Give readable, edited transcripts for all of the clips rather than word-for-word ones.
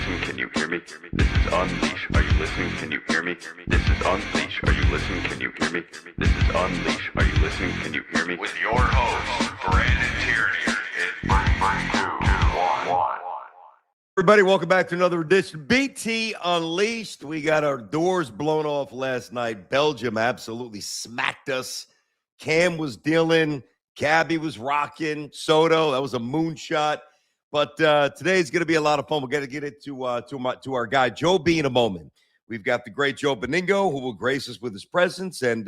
listening? Can you hear me? This is Unleash. Are you listening? Can you hear me? This is Unleash. Are you listening? Can you hear me? This is Unleash. Are you listening? Can you hear me? With your host, Brandon Tierney. In 3, 2, 1. Everybody, welcome back to another edition. BT Unleashed. We got our doors blown off last night. Belgium absolutely smacked us. Cam was dealing. Cabby was rocking. Soto, that was a moonshot. But today's going to be a lot of fun. We're going to get it to our guy, Joe B, in a moment. We've got the great Joe Beningo, who will grace us with his presence. And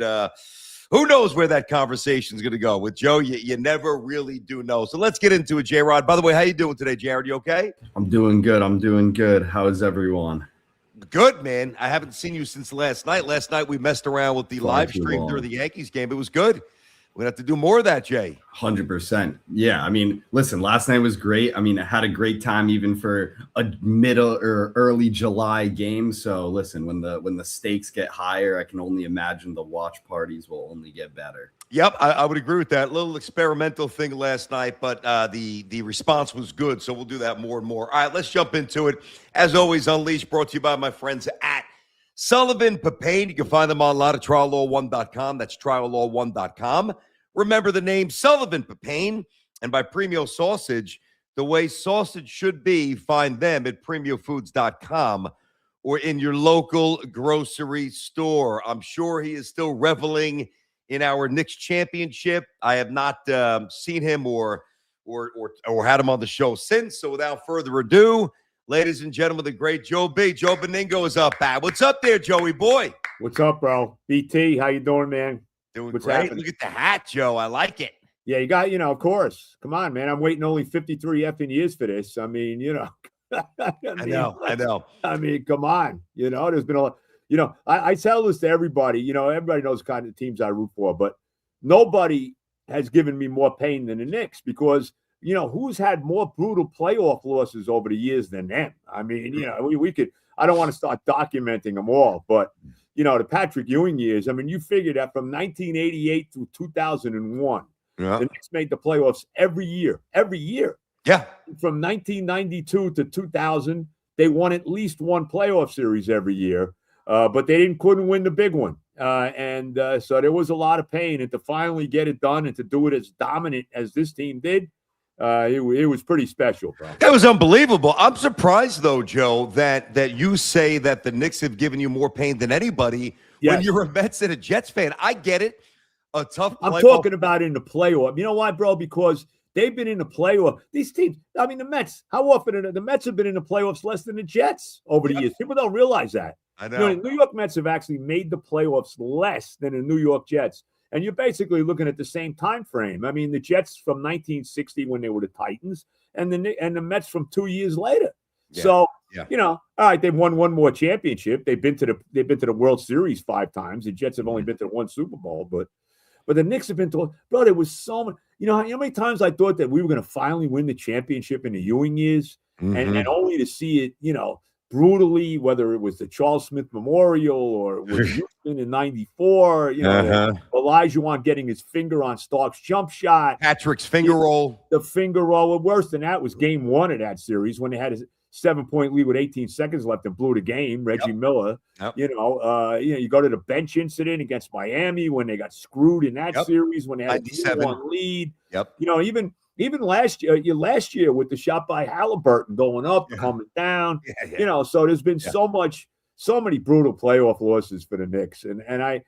who knows where that conversation is going to go. With Joe, you never really do know. So let's get into it, J-Rod. By the way, how you doing today, Jared? You okay? I'm doing good. How is everyone? Good, man. I haven't seen you since last night. Last night we messed around with the live stream during the Yankees game. It was good. We're going to have to do more of that, Jay. 100%. Yeah, I mean, listen, last night was great. I mean, I had a great time even for a middle or early July game. So listen, when the stakes get higher, I can only imagine the watch parties will only get better. Yep, I would agree with that. A little experimental thing last night, but the response was good, so we'll do that more and more. All right, let's jump into it. As always, Unleashed, brought to you by my friends at Sullivan Papane. You can find them online at triallaw1.com. That's triallaw1.com. Remember the name Sullivan Papane. And by Premio Sausage, the way sausage should be, find them at premiofoods.com or in your local grocery store. I'm sure he is still reveling in our Knicks championship. I have not seen him or had him on the show since. So without further ado, ladies and gentlemen, the great Joe B. Joe Beningo is up back. What's up there, Joey boy? What's up, bro? BT, how you doing, man? Doing What's great. happening? Look at the hat, Joe. I like it. Yeah, you got, of course. Come on, man. I'm waiting only 53 effing years for this. I mean, I know. I mean, come on. There's been a lot. I tell this to everybody. Everybody knows the kind of teams I root for, but nobody has given me more pain than the Knicks because, who's had more brutal playoff losses over the years than them? I mean, we could, I don't want to start documenting them all, but, the Patrick Ewing years, I mean, you figure that from 1988 through 2001, the Knicks made the playoffs every year. Yeah. From 1992 to 2000, they won at least one playoff series every year, but they couldn't win the big one. So there was a lot of pain, and to finally get it done and to do it as dominant as this team did, it was pretty special, bro. That was unbelievable. I'm surprised, though, Joe, that you say that the Knicks have given you more pain than anybody when you're a Mets and a Jets fan. I get it. A tough playoff. I'm talking about in the playoff. You know why, bro? Because they've been in the playoff. These teams, I mean, the Mets, how often the Mets have been in the playoffs less than the Jets over the years? People don't realize that. I know. The New York Mets have actually made the playoffs less than the New York Jets. And you're basically looking at the same time frame. I mean, the Jets from 1960 when they were the Titans, and the Mets from 2 years later. Yeah. So, all right, they've won one more championship. They've been to the World Series 5 times. The Jets have only been to one Super Bowl, but the Knicks have been to. Bro, there was so much. How many times I thought that we were going to finally win the championship in the Ewing years, and only to see it, brutally, whether it was the Charles Smith Memorial or it was Houston in '94, Olajuwon getting his finger on Stark's jump shot, Patrick's finger roll. The finger roll. Worse than that was game 1 of that series when they had a 7-point lead with 18 seconds left and blew the game. Reggie Miller. Yep. You go to the bench incident against Miami when they got screwed in that series when they had a 2-1 lead. Yep. Even last year with the shot by Halliburton going up, coming down, so there's been so many brutal playoff losses for the Knicks. And I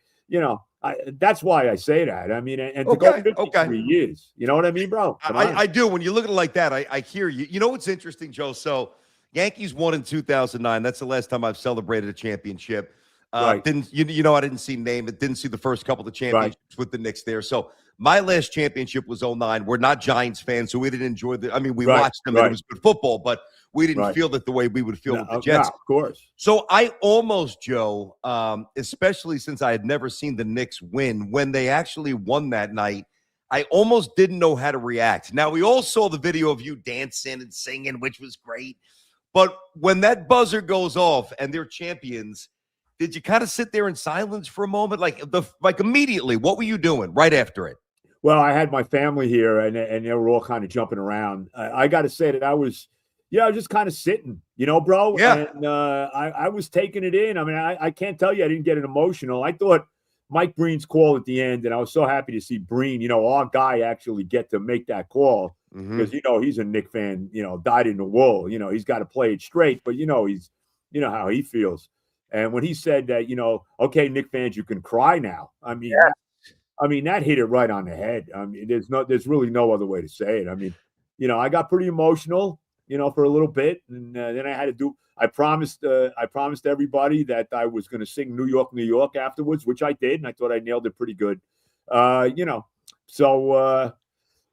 that's why I say that. I mean, and to go 53 years, you know what I mean, bro? I do. When you look at it like that, I hear you. You know what's interesting, Joe? So Yankees won in 2009. That's the last time I've celebrated a championship. Right. I didn't see Namath, didn't see the first couple of championships with the Knicks there. So my last championship was 09. We're not Giants fans, so we didn't enjoy we watched them and it was good football, but we didn't feel it the way we would feel with the Jets. No, of course. So I almost, Joe, especially since I had never seen the Knicks win, when they actually won that night, I almost didn't know how to react. Now, we all saw the video of you dancing and singing, which was great. But when that buzzer goes off and they're champions, did you kind of sit there in silence for a moment? Like immediately, what were you doing right after it? Well, I had my family here, and they were all kind of jumping around. I got to say that I was, Yeah, I was just kind of sitting, bro. Yeah. And I was taking it in. I mean, I can't tell you I didn't get emotional. I thought Mike Breen's call at the end, and I was so happy to see Breen, our guy, actually get to make that call because, he's a Knick fan, dyed in the wool. He's got to play it straight, but, he's, how he feels. And when he said that, okay, Knick fans, you can cry now. I mean, that hit it right on the head. I mean, there's really no other way to say it. I mean, I got pretty emotional, for a little bit, and then I had to do. I promised everybody that I was going to sing "New York, New York" afterwards, which I did, and I thought I nailed it pretty good. So,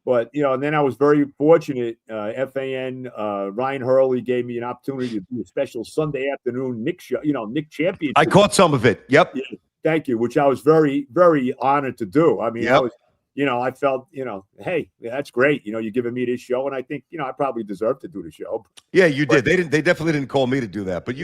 but and then I was very fortunate. FAN Ryan Hurley gave me an opportunity to do a special Sunday afternoon Knick show, Knick championship. I caught some of it. Yep. Yeah, thank you, which I was very, very honored to do. I mean, I was. I felt, hey, that's great. You're giving me this show, and I think, I probably deserve to do the show. Yeah, you did. They definitely didn't call me to do that, but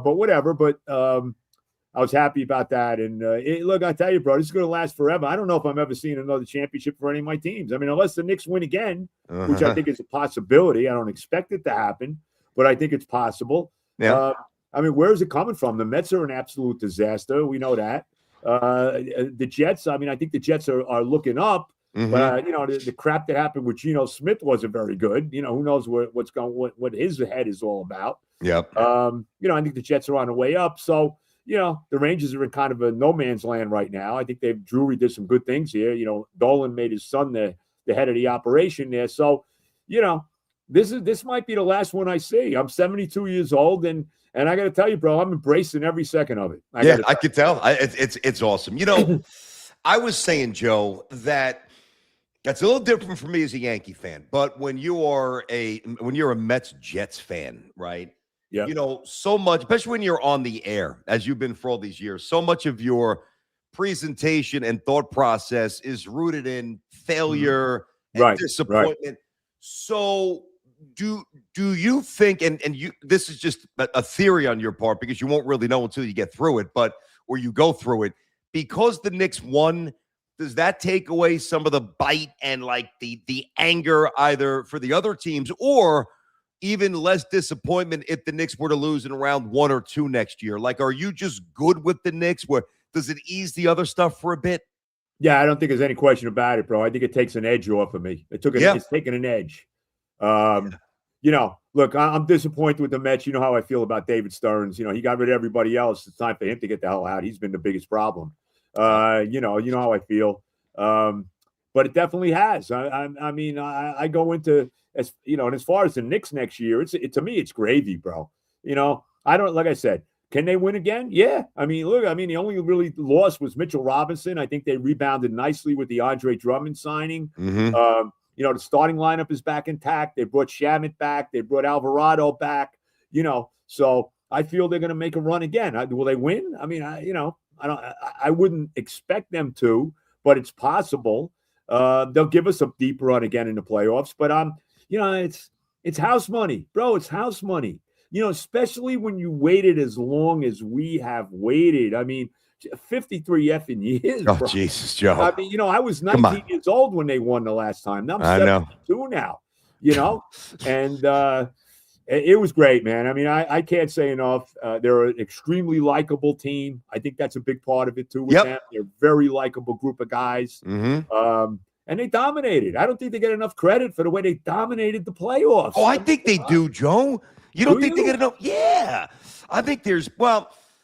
but whatever. But I was happy about that. And look, I tell you, bro, this is going to last forever. I don't know if I'm ever seeing another championship for any of my teams. I mean, unless the Knicks win again, which I think is a possibility. I don't expect it to happen, but I think it's possible. Yeah. I mean, where is it coming from? The Mets are an absolute disaster. We know that. The Jets, I mean, I think the Jets are looking up, but the crap that happened with Geno Smith wasn't very good. Who knows what his head is all about. Yep. I think the Jets are on the way up. So, the Rangers are in kind of a no man's land right now. I think Drury did some good things here. Dolan made his son the head of the operation there. So, this might be the last one I see. I'm 72 years old, and I got to tell you, bro, I'm embracing every second of it. I could tell. It's awesome. I was saying, Joe, that's a little different for me as a Yankee fan. But when you're a Mets Jets fan, right? Yeah. So much, especially when you're on the air, as you've been for all these years, so much of your presentation and thought process is rooted in failure and disappointment. Right. So do you think, and you, this is just a theory on your part because you won't really know until you get through it, or you go through it, because the Knicks won, does that take away some of the bite and like the anger either for the other teams, or even less disappointment if the Knicks were to lose in round 1 or 2 next year? Like, are you just good with the Knicks? Where does it ease the other stuff for a bit? Yeah, I don't think there's any question about it, bro. I think it takes an edge off of me. It's taking an edge. Look, I'm disappointed with the Mets. You know how I feel about David Stearns. He got rid of everybody else. It's time for him to get the hell out. He's been the biggest problem. You know how I feel. But it definitely has. I mean, I go into and as far as the Knicks next year, to me, it's gravy, bro. I don't, like I said, can they win again? Yeah. I mean, look, the only really loss was Mitchell Robinson. I think they rebounded nicely with the Andre Drummond signing. The starting lineup is back intact. They brought Shamet back. They brought Alvarado back. So I feel they're going to make a run again. Will they win? I mean, I wouldn't expect them to, but it's possible. They'll give us a deep run again in the playoffs. But it's house money, bro. It's house money. Especially when you waited as long as we have waited. I mean, 53 effing years. Oh, bro. Jesus, Joe. I mean, I was 19 years old when they won the last time. Now I'm 72 now, and it was great, man. I mean, I can't say enough. They're an extremely likable team. I think that's a big part of it, too, with them. They're a very likable group of guys. And they dominated. I don't think they get enough credit for the way they dominated the playoffs. Oh, I think they do, Joe. You don't think they get enough? Yeah. I think there's,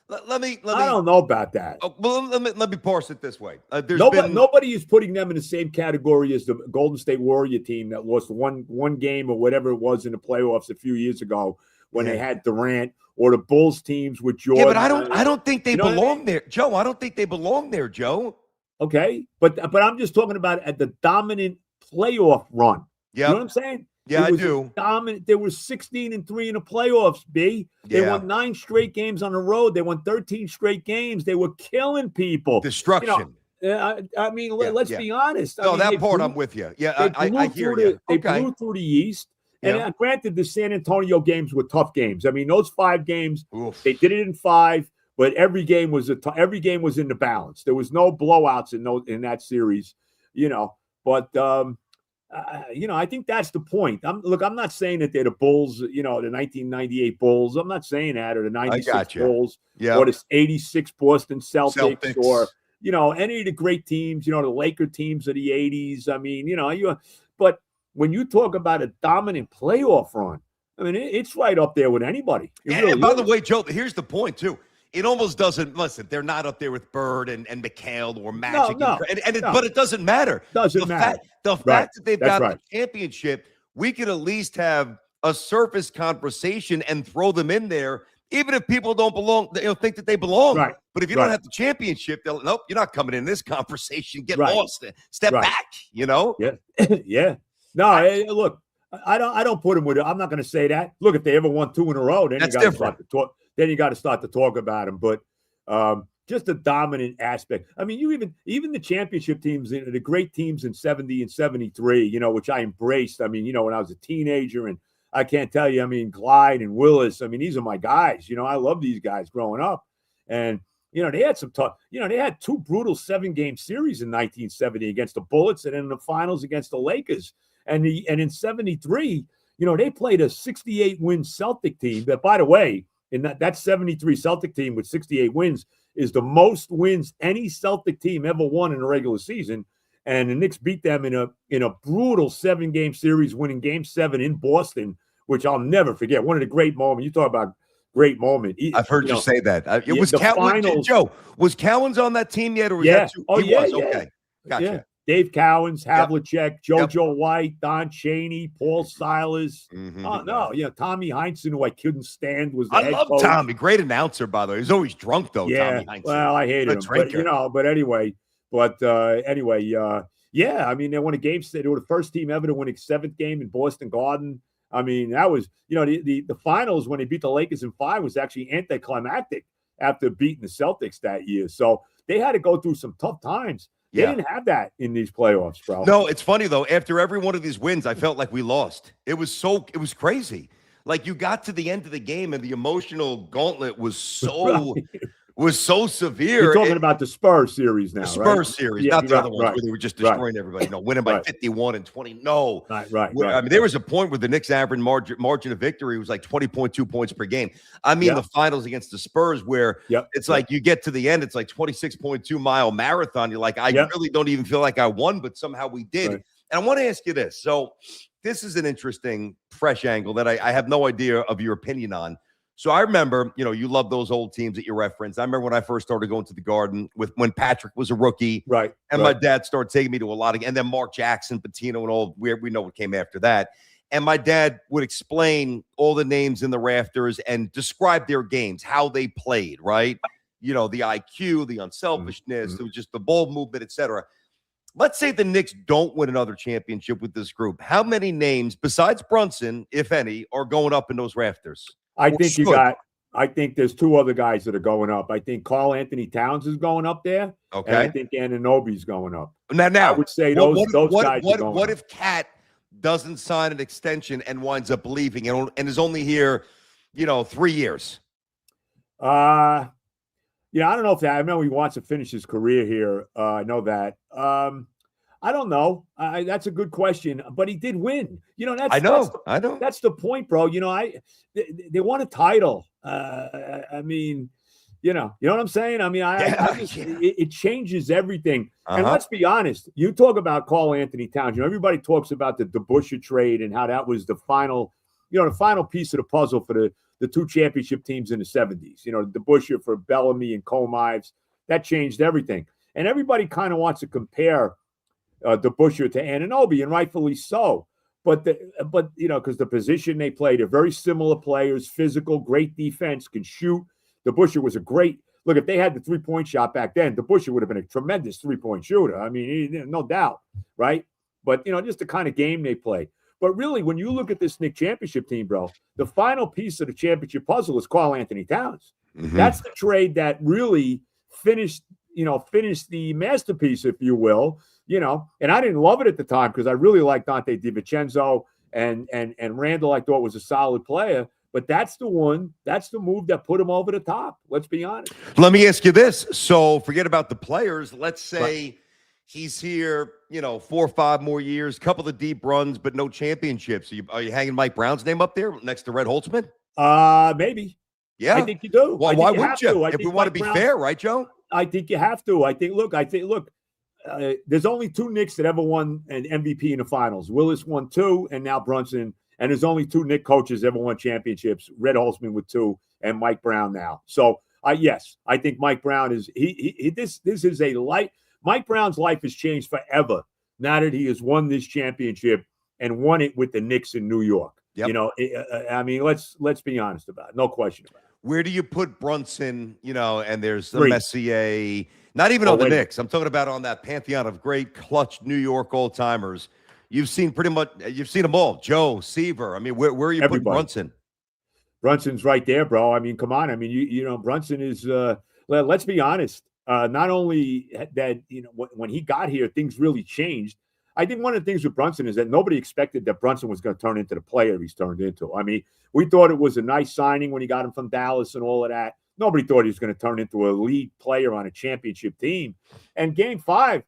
let me. I don't know about that. Let me parse it this way. Nobody is putting them in the same category as the Golden State Warrior team that lost one game or whatever it was in the playoffs a few years ago when they had Durant, or the Bulls teams with Jordan. Yeah, but I don't think they belong there, Joe. I don't think they belong there, Joe. Okay, but I'm just talking about at the dominant playoff run. Yeah, you know what I'm saying? Yeah, I do. Dominant. They were 16-3 in the playoffs. B. They won 9 straight games on the road. They won 13 straight games. They were killing people. Destruction. I mean, let's be honest. I'm with you. Yeah, I hear you. They blew through the East. And granted, the San Antonio games were tough games. I mean, those 5 games, they did it in 5. But every game was in the balance. There was no blowouts in that series, But I think that's the point. I'm not saying that they're the Bulls, the 1998 Bulls. I'm not saying that, or the 96 Bulls, or the 86 Boston Celtics, or, any of the great teams, the Laker teams of the 80s. I mean, but when you talk about a dominant playoff run, I mean, it's right up there with anybody. And by the way, Joe, here's the point, too. It almost doesn't, listen, they're not up there with Bird and McHale or Magic. No, but it doesn't matter. Doesn't matter. The fact that they've got the championship, we could at least have a surface conversation and throw them in there, even if people don't belong, think that they belong. Right. But if you don't have the championship, they'll, nope, you're not coming in this conversation. Get lost. Step back, Yeah. Yeah. No, look, I don't put them with it. I'm not going to say that. Look, if they ever won 2 in a row, then you got to start to talk. Then you got to start to talk about them. But just the dominant aspect. I mean, even the championship teams, the great teams in 70 and 73, which I embraced. I mean, when I was a teenager, and I can't tell you, I mean, Clyde and Willis, I mean, these are my guys. I love these guys growing up. And, they had some tough, they had 2 brutal 7-game series in 1970 against the Bullets, and in the finals against the Lakers. And in 73, they played a 68-win Celtic team that, by the way, in that 73 Celtic team with 68 wins is the most wins any Celtic team ever won in a regular season. And the Knicks beat them in a brutal 7-game series, winning Game 7 in Boston, which I'll never forget. One of the great moments. You talk about great moment. I've heard you say that. It was Cowens. Joe, was Cowens on that team yet? Or was that was. Okay. Gotcha. Yeah. Dave Cowens, Havlicek, JoJo White, Don Chaney, Paul Silas. Tommy Heinsohn, who I couldn't stand, was the head coach. Tommy. Great announcer, by the way. He's always drunk, though, yeah, Tommy Heinsohn. Well, I hated him. But anyway. I mean, they won a game. They were the first team ever to win a 7th game in Boston Garden. I mean, that was, the finals when they beat the Lakers in 5 was actually anticlimactic after beating the Celtics that year. So they had to go through some tough times. They didn't have that in these playoffs, bro. No, it's funny, though. After every one of these wins, I felt like we lost. It was crazy. Like, you got to the end of the game, and the emotional gauntlet was so severe. You're talking about the Spurs series now, the Spurs series, not the other ones where they were just destroying everybody. Winning by 51 and 20. No. Right. I mean, there was a point where the Knicks' average margin of victory was like 20.2 points per game. I mean, the finals against the Spurs, where it's like you get to the end, it's like 26.2-mile marathon. You're like, I really don't even feel like I won, but somehow we did. Right. And I want to ask you this. So this is an interesting, fresh angle that I have no idea of your opinion on. So I remember, you love those old teams that you referenced. I remember when I first started going to the Garden when Patrick was a rookie. Right. And my dad started taking me to a lot of, and then Mark Jackson, Patino, and all, we know what came after that. And my dad would explain all the names in the rafters and describe their games, how they played, right? The IQ, the unselfishness, it was just the ball movement, etc. Let's say the Knicks don't win another championship with this group. How many names, besides Brunson, if any, are going up in those rafters? I think there's 2 other guys that are going up. I think Karl Anthony Towns is going up there. Okay. And I think Anunoby's going up. Now I would say those guys are going What up. if Cat doesn't sign an extension and winds up leaving and is only here, 3 years? I don't know if that. I know he wants to finish his career here. I know that. I don't know. That's a good question, but he did win. I know. That's the point, bro. They won a title. I mean, you know what I'm saying? I mean, it changes everything. And let's be honest. You talk about Karl Anthony Towns. Everybody talks about the DeBusschere trade and how that was the final piece of the puzzle for the 2 championship teams in the 70s. DeBusschere for Bellamy and Cole Ives. That changed everything. And everybody kind of wants to compare DeBusschere to Anunoby, and rightfully so. But because the position they played, they're very similar players, physical, great defense, can shoot. DeBusschere was a great look. If they had the 3-point shot back then, DeBusschere would have been a tremendous 3-point shooter. I mean, no doubt, right? But just the kind of game they play. But really, when you look at this Knicks championship team, bro, the final piece of the championship puzzle is Karl Anthony Towns. Mm-hmm. That's the trade that really finished the masterpiece, if you will. And I didn't love it at the time because I really liked Dante DiVincenzo and Randall. I thought was a solid player, but that's the move that put him over the top. Let's be honest. Let me ask you this. So forget about the players. Let's say He's here, 4 or 5 more years, couple of deep runs, but no championships. Are you hanging Mike Brown's name up there next to Red Holtzman? Maybe. Yeah. I think you do. Well, why wouldn't you? If we want to be fair, right, Joe? I think you have to. Look, there's only 2 Knicks that ever won an MVP in the finals. Willis won 2, and now Brunson. And there's only 2 Knicks coaches ever won championships. Red Holtzman with 2, and Mike Brown now. So, yes, I think Mike Brown is this is a light. Mike Brown's life has changed forever now that he has won this championship and won it with the Knicks in New York. Yep. I mean, let's be honest about it. No question about it. Where do you put Brunson? And there's the 3. Messier, not even on the Knicks. I'm talking about on that pantheon of great clutch New York old timers. You've seen them all. Joe, Seaver. I mean, where are you putting Brunson? Brunson's right there, bro. I mean, come on. I mean, Brunson is. Let's be honest. Not only that, when he got here, things really changed. I think one of the things with Brunson is that nobody expected that Brunson was going to turn into the player he's turned into. I mean, we thought it was a nice signing when he got him from Dallas and all of that. Nobody thought he was going to turn into a lead player on a championship team. And game 5,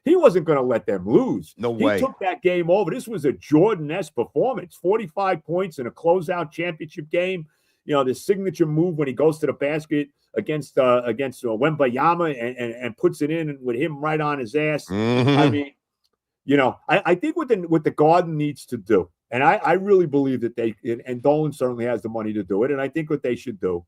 he wasn't going to let them lose. No way. He took that game over. This was a Jordan-esque performance, 45 points in a closeout championship game. The signature move when he goes to the basket against Wembayama and puts it in with him right on his ass. Mm-hmm. I mean, I think what the Garden needs to do, and I really believe that and Dolan certainly has the money to do it, and I think what they should do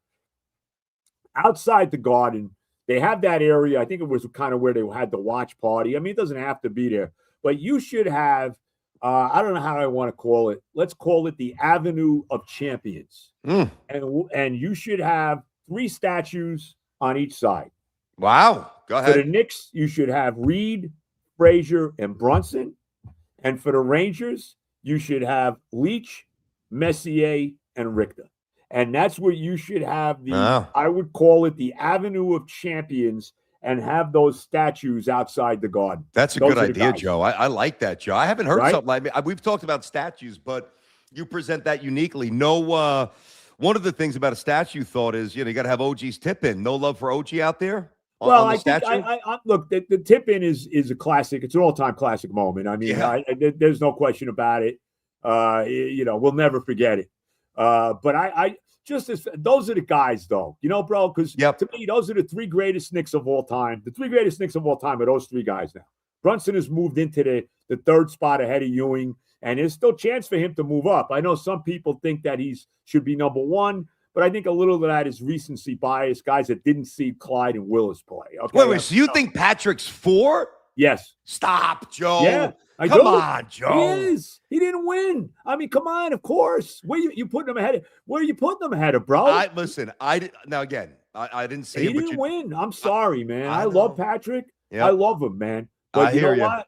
outside the Garden, they have that area. I think it was kind of where they had the watch party. I mean, it doesn't have to be there, but you should have. I don't know how I want to call it. Let's call it the Avenue of Champions. And you should have 3 statues on each side. Wow. Go ahead. For the Knicks, you should have Reed, Frazier, and Brunson. And for the Rangers, you should have Leach, Messier, and Richter. And that's where you should have I would call it the Avenue of Champions, and have those statues outside the Garden. That's a good idea, Joe. I like that, Joe. I haven't heard something like that. We've talked about statues, but you present that uniquely. No, one of the things about a statue thought is, you got to have OG's tip in. No love for OG out there? Well, I think look, the tip in is a classic. It's an all-time classic moment. I mean, there's no question about it. We'll never forget it. But those are the guys, though, bro, because to me, those are the 3 greatest Knicks of all time. The 3 greatest Knicks of all time are those 3 guys now. Brunson has moved into the 3rd spot ahead of Ewing, and there's still a chance for him to move up. I know some people think that he should be number 1, but I think a little of that is recency bias, guys that didn't see Clyde and Willis play. Okay? Wait, so you think Patrick's 4? Yes. Stop, Joe. Yeah. Come on, Joe. He is. He didn't win. I mean, come on. Of course. Where you putting him ahead of? Where are you putting him ahead of, bro? I didn't say he didn't win. I'm sorry, man. I love Patrick. Yep. I love him, man. But you know what?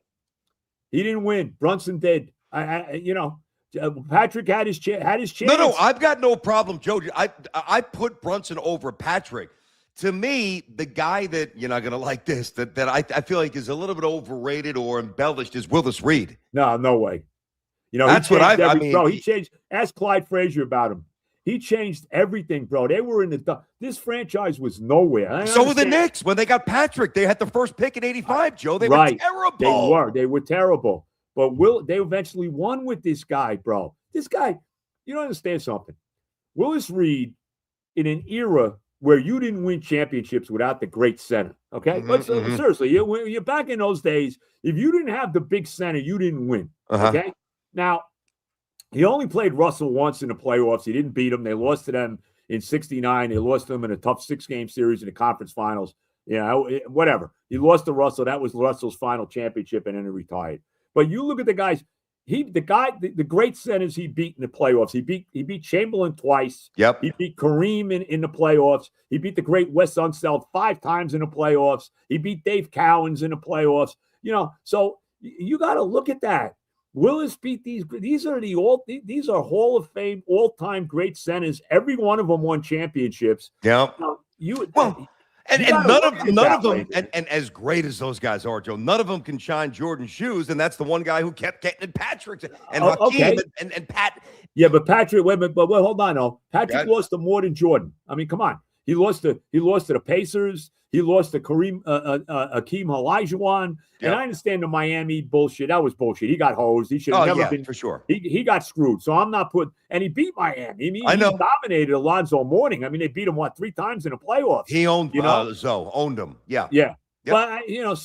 He didn't win. Brunson did. Patrick had his chance. No, I've got no problem, Joe. I put Brunson over Patrick. To me, the guy that you're not going to like this, that I feel like is a little bit overrated or embellished is Willis Reed. No way. That's what I mean. Bro, he changed. Ask Clyde Frazier about him. He changed everything, bro. They were in this franchise was nowhere. So were the Knicks when they got Patrick. They had the first pick in '85, Joe. They were terrible. They were terrible. But they eventually won with this guy, bro. This guy, you don't understand something. Willis Reed, in an era where you didn't win championships without the great center, okay? Seriously, you're back in those days. If you didn't have the big center, you didn't win, okay? Now, he only played Russell once in the playoffs. He didn't beat him. They lost to them in '69. They lost to them in a tough 6-game series in the conference finals. Whatever. He lost to Russell. That was Russell's final championship, and then he retired. But you look at the guys. The great centers he beat in the playoffs. He beat Chamberlain twice. Yep. He beat Kareem in the playoffs. He beat the great Wes Unseld 5 times in the playoffs. He beat Dave Cowens in the playoffs. So you got to look at that. Willis beat these. These are Hall of Fame all-time great centers. Every one of them won championships. Yeah. And none of them, and as great as those guys are, Joe, none of them can shine Jordan's shoes, and that's the one guy who kept getting Patrick's and Hakeem and Pat. Yeah, but Patrick, wait, hold on, Patrick lost to more than Jordan. I mean, come on. He lost to the Pacers. He lost to Hakeem Olajuwon. Yep. And I understand the Miami bullshit. That was bullshit. He got hosed. He should have never been. For sure. He got screwed. So I'm not putting. And he beat Miami. I mean, I know. He dominated Alonzo Mourning. I mean, they beat him 3 times in the playoffs. He owned Zoe owned him. Yeah. Yeah. Yep. But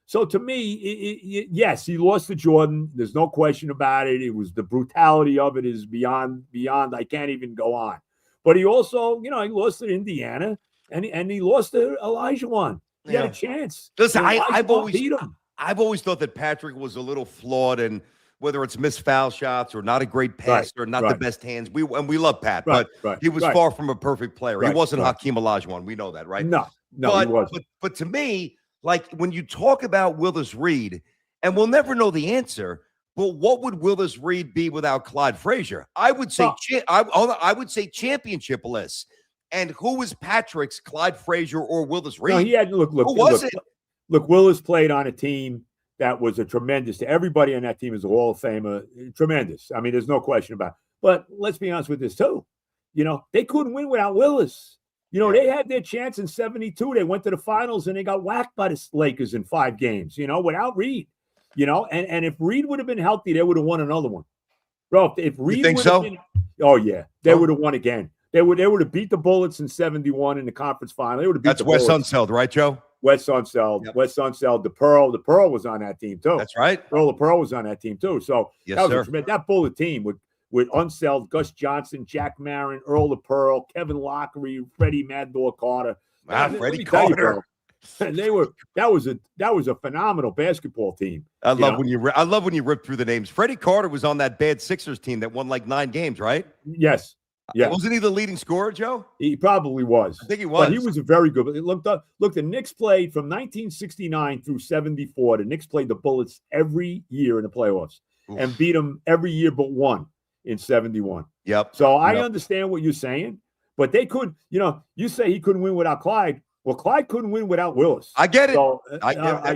so to me, yes, he lost to Jordan. There's no question about it. It was the brutality of it is beyond. I can't even go on. But he also, he lost to Indiana and he lost to Olajuwon. He had a chance. Listen, I've always thought that Patrick was a little flawed, and whether it's missed foul shots or not a great passer, or not the best hands. We love Pat, but he was far from a perfect player. He wasn't Hakeem Olajuwon. We know that, right? No, he wasn't. But to me, like when you talk about Willis Reed, and we'll never know the answer, but what would Willis Reed be without Clyde Frazier? I would say I would say championship list. And who was Patrick's Clyde Frazier or Willis Reed? No, he had look. Who was it? Look, Willis played on a team that was a tremendous. Everybody on that team is a Hall of Famer. Tremendous. I mean, there's no question about it. But let's be honest with this too. They couldn't win without Willis. They had their chance in '72. They went to the finals and they got whacked by the Lakers in 5 games. Without Reed. And if Reed would have been healthy, they would have won another one, bro. If Reed would have been, oh yeah, they would have won again. They would have beat the Bullets in '71 in the conference final. They would have beat That's Wes Unseld, right, Joe? Wes Unseld, Wes Unseld, the Pearl was on that team too. That's right. The Pearl was on that team too. So yes, that Bullet team with Unseld, Gus Johnson, Jack Marin, Earl the Pearl, Kevin Lockery, Freddie Mad Dog Carter. Freddie Carter. That was a phenomenal basketball team. I love when you rip through the names. Freddie Carter was on that bad Sixers team that won like 9 games, right? Yes. Yeah. Wasn't he the leading scorer, Joe? He probably was. I think he was. But he was a very good. Look, the Knicks played from 1969 through 74. The Knicks played the Bullets every year in the playoffs and beat them every year but one in 71. Yep. So I understand what you're saying, but they could, you say he couldn't win without Clyde. Well, Clyde couldn't win without Willis. I get it. So,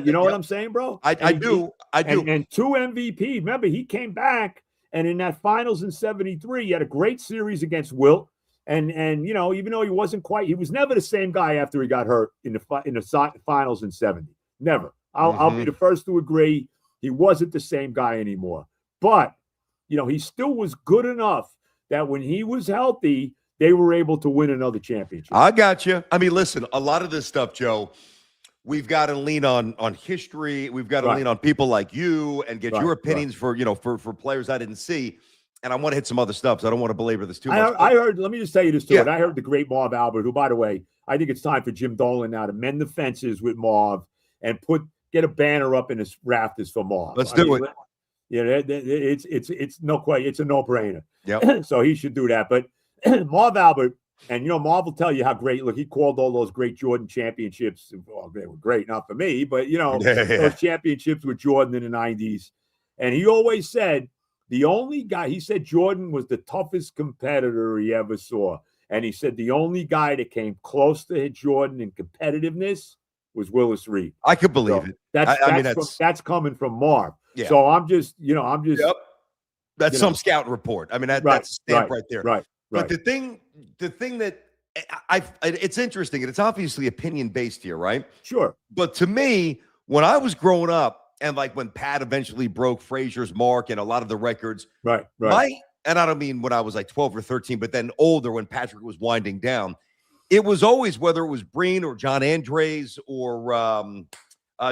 you know what I'm saying, bro? I do. And 2 MVP. Remember, he came back. And in that finals in 73, he had a great series against Wilt. And even though he was never the same guy after he got hurt in the finals in 70. Never. I'll be the first to agree. He wasn't the same guy anymore. But, he still was good enough that when he was healthy, they were able to win another championship. I got you. I mean, listen, a lot of this stuff, Joe, we've got to lean on history. We've got to lean on people like you and get your opinions for players I didn't see. And I want to hit some other stuff, so I don't want to belabor this too much. I heard, let me just tell you this too. And I heard the great Marv Albert, who, by the way, I think it's time for Jim Dolan now to mend the fences with Marv and get a banner up in his rafters for Marv. Let's do it. It's no question. It's a no-brainer. Yeah. So he should do that. But Marv Albert, and Marv will tell you how great. Look, he called all those great Jordan championships. Well, they were great, not for me, but those championships with Jordan in the '90s. And he always said the only guy. He said Jordan was the toughest competitor he ever saw, and he said the only guy that came close to hit Jordan in competitiveness was Willis Reed. I could believe it. That's coming from Marv. Yeah. So I'm just. Yep. That's some scout report. I mean, that's a stamp right there. Right. But the thing that it's interesting, and it's obviously opinion based here, right? Sure. But to me, when I was growing up, and like when Pat eventually broke Frazier's mark and a lot of the records, right. And I don't mean when I was like 12 or 13, but then older when Patrick was winding down, it was always whether it was Breen or John Andres or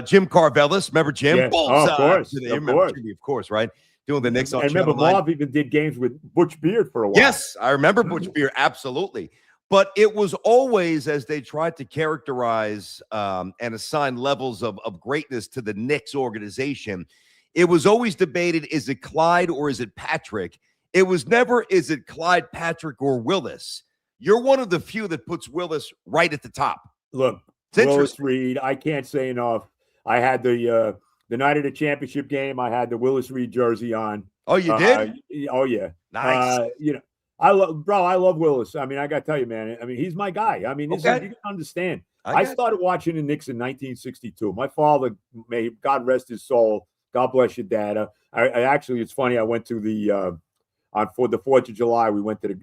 Jim Carvelis. Remember Jim? Yeah. Of course, right? Doing the Knicks on Channel 9. I remember Marv even did games with Butch Beard for a while. Yes, I remember Butch Beard, absolutely. But it was always, as they tried to characterize and assign levels of greatness to the Knicks organization, it was always debated, is it Clyde or is it Patrick? It was never, is it Clyde, Patrick, or Willis? You're one of the few that puts Willis right at the top. Look, Willis Reed, I can't say enough. I had the night of the championship game, I had the Willis Reed jersey on. Oh, you did? Oh, yeah. Nice. I love Willis. I mean, I got to tell you, man. I mean, he's my guy. I mean, you can understand. I started watching the Knicks in 1962. My father, may God rest his soul. God bless your dad. I actually, it's funny. I went to for the 4th of July. We went to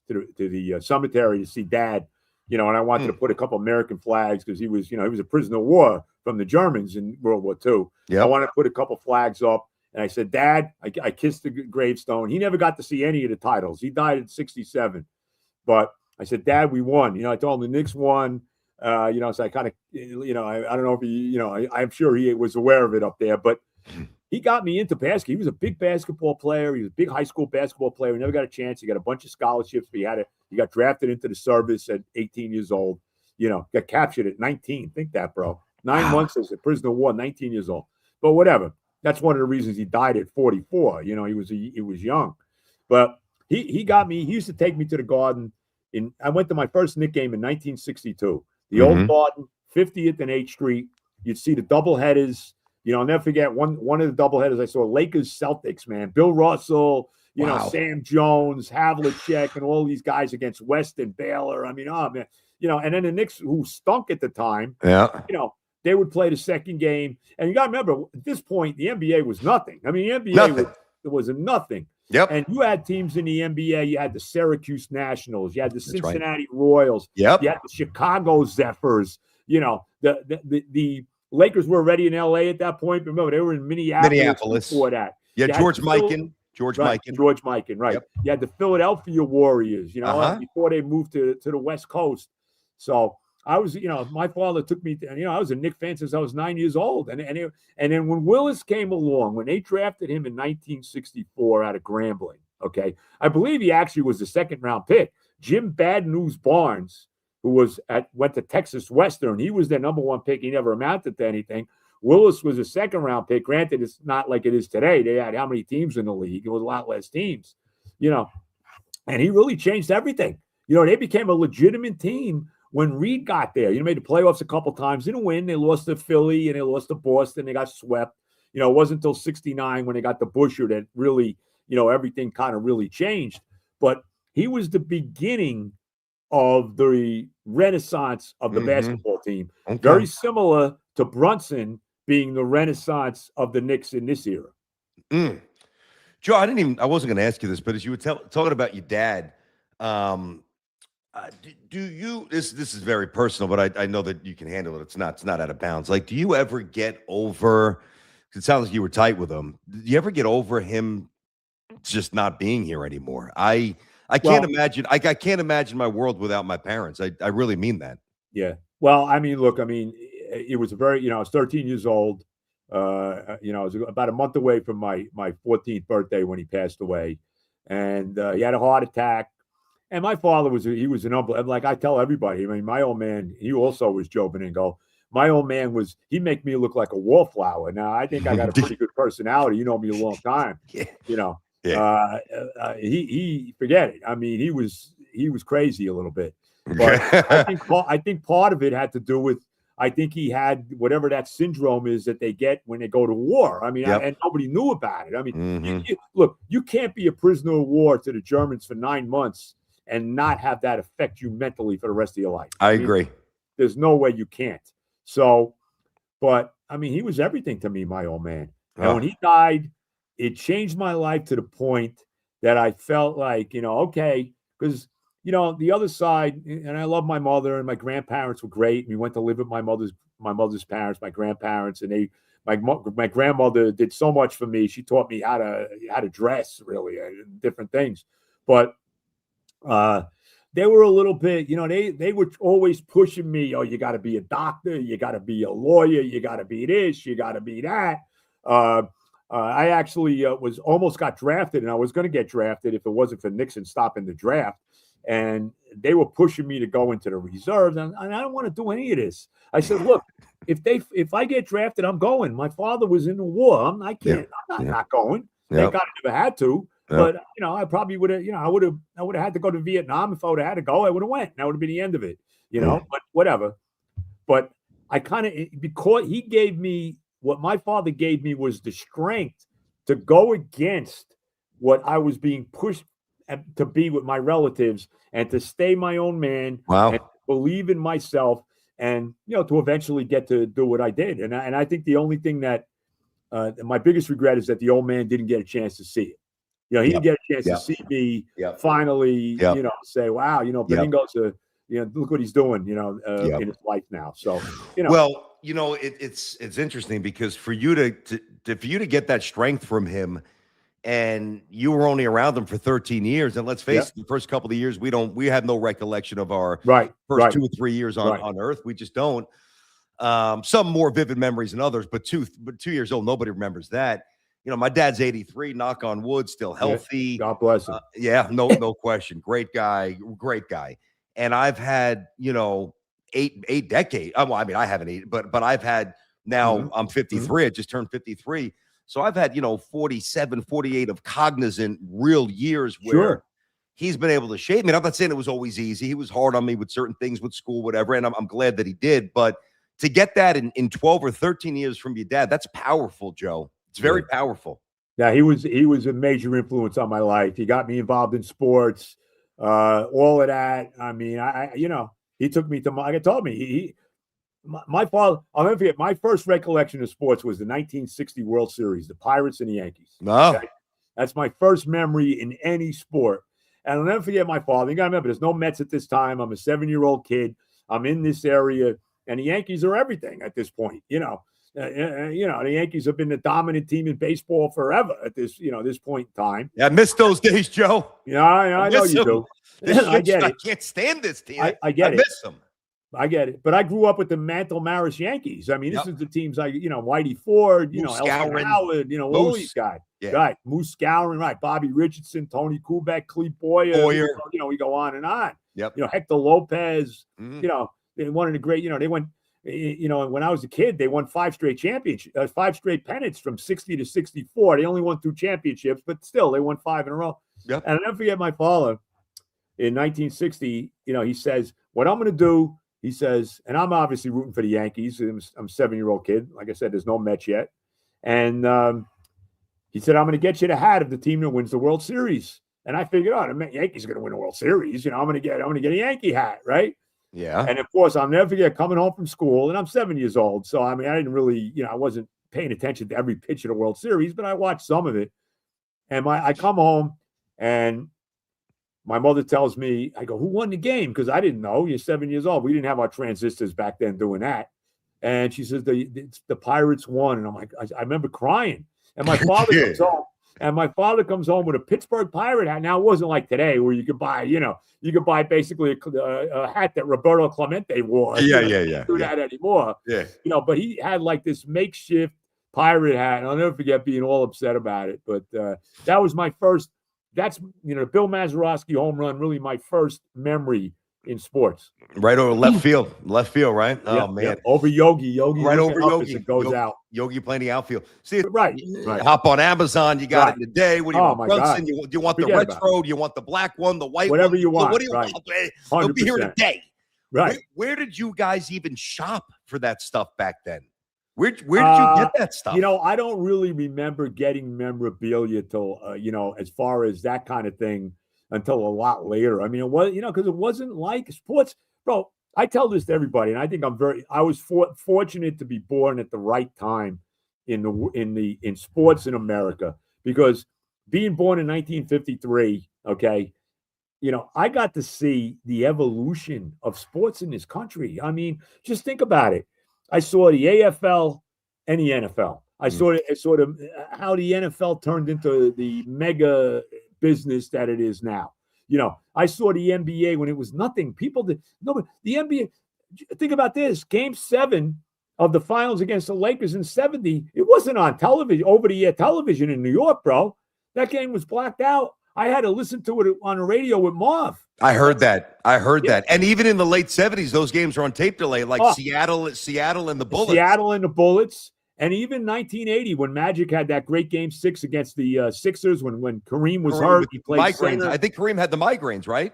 the cemetery to see Dad and I wanted to put a couple American flags because he was a prisoner of war from the Germans in World War II. I wanted to put a couple flags up. And I said, Dad, I kissed the gravestone. He never got to see any of the titles. He died at 67. But I said, Dad, we won. I told him the Knicks won. So I kind of, I don't know if he, I'm sure he was aware of it up there. But he got me into basketball. He was a big basketball player. He was a big high school basketball player. He never got a chance. He got a bunch of scholarships. But he got drafted into the service at 18 years old. Got captured at 19. Think that, bro. 9 months as a prisoner of war, 19 years old. But whatever. That's one of the reasons he died at 44. He was young. But he got me. He used to take me to the Garden. I went to my first Knicks game in 1962. The old Garden, 50th and 8th Street. You'd see the doubleheaders. I'll never forget one of the doubleheaders I saw, Lakers Celtics, man. Bill Russell, Sam Jones, Havlicek, and all these guys against Weston, Baylor. I mean, oh man. And then the Knicks, who stunk at the time, they would play the second game. And you got to remember, at this point, the NBA was nothing. I mean, the NBA was a nothing. Yep. And you had teams in the NBA. You had the Syracuse Nationals. You had the Cincinnati Royals. Yep. You had the Chicago Zephyrs. The Lakers were already in LA at that point. But remember, they were in Minneapolis before that. Yeah, George Mikan. George Mikan, right. Yep. You had the Philadelphia Warriors, before they moved to the West Coast. So I was, my father took me, I was a Knicks fan since I was 9 years old. And then when Willis came along, when they drafted him in 1964 out of Grambling, okay, I believe he actually was the second round pick. Jim Bad News Barnes, who went to Texas Western, he was their number one pick. He never amounted to anything. Willis was a second round pick. Granted, it's not like it is today. They had how many teams in the league? It was a lot less teams, and he really changed everything. They became a legitimate team when Reed got there. Made the playoffs a couple times, didn't win. They lost to Philly and they lost to Boston. They got swept. It wasn't until 69 when they got the Busher that really, everything kind of really changed. But he was the beginning of the renaissance of the basketball team. Okay. Very similar to Brunson being the renaissance of the Knicks in this era. Joe, I wasn't going to ask you this, but as you were talking about your dad, do you, this is very personal, but I know that you can handle it. It's not out of bounds. Like, do you ever get over, it sounds like you were tight with him. Do you ever get over him just not being here anymore? I can't imagine. I can't imagine my world without my parents. I really mean that. Yeah. Well, it was I was 13 years old. I was about a month away from my 14th birthday when he passed away, and he had a heart attack. And my father was an unbelievable. Like I tell everybody, my old man, he also was Joe Beningo. My old man he'd make me look like a wallflower. Now I think I got a pretty good personality. You know me a long time. Yeah. He forget it. He was crazy a little bit. But I think part of it had to do with, I think he had whatever that syndrome is that they get when they go to war. And nobody knew about it. Look, you can't be a prisoner of war to the Germans for 9 months and not have that affect you mentally for the rest of your life. I agree. There's no way you can't. So, but he was everything to me, my old man. And when he died, it changed my life to the point that I felt like, okay, because the other side, and I love my mother and my grandparents were great. We went to live with my mother's parents, my grandparents, and my grandmother did so much for me. She taught me how to dress, really, different things. But they were a little bit, they were always pushing me. Oh, you got to be a doctor, you got to be a lawyer, you got to be this, you got to be that. I actually almost got drafted, and I was going to get drafted if it wasn't for Nixon stopping the draft. And they were pushing me to go into the reserves, and I don't want to do any of this. I said, look, if I get drafted, I'm going. My father was in the war. I'm not going. Thank God I never had to. But I probably would have. I would have had to go to Vietnam if I would have had to go. I would have went. That would have been the end of it. But whatever. But I kind of, because he gave me what my father gave me was the strength to go against what I was being pushed to be with my relatives and to stay my own man. Wow. And believe in myself, and to eventually get to do what I did. And I think the only thing that my biggest regret is that the old man didn't get a chance to see it. He didn't get a chance to see me finally, say, wow, Beningo's look what he's doing, Yep. in his life now. So, you know, Well, it's interesting because for you to get that strength from him, and you were only around them for 13 years, and let's face Yep. it, the first couple of years we have no recollection of our right, first right, 2 or 3 years right. on Earth. We just don't. Some more vivid memories than others, but 2 years old, nobody remembers that. My dad's 83, knock on wood, still healthy. God bless him. Yeah, no question. Great guy. And I've had, 8 decades. Well, I mean, I haven't 8, but I've had now Mhm. I'm 53. I just turned 53. So I've had, 47, 48 of cognizant real years where Sure. he's been able to shape me. And I'm not saying it was always easy. He was hard on me with certain things with school, whatever. And I'm glad that he did. But to get that in 12 or 13 years from your dad, that's powerful, Joe. It's very powerful. Yeah, he was a major influence on my life. He got me involved in sports, all of that. I mean, he took me to like I told me, my father, I'll never forget, my first recollection of sports was the 1960 World Series, the Pirates and the Yankees. No. Okay? That's my first memory in any sport. And I'll never forget my father. You got to remember, there's no Mets at this time. I'm a 7-year-old kid. I'm in this area, and the Yankees are everything at this point. The Yankees have been the dominant team in baseball forever at this point in time. Yeah, I missed those days, Joe. Yeah, I know miss you them. do. I get I it. can't stand this team. I get I it. miss them. I get it. But I grew up with the Mantle Maris Yankees. I mean, this Yep. is the teams Whitey Ford, Moose Elson Skowron. Howard, all Moose. these guys. Yeah. Right. Moose Skowron, right. Bobby Richardson, Tony Kubek, Cleve Boyer. We go on and on. Yep. Hector Lopez, Mhm. they one of the great, they went, when I was a kid, they won 5 straight championships, 5 straight pennants from 60 to 64. They only won 2 championships, but still they won 5 in a row. Yep. And I'll never forget my father in 1960, he says, what I'm going to do, he says, and I'm obviously rooting for the Yankees. I'm a 7-year-old kid. Like I said, there's no Mets yet. And he said, I'm going to get you the hat of the team that wins the World Series. And I figured, the Yankees are going to win the World Series. I'm going to get a Yankee hat, right? Yeah. And of course, I'll never forget coming home from school, and I'm 7 years old. So, I mean, I didn't really, I wasn't paying attention to every pitch of the World Series, but I watched some of it. And I come home, and my mother tells me, I go, who won the game? Because I didn't know. You're 7 years old. We didn't have our transistors back then doing that. And she says, the Pirates won. And I'm like, I remember crying. And my father comes home. And my father comes home with a Pittsburgh Pirate hat. Now, it wasn't like today where you could buy basically a hat that Roberto Clemente wore. Yeah. Do that anymore. Yeah. But he had like this makeshift pirate hat. And I'll never forget being all upset about it. But that was my first. That's Bill Mazeroski home run, really my first memory in sports. Right over left field, right? Oh, man. Yeah. Over Yogi. Right over Yogi. It goes out. Yogi playing the outfield. See, right. Hop on Amazon. You got it today. What do you want? my Brunson? God. Do you want Forget the retro? Do you want the black one, the white Whatever one? you want. What do you Right. want? They'll be here 100%. today. Right. Where did you guys even shop for that stuff back then? Where did you get that stuff? I don't really remember getting memorabilia till, as far as that kind of thing until a lot later. I mean, it was, because it wasn't like sports. Bro, I tell this to everybody, and I think I was fortunate to be born at the right time in sports in America, because being born in 1953, okay, I got to see the evolution of sports in this country. I mean, just think about it. I saw the AFL and the NFL. I saw sort of how the NFL turned into the mega business that it is now. I saw the NBA when it was nothing. The NBA, think about this. Game 7 of the finals against the Lakers in 70, it wasn't on television, over-the-air television in New York, bro. That game was blacked out. I had to listen to it on the radio with Marv. I heard that. And even in the late 70s, those games were on tape delay, like Seattle and the Bullets. And even 1980, when Magic had that great Game 6 against the Sixers, when Kareem was hurt, he played migraines. center. I think Kareem had the migraines, right?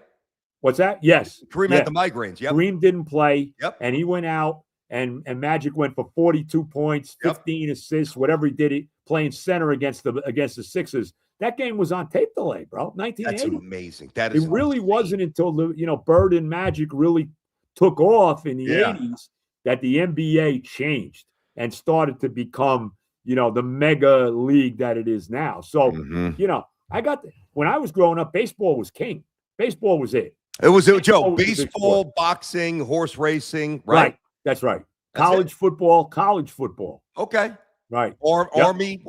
What's that? Yes. Kareem had the migraines. Yep. Kareem didn't play. Yep. And he went out, and Magic went for 42 points, 15 assists, whatever he did, playing center against the Sixers. That game was on tape delay, bro. 1980. That's amazing. That is. It really wasn't until Bird and Magic really took off in the 80s that the NBA changed and started to become, the mega league that it is now. So, when I was growing up, baseball was king. Baseball was it. It was Joe. Baseball was the big Baseball, sport. boxing, horse racing, Right. right? That's right. That's College football. Okay. Right. Yep.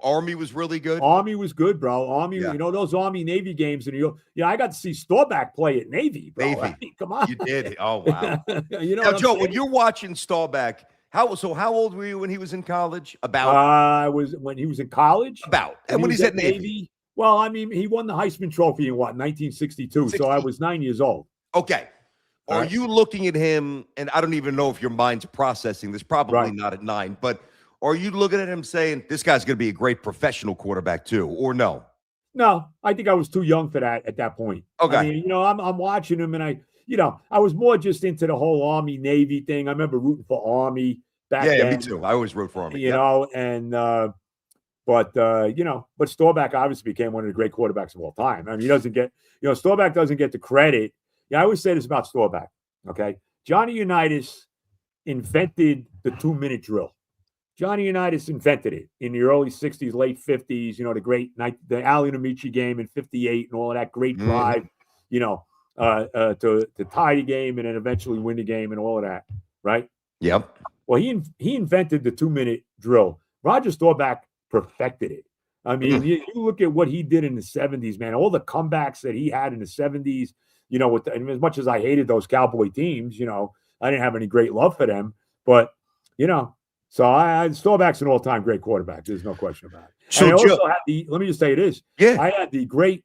Army was really good. Army was good, bro. Army, Yeah. you know, those Army Navy games, and I got to see Staubach play at Navy, bro. Navy. I mean, come on. You did. Oh wow. You know Now, what I'm Joe, saying? when you're watching Staubach, how old were you when he was in college? About when he was in college. and when he's at Navy. Well, I mean, he won the Heisman Trophy in 1962. So I was 9 years old. Okay. Are you looking at him, and I don't even know if your mind's processing this, probably not at 9, but are you looking at him saying, this guy's going to be a great professional quarterback too, or no? No, I think I was too young for that at that point. Okay. I mean, I'm watching him, and I was more just into the whole Army Navy thing. I remember rooting for Army back then. Yeah, me too. I always root for Army. You know, and but Staubach obviously became one of the great quarterbacks of all time. I mean, he doesn't get, Staubach doesn't get the credit. Yeah, I always say this about Staubach. Okay, Johnny Unitas invented the 2-minute drill. Johnny Unitas invented it in the early 60s, late 50s, the great the Ali Amici game in 58 and all of that great drive, to tie the game and then eventually win the game and all of that, right? Yep. Well, he invented the 2-minute drill. Roger Staubach perfected it. I mean, you look at what he did in the 70s, man, all the comebacks that he had in the 70s, and as much as I hated those Cowboy teams, I didn't have any great love for them, but, so Staubach's an all-time great quarterback. There's no question about it. So and I also had let me just say this. Yeah. I had the great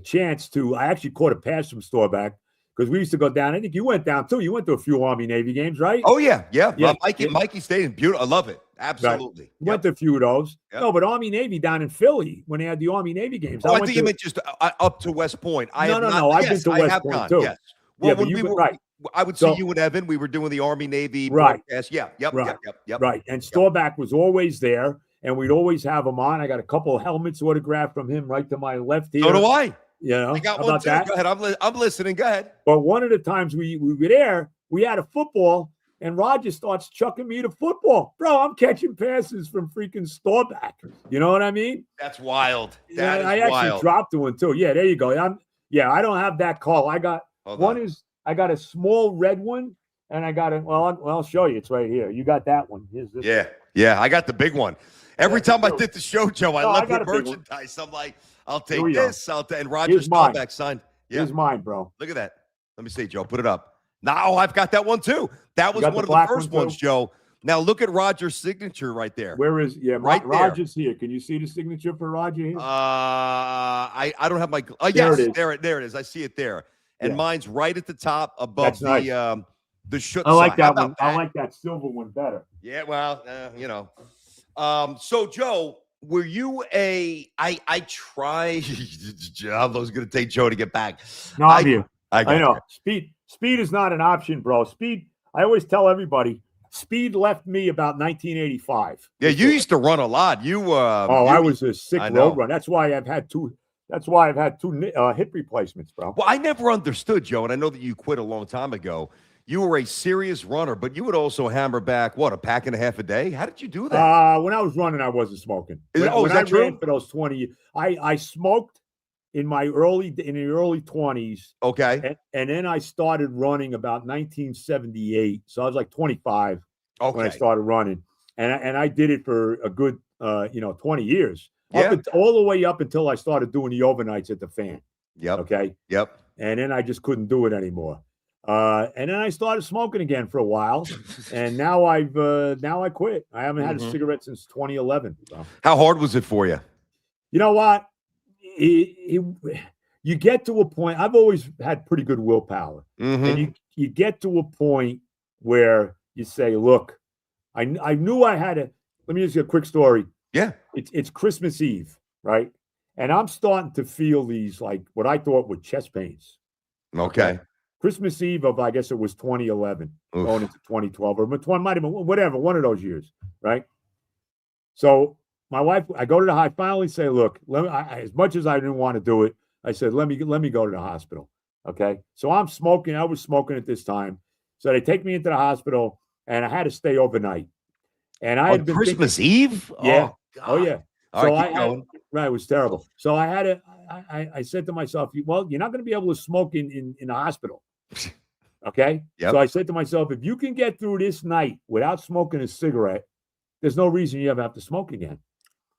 chance I actually caught a pass from Staubach because we used to go down. I think you went down too. You went to a few Army Navy games, right? Oh, yeah. Mikey Stadium, beautiful. I love it. Absolutely. Right. Went to a few of those. Yep. No, but Army Navy down in Philly when they had the Army Navy games. I think you meant just up to West Point. No. I've been to West Point too. Yes. Well, yeah, when right. I would see you and Evan. We were doing the Army Navy broadcast. Yeah. Yep. Right. And Staubach was always there, and we'd always have him on. I got a couple of helmets autographed from him right to my left here. So do I. I got one too. That? Go ahead. I'm listening. Go ahead. But one of the times we were there, we had a football, and Roger starts chucking me the football. Bro, I'm catching passes from freaking Staubach. You know what I mean? That's wild. I actually dropped one too. Yeah, there you go. I don't have that call. I got I got a small red one, and I got I'll show you. It's right here. You got that one. Here's this. Yeah. I got the big one. Every time I did the show, Joe, I left with merchandise. I'm like, I'll take this. And Roger Staubach signed. Yeah. Here's mine, bro. Look at that. Let me see, Joe. Put it up. Now I've got that one too. That was one of the first ones, Joe. Now look at Roger's signature right there. Where is right Roger's here? Can you see the signature for Roger here? I don't have my. Yes, there it is. I see it there. And mine's right at the top above the shoot. I like that one. I like that silver one better. Yeah, well, so Joe, were you I tried. I was going to take Joe to get back. No, I'm here. I know. Speed is not an option, bro. Speed. I always tell everybody. Speed left me about 1985. Yeah, you used to run a lot. I was a sick road runner. That's why I've had two. That's why I've had 2 hip replacements, bro. Well, I never understood, Joe, and I know that you quit a long time ago. You were a serious runner, but you would also hammer back, a pack and a half a day? How did you do that? When I was running, I wasn't smoking. Is that I true? ran for those 20 years, I smoked in the early 20s. Okay. And then I started running about 1978. So I was like 25 when I started running. And I did it for a good 20 years. Yeah. All the way up until I started doing the overnights at the Fan. Yep. Okay. Yep. And then I just couldn't do it anymore. And then I started smoking again for a while, and now I quit. I haven't had a cigarette since 2011. So. How hard was it for you? You know what? You get to a point. I've always had pretty good willpower, and you get to a point where you say, "Look, I knew I had to." Let me just get a quick story. Yeah. It's Christmas Eve, right? And I'm starting to feel these, like, what I thought were chest pains. Okay. Christmas Eve of, I guess it was 2011, going into 2012, or might have been whatever, one of those years, right? So my wife, I go to the hospital, finally say, look, as much as I didn't want to do it, I said, let me go to the hospital, okay? So I'm smoking. I was smoking at this time. So they take me into the hospital, and I had to stay overnight. And I had been Christmas Eve? Yeah. God. Oh, yeah. All right, keep going. Right, it was terrible. So I I said to myself, well, you're not going to be able to smoke in the hospital. Okay. Yep. So I said to myself, if you can get through this night without smoking a cigarette, there's no reason you ever have to smoke again.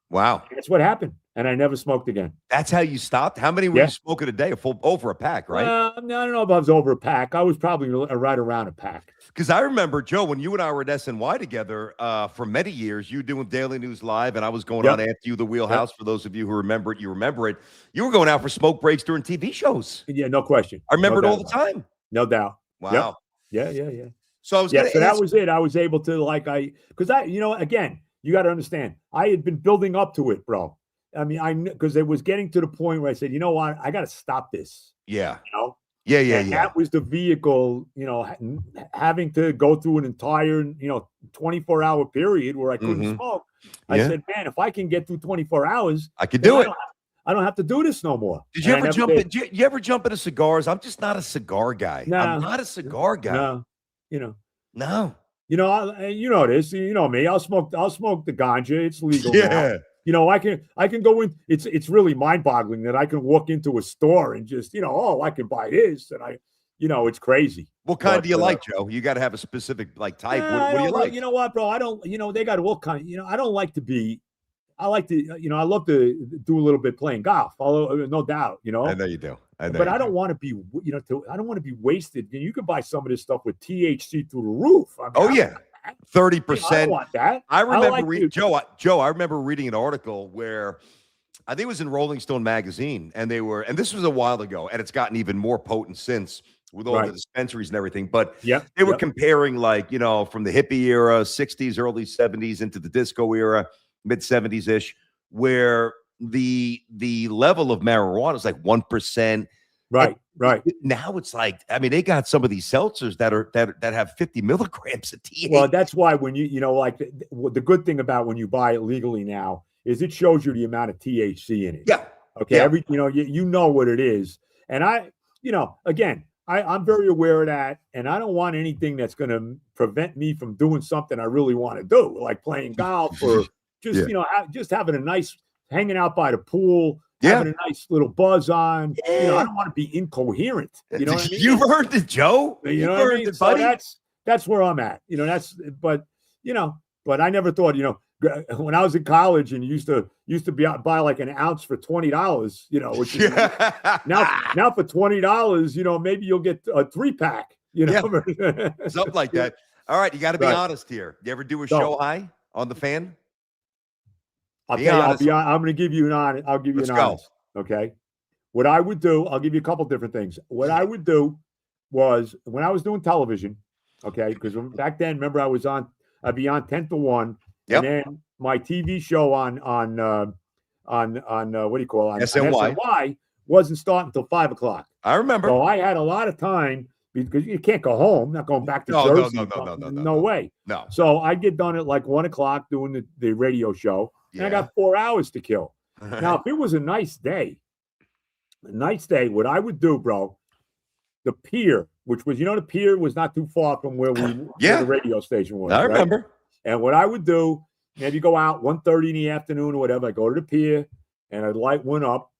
Wow. That's what happened. And I never smoked again. That's how you stopped? How many were you smoking a day? Over a pack, right? I don't know if I was over a pack. I was probably right around a pack. Because I remember, Joe, when you and I were at SNY together for many years, you doing Daily News Live, and I was going on after you, The Wheelhouse. For those of you who remember it, you remember it. You were going out for smoke breaks during TV shows. Yeah, no question. I remember it all the time. No doubt. Wow. Yep. Yeah. So I was going to so that was it. I was able to, again, you got to understand, I had been building up to it, bro. I mean, because it was getting to the point where I said, you know what, I got to stop this. Yeah. You know? Yeah. That was the vehicle, having to go through an entire, 24-hour period where I couldn't smoke. I said, man, if I can get through 24 hours, I could do it. I don't have to do this no more. Did you ever jump in? Did you ever jump into cigars? I'm just not a cigar guy. No. I'm not a cigar guy. No. No. You know this. You know me. I'll smoke the ganja. It's legal. Yeah. Now. I can go in. It's really mind-boggling that I can walk into a store and just, I can buy this, and it's crazy. What kind do you like, Joe? You got to have a specific type. What do you like? You know what, bro? I don't. They got all kind. I don't like to be. I like to. I love to do a little bit playing golf. Although, no doubt. I know you do. But I don't want to be. I don't want to be wasted. You can buy some of this stuff with THC through the roof. 30%. I don't want that. I remember Joe. I remember reading an article where I think it was in Rolling Stone magazine, and this was a while ago, and it's gotten even more potent since with all the dispensaries and everything. But they were comparing, from the hippie era, 60s, early 70s into the disco era, mid 70s ish, where the level of marijuana is like 1%. Right. Now it's they got some of these seltzers that have 50 milligrams of THC. Well, that's why when the good thing about when you buy it legally now is it shows you the amount of THC in it. Yeah. Okay. Yeah. You know what it is. And I'm very aware of that. And I don't want anything that's going to prevent me from doing something I really want to do, like playing golf or just, just having a nice hanging out by the pool. Having a nice little buzz on. I don't want to be incoherent. You know what I mean? You've heard it, Joe. You know what I mean? So that's where I'm at. But I never thought, when I was in college and used to buy like an ounce for $20, which is now for $20, maybe you'll get a 3-pack, something like that. All right, you got to be honest here. You ever do a show high on the fan? I'm going to give you an honest. I'll give you an honest. Okay. What I would do, I'll give you a couple different things. What I would do was when I was doing television, okay, because back then, remember, I'd be on 10 to 1, and then my TV show on what do you call it? SNY wasn't starting until 5 o'clock. I remember. So I had a lot of time because you can't go home, not going back to Jersey. No way. No. So I get done at like 1 o'clock doing the radio show. And I got 4 hours to kill. Now, if it was a nice day, what I would do, bro, the pier, which was, the pier was not too far from where where the radio station was. I remember. And what I would do, maybe go out 1:30 in the afternoon or whatever, I go to the pier and I'd light one up,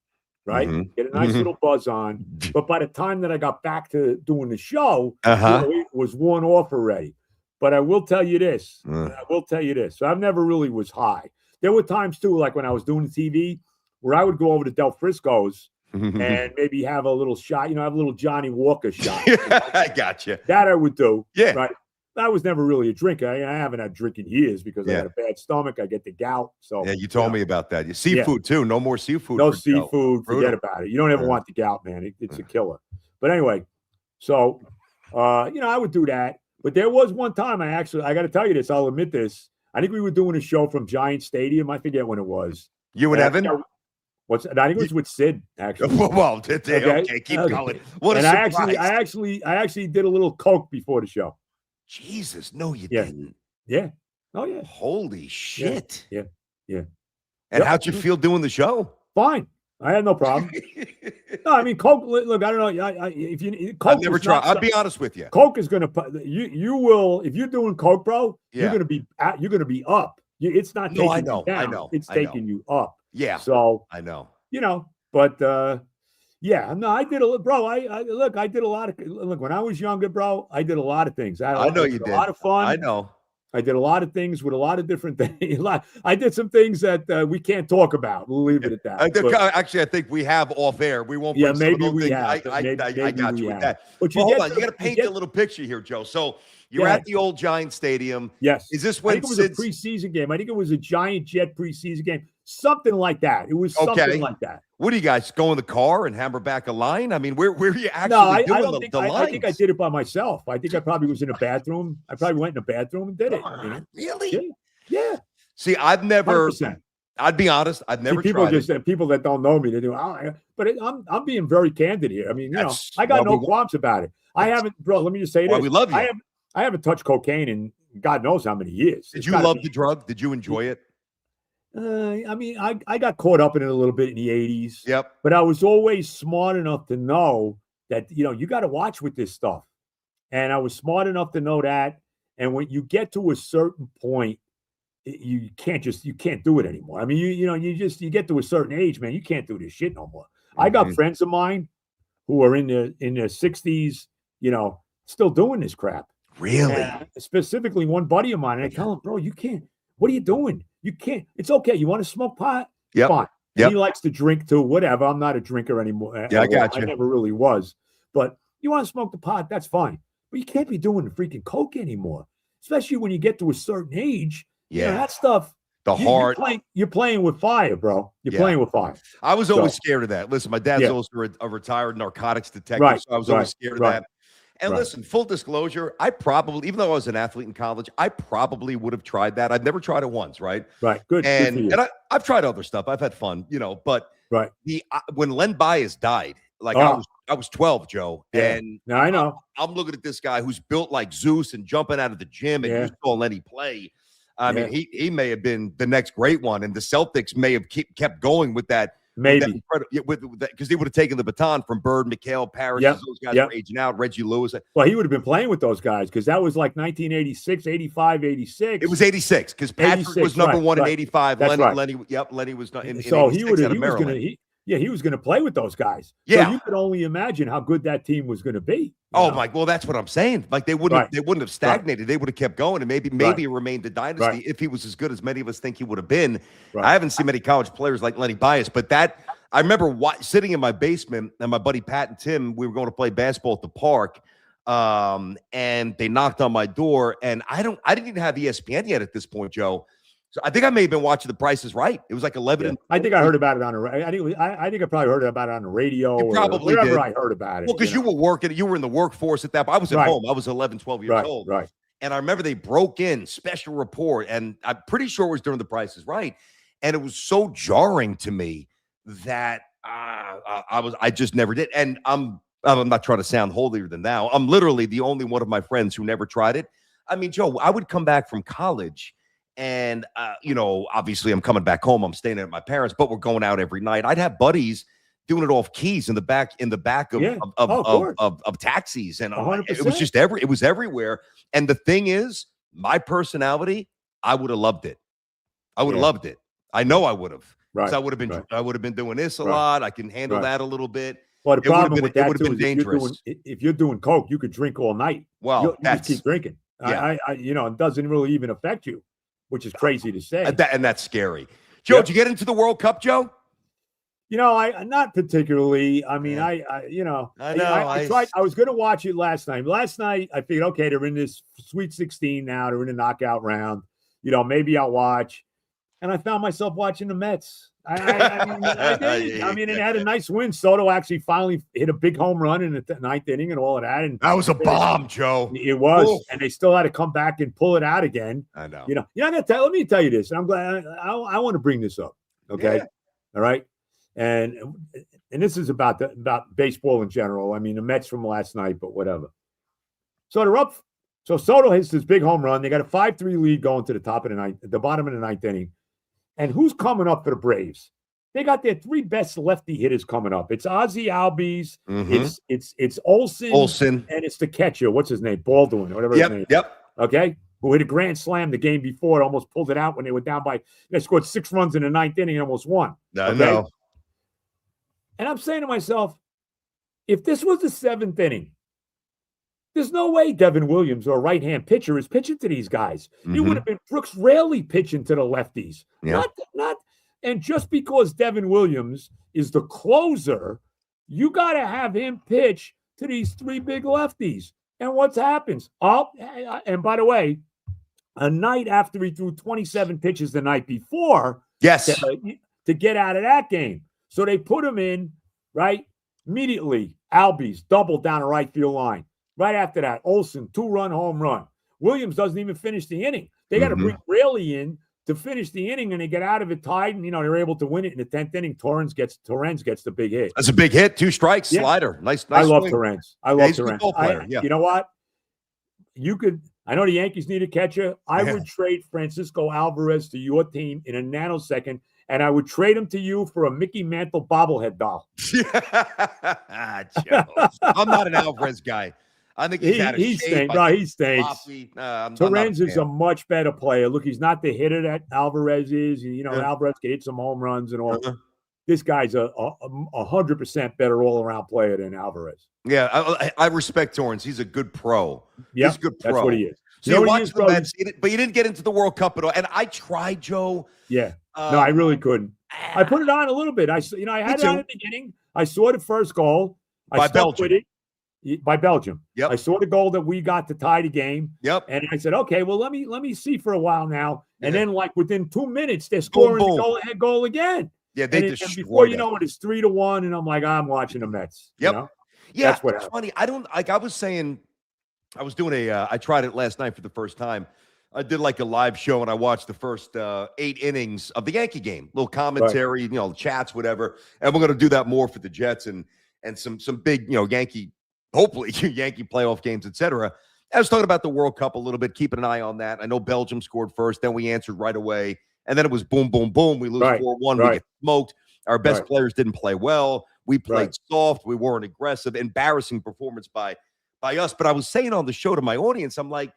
right? Get a nice little buzz on. But by the time that I got back to doing the show, it was worn off already. But I will tell you this. So I've never really was high. There were times too, like when I was doing TV, where I would go over to Del Frisco's and maybe have a little shot, have a little Johnny Walker shot. I got you. That I would do. Yeah. Right. I was never really a drinker. I haven't had drink in years because I had a bad stomach. I get the gout. So you told me about that. Seafood too. No more seafood. No seafood. Forget about it. You don't ever want the gout, man. It's a killer. But anyway, so I would do that. But there was one time I got to tell you this. I'll admit this. I think we were doing a show from Giant Stadium. I forget when it was. You and Evan? I think it was with Sid, actually. Well, okay, keep going. What a surprise. I actually did a little coke before the show. Jesus, no, you didn't. Yeah. Oh, yeah. Holy shit. Yeah. And how'd you feel doing the show? Fine. I had no problem. No, I mean, coke. Look, I don't know. If you, coke I've never tried. I'll be honest with you. Coke is gonna you will if you're doing coke, bro. You're gonna be It's not taking you down. I know. It's taking you up. Yeah. So I know. But yeah, no, I did bro. I did a lot of look when I was younger, bro. I did a lot of things. I know you a did. lot of fun. I know. I did a lot of things with a lot of different things. I did some things that we can't talk about. We'll leave it at that. Actually, I think we have off air. We won't. Yeah, bring some of maybe those we things. have. I got you with that. But hold on, you got to paint a little picture here, Joe. So you're at the old Giant Stadium. Yes. Is this I when think it was a preseason game? I think it was a Giant Jet preseason game. Something like that. It was something like that. What do you guys go in the car and hammer back a line? I mean, where are you actually doing I don't think, the lines? I think I did it by myself. I think I probably was in a bathroom. I probably went in a bathroom and did it. Really? Yeah. See, I've never. 100%. I'd be honest. I've never people tried it. people that don't know me, they do. But I'm being very candid here. I mean, I got no qualms about it. I haven't, bro. Let me just say this. We love you. I haven't touched cocaine in God knows how many years. Did you love the drug? Did you enjoy it? I mean, I got caught up in it a little bit in the 80s. Yep. But I was always smart enough to know that, you got to watch with this stuff. And I was smart enough to know that. And when you get to a certain point, you can't do it anymore. I mean, you get to a certain age, man, you can't do this shit no more. I got friends of mine who are in their 60s, still doing this crap. Really? Specifically one buddy of mine, and I tell him, bro, you can't. What are you doing? You can't. It's okay. You want to smoke pot? Yeah. Fine. He likes to drink too, whatever. I'm not a drinker anymore. Yeah, I got you. I never really was. But you want to smoke the pot, that's fine. But you can't be doing the freaking coke anymore. Especially when you get to a certain age. Yeah. That stuff. You're playing with fire, bro. You're playing with fire. I was always scared of that. Listen, my dad's also a retired narcotics detective, so I was always scared of that. And listen, full disclosure, I probably, even though I was an athlete in college, I probably would have tried that. I've never tried it once, right? Right. Good. And I've tried other stuff. I've had fun, but when Len Bias died, I was 12, Joe. Yeah. And now I know. I'm looking at this guy who's built like Zeus and jumping out of the gym, and you saw Lenny play. I mean, he may have been the next great one, and the Celtics may have kept going with that. Maybe because he would have taken the baton from Bird, McHale, Parrish. Those guys were aging out. Reggie Lewis. Well, he would have been playing with those guys because that was like 1986, 85, 86. It was 86 because Patrick was number one in 85. That's Lenny was not in. So 86 he was going to play with those guys. Yeah, so you could only imagine how good that team was going to be. Well, that's what I'm saying. Like they wouldn't have stagnated. Right. They would have kept going, and maybe it remained a dynasty if he was as good as many of us think he would have been. Right. I haven't seen many college players like Lenny Bias, but I remember sitting in my basement, and my buddy Pat and Tim, we were going to play basketball at the park, and they knocked on my door, and I didn't even have ESPN yet at this point, Joe. So I think I may have been watching The Price is Right. It was like 11. Yeah. I think I heard about it on I think I probably heard about it on the radio. You probably wherever did. I heard about it. Well, because you were working, you were in the workforce at that point. I was at home. I was 11, 12 years old. Right. And I remember they broke in, special report, and I'm pretty sure it was during The Price is Right. And it was so jarring to me that I just never did. And I'm not trying to sound holier than thou. I'm literally the only one of my friends who never tried it. I mean, Joe, I would come back from college. And, obviously I'm coming back home. I'm staying at my parents, but we're going out every night. I'd have buddies doing it off keys in the back of taxis. And it was just it was everywhere. And the thing is, my personality, I would have loved it. I would have loved it. I know I would have. Right. I would have been doing this a lot. I can handle that a little bit. Well, the problem with that would have been dangerous. If you're doing coke, you could drink all night. Well, you just keep drinking. Yeah. It doesn't really even affect you. Which is crazy to say. And that's scary. Joe, did you get into the World Cup, Joe? I not particularly. I mean, I tried. I was going to watch it last night. Last night, I figured, okay, they're in this Sweet 16 now. They're in the knockout round. Maybe I'll watch. And I found myself watching the Mets. I did. I mean, it had a nice win. Soto actually finally hit a big home run in the ninth inning and all of that. And that was a bomb, Joe. It was. Ooh. And they still had to come back and pull it out again. I know. Let me tell you this. And I'm glad I want to bring this up. Okay. Yeah. All right. And this is about baseball in general. I mean, the Mets from last night, but whatever. So they're up. So Soto hits this big home run. They got a 5-3 lead going to the top of the ninth, the bottom of the ninth inning. And who's coming up for the Braves? They got their three best lefty hitters coming up. It's Ozzie Albies, it's Olsen, and it's the catcher. What's his name? Baldwin, or whatever his name. Yep. Okay. Who hit a grand slam the game before, almost pulled it out when they were down by. They scored 6 runs in the ninth inning and almost won. I know. And I'm saying to myself, if this was the 7th inning, there's no way Devin Williams or a right-hand pitcher is pitching to these guys. It would have been Brooks Raley pitching to the lefties. Yeah. And just because Devin Williams is the closer, you got to have him pitch to these 3 big lefties. And what happens? And by the way, a night after he threw 27 pitches the night before, Yes, to get out of that game. So they put him in, right? Immediately, Albies double down the right field line. Right after that, Olsen, 2-run home run. Williams doesn't even finish the inning. They got to bring Raley in to finish the inning, and they get out of it tied, and they're able to win it in the 10th inning. Torrens gets the big hit. that's a big hit. 2 strikes, slider. Nice. I love swing. Torrens. I love He's a good Torrens. ball player, yeah. You know what? I know the Yankees need a catcher. I would trade Francisco Alvarez to your team in a nanosecond, and I would trade him to you for a Mickey Mantle bobblehead doll. Joe. I'm not an Alvarez guy. I think he's out of shape. He stinks. Torrens is a much better player. Look, he's not the hitter that Alvarez is. Alvarez can hit some home runs and all. This guy's a 100% better all-around player than Alvarez. Yeah, I respect Torrens. He's a good pro. Yeah, he's a good pro. That's what he is. So you watched the Mets, but you didn't get into the World Cup at all. And I tried, Joe. Yeah. No, I really couldn't. I put it on a little bit. I had it on at the beginning. I saw the first goal. I stuck with it. By Belgium. Yep. I saw the goal that we got to tie the game. Yep. And I said, okay, well, let me see for a while now. And then, like, within 2 minutes, they're scoring the go-ahead goal again. Yeah, they destroyed and before you it. know it, it's 3-1, and I'm like, I'm watching the Mets. Yep. Yeah, that's what it's funny. I was saying, I was doing I tried it last night for the first time. I did like a live show, and I watched the first 8 innings of the Yankee game. Little commentary, chats, whatever. And we're going to do that more for the Jets and some big, Yankee, hopefully Yankee playoff games, etc. I was talking about the World Cup a little bit, keeping an eye on that. I know Belgium scored first, then we answered right away. And then it was boom, boom, boom. We lose 4-1. We get smoked. Our best players didn't play well. We played soft. We weren't aggressive. Embarrassing performance by us. But I was saying on the show to my audience, I'm like,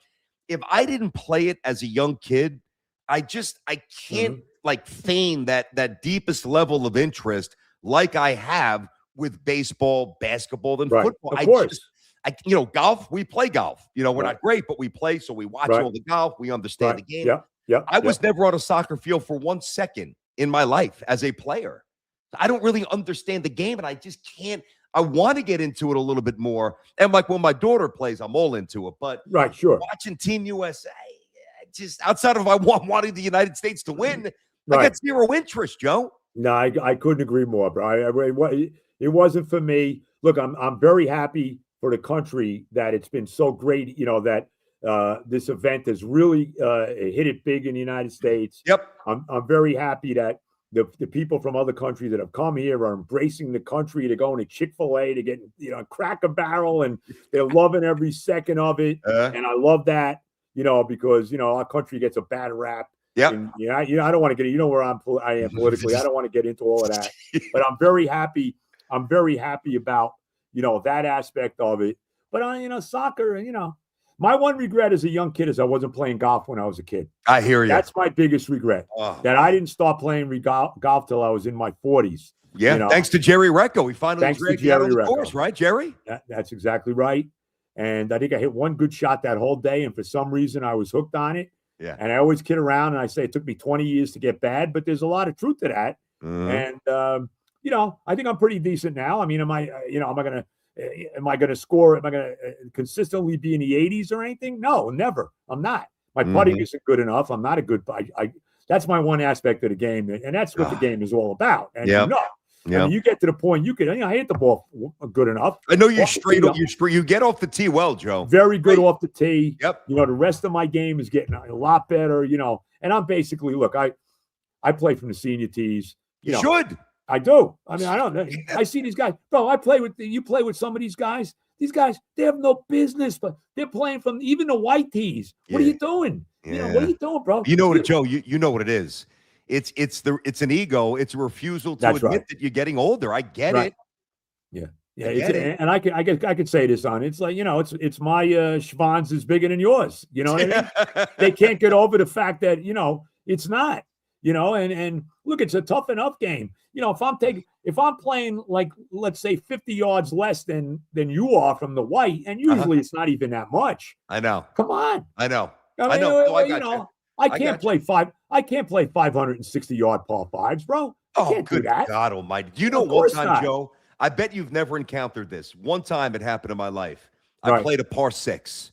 if I didn't play it as a young kid, I can't feign that deepest level of interest like I have with baseball, basketball, and football. Of course. Golf, we play golf. We're not great, but we play, so we watch all the golf. We understand the game. Yeah. I was never on a soccer field for 1 second in my life as a player. I don't really understand the game, and I just can't. I want to get into it a little bit more. And like when my daughter plays, I'm all into it. But watching Team USA, just outside of wanting the United States to win, I got zero interest, Joe. No, I couldn't agree more, bro. It wasn't for me. Look, I'm very happy for the country that it's been so great, that this event has really hit it big in the United States. Yep. I'm very happy that the people from other countries that have come here are embracing the country. They're going to Chick-fil-A to get, Cracker Barrel, and they're loving every second of it. And I love that, because, our country gets a bad rap. Yeah. I don't want to get, where I am politically. I don't want to get into all of that, but I'm very happy. I'm very happy about, that aspect of it. But soccer, my one regret as a young kid is I wasn't playing golf when I was a kid. I hear you. That's my biggest regret. That I didn't start playing golf till I was in my 40s. Yeah, thanks to Jerry Recco. We finally dragged you out of the course, right, Jerry? That's exactly right. And I think I hit one good shot that whole day, and for some reason I was hooked on it. Yeah. And I always kid around, and I say it took me 20 years to get bad, but there's a lot of truth to that. And I think I'm pretty decent now. I mean, am I going to score? Am I going to consistently be in the 80s or anything? No, never. I'm not. My putting isn't good enough. I'm not a good. That's my one aspect of the game, and that's what the game is all about. And I mean, you get to the point you can. I hit the ball good enough. I know you're straight. You get off the tee well, Joe. Very good off the tee. Yep. The rest of my game is getting a lot better. And I'm basically I play from the senior tees. You should. I do. I mean, I don't know. I see these guys, bro. You play with some of these guys. These guys, they have no business, but they're playing from even the white tees. What are you doing? Yeah. What are you doing, bro? You know what, Joe? You know what it is. It's an ego. It's a refusal to admit that you're getting older. I get it. Yeah. And I could say this on. It's like it's my Schwanz is bigger than yours. You know what I mean? They can't get over the fact that it's not. and look, it's a tough enough game. If I'm playing like, let's say 50 yards less than you are from the white, and usually it's not even that much. I know. Come on. I know. I I mean, know. No, I got you. I can't play 560-yard par fives, bro. I Oh, can't do good that. God almighty. Do you know Of one course time, not. Joe, I bet you've never encountered this. One time it happened in my life. I Right. played a par 6.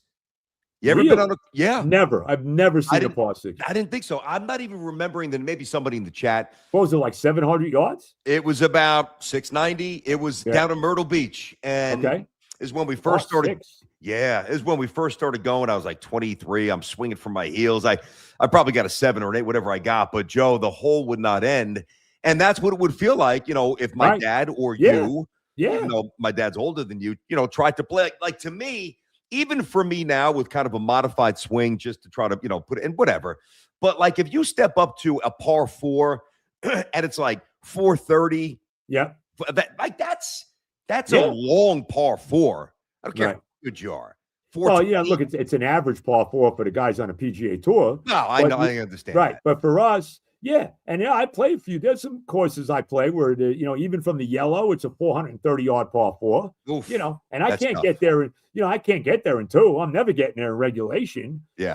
You ever been on a yeah? Never. I've never seen a didn't- par 6. I didn't think so. I'm not even remembering that. Maybe somebody in the chat. What was it, like 700 yards? It was about 690. It was down in Myrtle Beach. And Okay. is when we Par first started. 6. Yeah, is when we first started going. I was like 23. I'm swinging from my heels. I probably got a 7 or an 8, whatever I got. But Joe, the hole would not end. And that's what it would feel like, if my Right. dad or Yeah. you, Yeah. even though my dad's older than you, tried to play. Like to me, even for me now with kind of a modified swing just to try to, put it in whatever. But like if you step up to a par 4 and it's like 430, Yeah. that's Yeah. a long par 4. I don't care Right. how good you are. Well, yeah, look, it's an average par 4 for the guys on a PGA Tour. No, I But know, I understand. Right. that. But for us, yeah. And I play a few. There's some courses I play where, even from the yellow, it's a 430-yard par 4, Oof, and I that's can't tough. get there. I can't get there in 2. I'm never getting there in regulation. Yeah.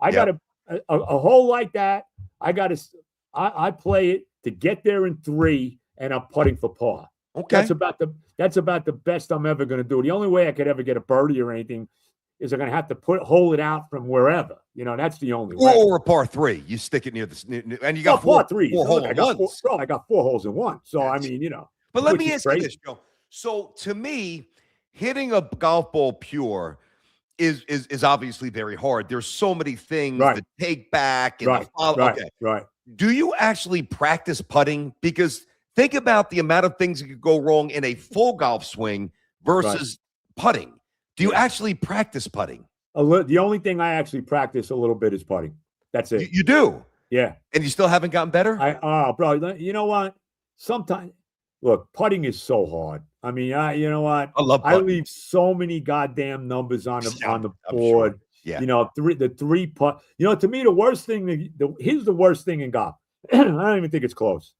I got a hole like that. I play it to get there in 3, and I'm putting for par. Okay. That's about the best I'm ever going to do. The only way I could ever get a birdie or anything is I'm going to have to hole it out from wherever. That's the only way. Or a par 3. You stick it near the and you got par 3. 3. Four hole I in got ones. I got 4 holes in one. So That's- I mean, But let which me is ask you crazy. this, Joe. So to me, hitting a golf ball pure is obviously very hard. There's so many things Right. to take back and Right. to follow. Right. Okay. Right. Do you actually practice putting? Because think about the amount of things that could go wrong in a full golf swing versus putting. Do you Yeah. actually practice putting? The only thing I actually practice a little bit is putting. That's it. You do. Yeah. And you still haven't gotten better? Bro, you know what? Sometimes, look, putting is so hard. I mean, you know what? I love I putting. leave so many goddamn numbers on the I'm board. sure. Yeah. The 3 putt. To me, the worst thing. Here's the worst thing in golf. I don't even think it's close.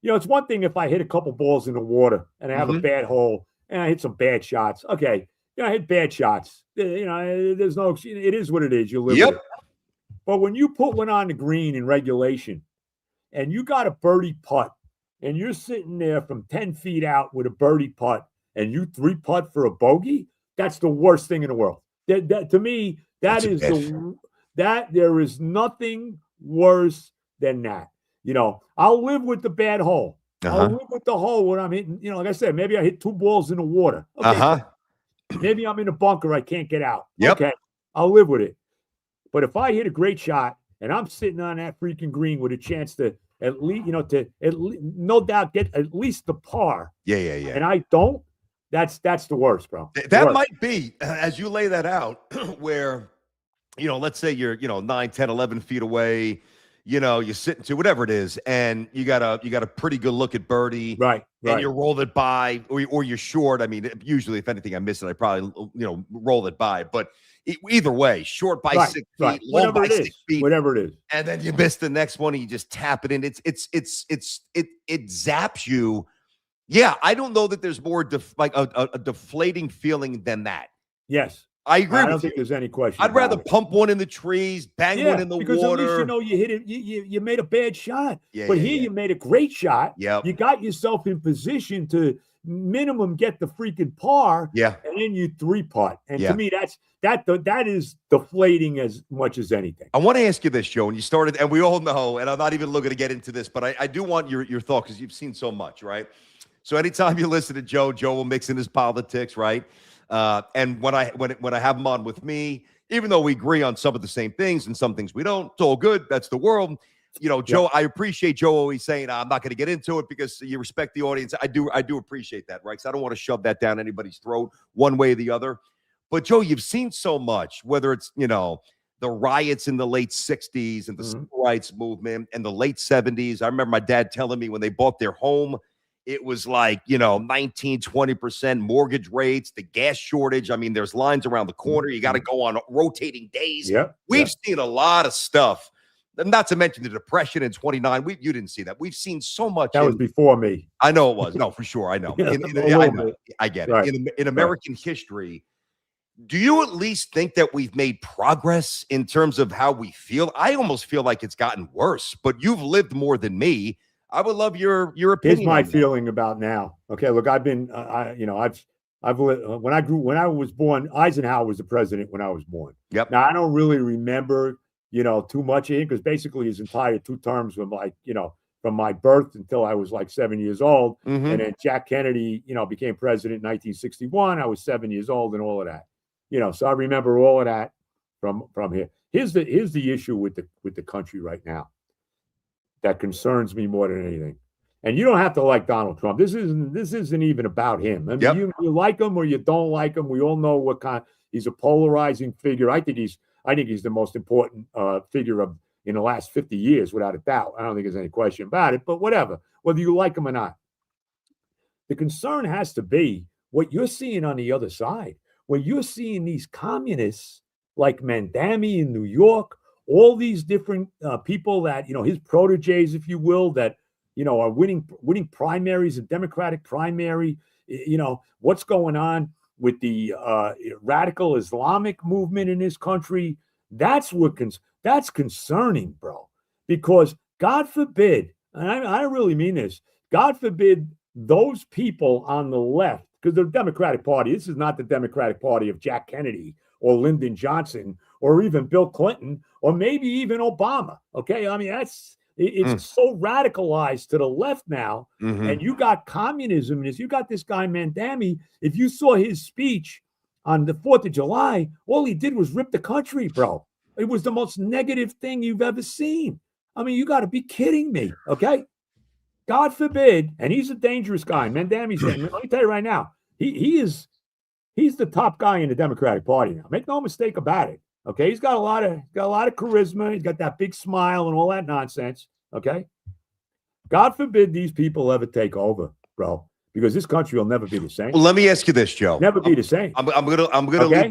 It's one thing if I hit a couple balls in the water and I have a bad hole and I hit some bad shots. Okay, I hit bad shots. There's no. It is what it is. You live with it. But when you put one on the green in regulation, and you got a birdie putt, and you're sitting there from 10 feet out with a birdie putt, and you 3 putt for a bogey, that's the worst thing in the world. That to me, That's a that there is nothing worse than that. I'll live with the bad hole. I'll live with the hole when I'm hitting. Like I said, maybe I hit 2 balls in the water. Okay, maybe I'm in a bunker I can't get out. Yep. Okay, I'll live with it. But if I hit a great shot and I'm sitting on that freaking green with a chance to at least, no doubt get at least the par, Yeah. and I don't, that's the worst, bro. That Worst. might be, as you lay that out, where, let's say you're, 9, 10, 11 feet away, you're sitting to whatever it is, and you got a pretty good look at birdie. Right. And you roll it by, or you're short. I mean, usually, if anything, I miss it, I probably, roll it by. But either way, short by 6 feet, long Whatever by it 6 is. feet, Whatever it is. and then you miss the next one, and you just tap it in. It zaps you. Yeah, I don't know that there's more a deflating feeling than that. Yes. I agree I don't with think you. there's any question. I'd about rather it. pump one in the trees, bang one in the because water. at least you hit it. You made a bad shot, Yeah, but yeah, here yeah. you made a great shot. Yep. You got yourself in position to minimum get the freaking par. Yeah. And then you 3 putt. And Yeah. to me, that is deflating as much as anything. I want to ask you this, Joe, and you started, and we all know, and I'm not even looking to get into this, but I do want your thought because you've seen so much, right? So anytime you listen to Joe will mix in his politics, right? And when I have him on with me, even though we agree on some of the same things and some things we don't, it's all good. That's the world. Joe, I appreciate Joe always saying, I'm not going to get into it because you respect the audience. I do appreciate that, right? Because I don't want to shove that down anybody's throat one way or the other. But Joe, you've seen so much, whether it's, the riots in the late 60s and the civil rights movement and the late 70s. I remember my dad telling me when they bought their home, it was like, 19, 20% mortgage rates, the gas shortage. I mean, there's lines around the corner. You got to go on rotating days. Yeah. We've seen a lot of stuff not to mention the depression in 29. You didn't see that. We've seen so much. That was before me. I know it was. No, for sure. I know. Yeah, I know. I get it. Right. In American history, do you at least think that we've made progress in terms of how we feel? I almost feel like it's gotten worse, but you've lived more than me. I would love your opinion. Here's my on that. feeling about now. Okay, look, I've been, I've lived, when I was born, Eisenhower was the president when I was born. Yep. Now I don't really remember, too much of him because basically his entire 2 terms were like, from my birth until I was like 7 years old, Mhm. and then Jack Kennedy, became president in 1961. I was 7 years old and all of that. So I remember all of that from here. Here's the issue with the country right now that concerns me more than anything. And you don't have to like Donald Trump. This isn't even about him. I mean, Yep. you like him or you don't like him. We all know what kind. He's a polarizing figure. I think he's the most important figure in the last 50 years, without a doubt. I don't think there's any question about it. But whatever, whether you like him or not, the concern has to be what you're seeing on the other side, where you're seeing these communists like Mandami in New York, all these different people that his proteges, if you will, that are winning primaries, a Democratic primary. What's going on with the radical Islamic movement in this country? That's concerning, bro. Because God forbid, and I really mean this, God forbid those people on the left, because the Democratic Party, this is not the Democratic Party of Jack Kennedy or Lyndon Johnson or even Bill Clinton or maybe even Obama. Okay, I mean it's so radicalized to the left now, and you got communism. And you got this guy Mandami. If you saw his speech on the 4th of July, all he did was rip the country, bro. It was the most negative thing you've ever seen. I mean, you got to be kidding me, okay? God forbid, and he's a dangerous guy. Mandami's, let me tell you right now, he's the top guy in the Democratic Party now. Make no mistake about it. Okay, he's got a lot of charisma. He's got that big smile and all that nonsense. Okay, God forbid these people ever take over, bro, because this country will never be the same. Well, let me ask you this, Joe. Never be the same. I'm gonna Okay?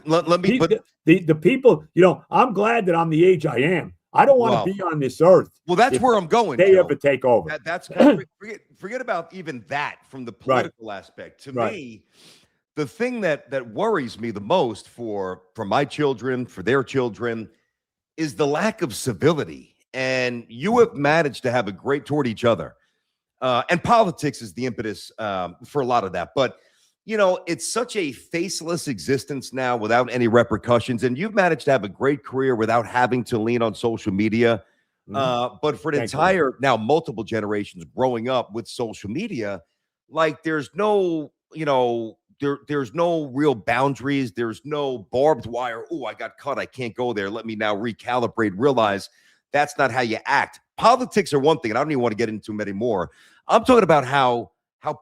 let me put the people. I'm glad that I'm the age I am. I don't want to be on this earth. Well, that's where I'm going. They Joe. ever take over? That's forget about even that from the political aspect. To me, the thing that worries me the most for my children, for their children, is the lack of civility. And you have managed to have a great toward each other. And politics is the impetus for a lot of that. But, it's such a faceless existence now without any repercussions. And you've managed to have a great career without having to lean on social media. But for an entire, now multiple generations growing up with social media, like there's no, there's no real boundaries. There's no barbed wire. Oh, I got cut. I can't go there. Let me now recalibrate, realize that's not how you act. Politics are one thing, and I don't even want to get into them anymore. I'm talking about how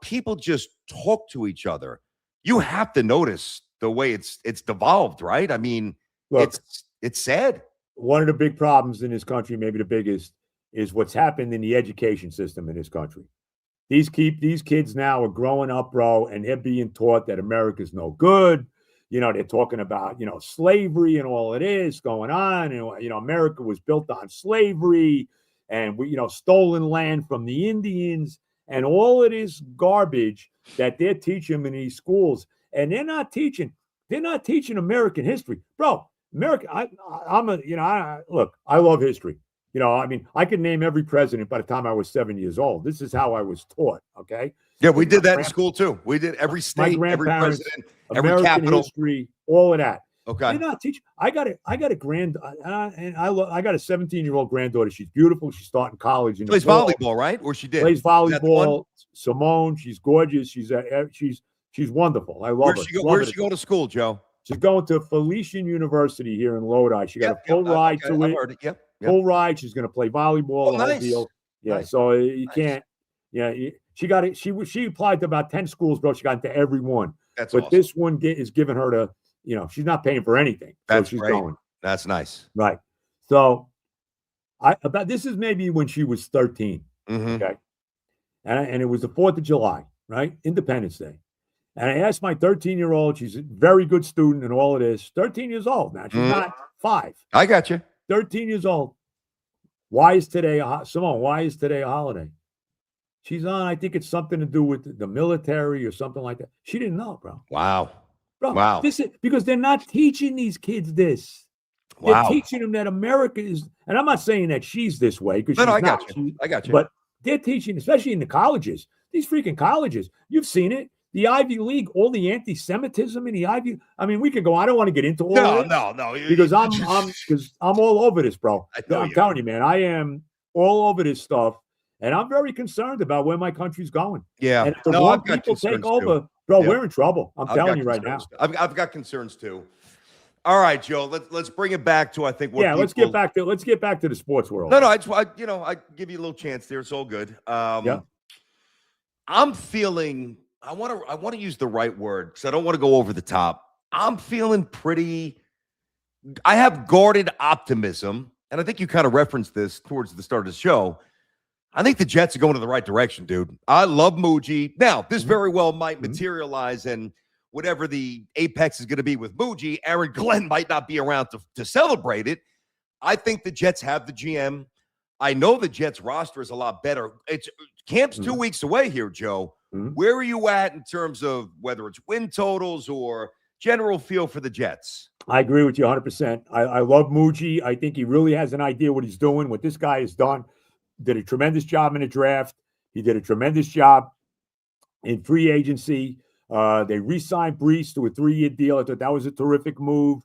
people just talk to each other. You have to notice the way it's devolved, right? I mean, look, it's sad. One of the big problems in this country, maybe the biggest, is what's happened in the education system in this country. These kids now are growing up, bro, and they're being taught that America's no good. They're talking about, slavery and all it is going on. And, America was built on slavery and we, stolen land from the Indians and all of this garbage that they're teaching them in these schools. And they're not teaching American history, bro. America, look, I love history. I could name every president by the time I was 7 years old. This is how I was taught. Okay. Yeah, we did that in school too. We did every state, every president, every American capital, history, all of that. Okay. They're not teaching. I got a I got a 17-year-old granddaughter. She's beautiful. She's starting college. She plays volleyball, right? Or she did. Plays volleyball. Simone. She's gorgeous. She's wonderful. I love her. Where's she going to school, Joe? She's going to Felician University here in Lodi. She got a full ride to it. Heard it. Yep. Full ride. She's going to play volleyball. Oh, nice. Deal. Yeah. Nice. So you can't. Yeah. She got it. She applied to about 10 schools, bro. She got into every one. That's but awesome. This one is giving her to. She's not paying for anything. That's she's great. going. That's nice. Right. So this is maybe when she was 13. Mm-hmm. Okay. And it was the 4th of July, right? Independence Day. And I asked my 13-year-old, she's a very good student and all of this, 13 years old now. She's not 5. I got you. 13 years old. Why is today Simone? Why is today a holiday? She's on. I think it's something to do with the military or something like that. She didn't know, bro. Wow. Bro, Wow. this is because they're not teaching these kids this. Wow. They're teaching them that America is, and I'm not saying that she's this way because No, she's I not. got you. I got you. But they're teaching, especially in the colleges, these freaking colleges. You've seen it. The Ivy League, all the anti-Semitism in the Ivy. I mean, we could go. I don't want to get into all of it no. because I'm all over this, bro. I'm you. telling you, man, I am all over this stuff, and I'm very concerned about where my country's going. Yeah. And if the No, wrong I've got people take concerns, over, too. bro, Yeah. we're in trouble. I'm telling you right now. I've got concerns too. All right, Joe. Let's bring it back to I think what. Yeah, let's get back to the sports world. No, I give you a little chance there. It's all good. Yeah. I'm feeling. I want to use the right word because I don't want to go over the top. I'm feeling pretty. I have guarded optimism, and I think you kind of referenced this towards the start of the show. I think the Jets are going in the right direction, dude. I love Muji. Now, this very well might materialize, and whatever the apex is going to be with Muji, Aaron Glenn might not be around to celebrate it. I think the Jets have the GM. I know the Jets roster is a lot better. Camp's 2 weeks away here, Joe. Where are you at in terms of whether it's win totals or general feel for the Jets? I agree with you 100%. I love Muji. I think he really has an idea what he's doing, what this guy has done. Did a tremendous job in the draft. He did a tremendous job in free agency. They re-signed Brees to a 3-year deal. I thought that was a terrific move.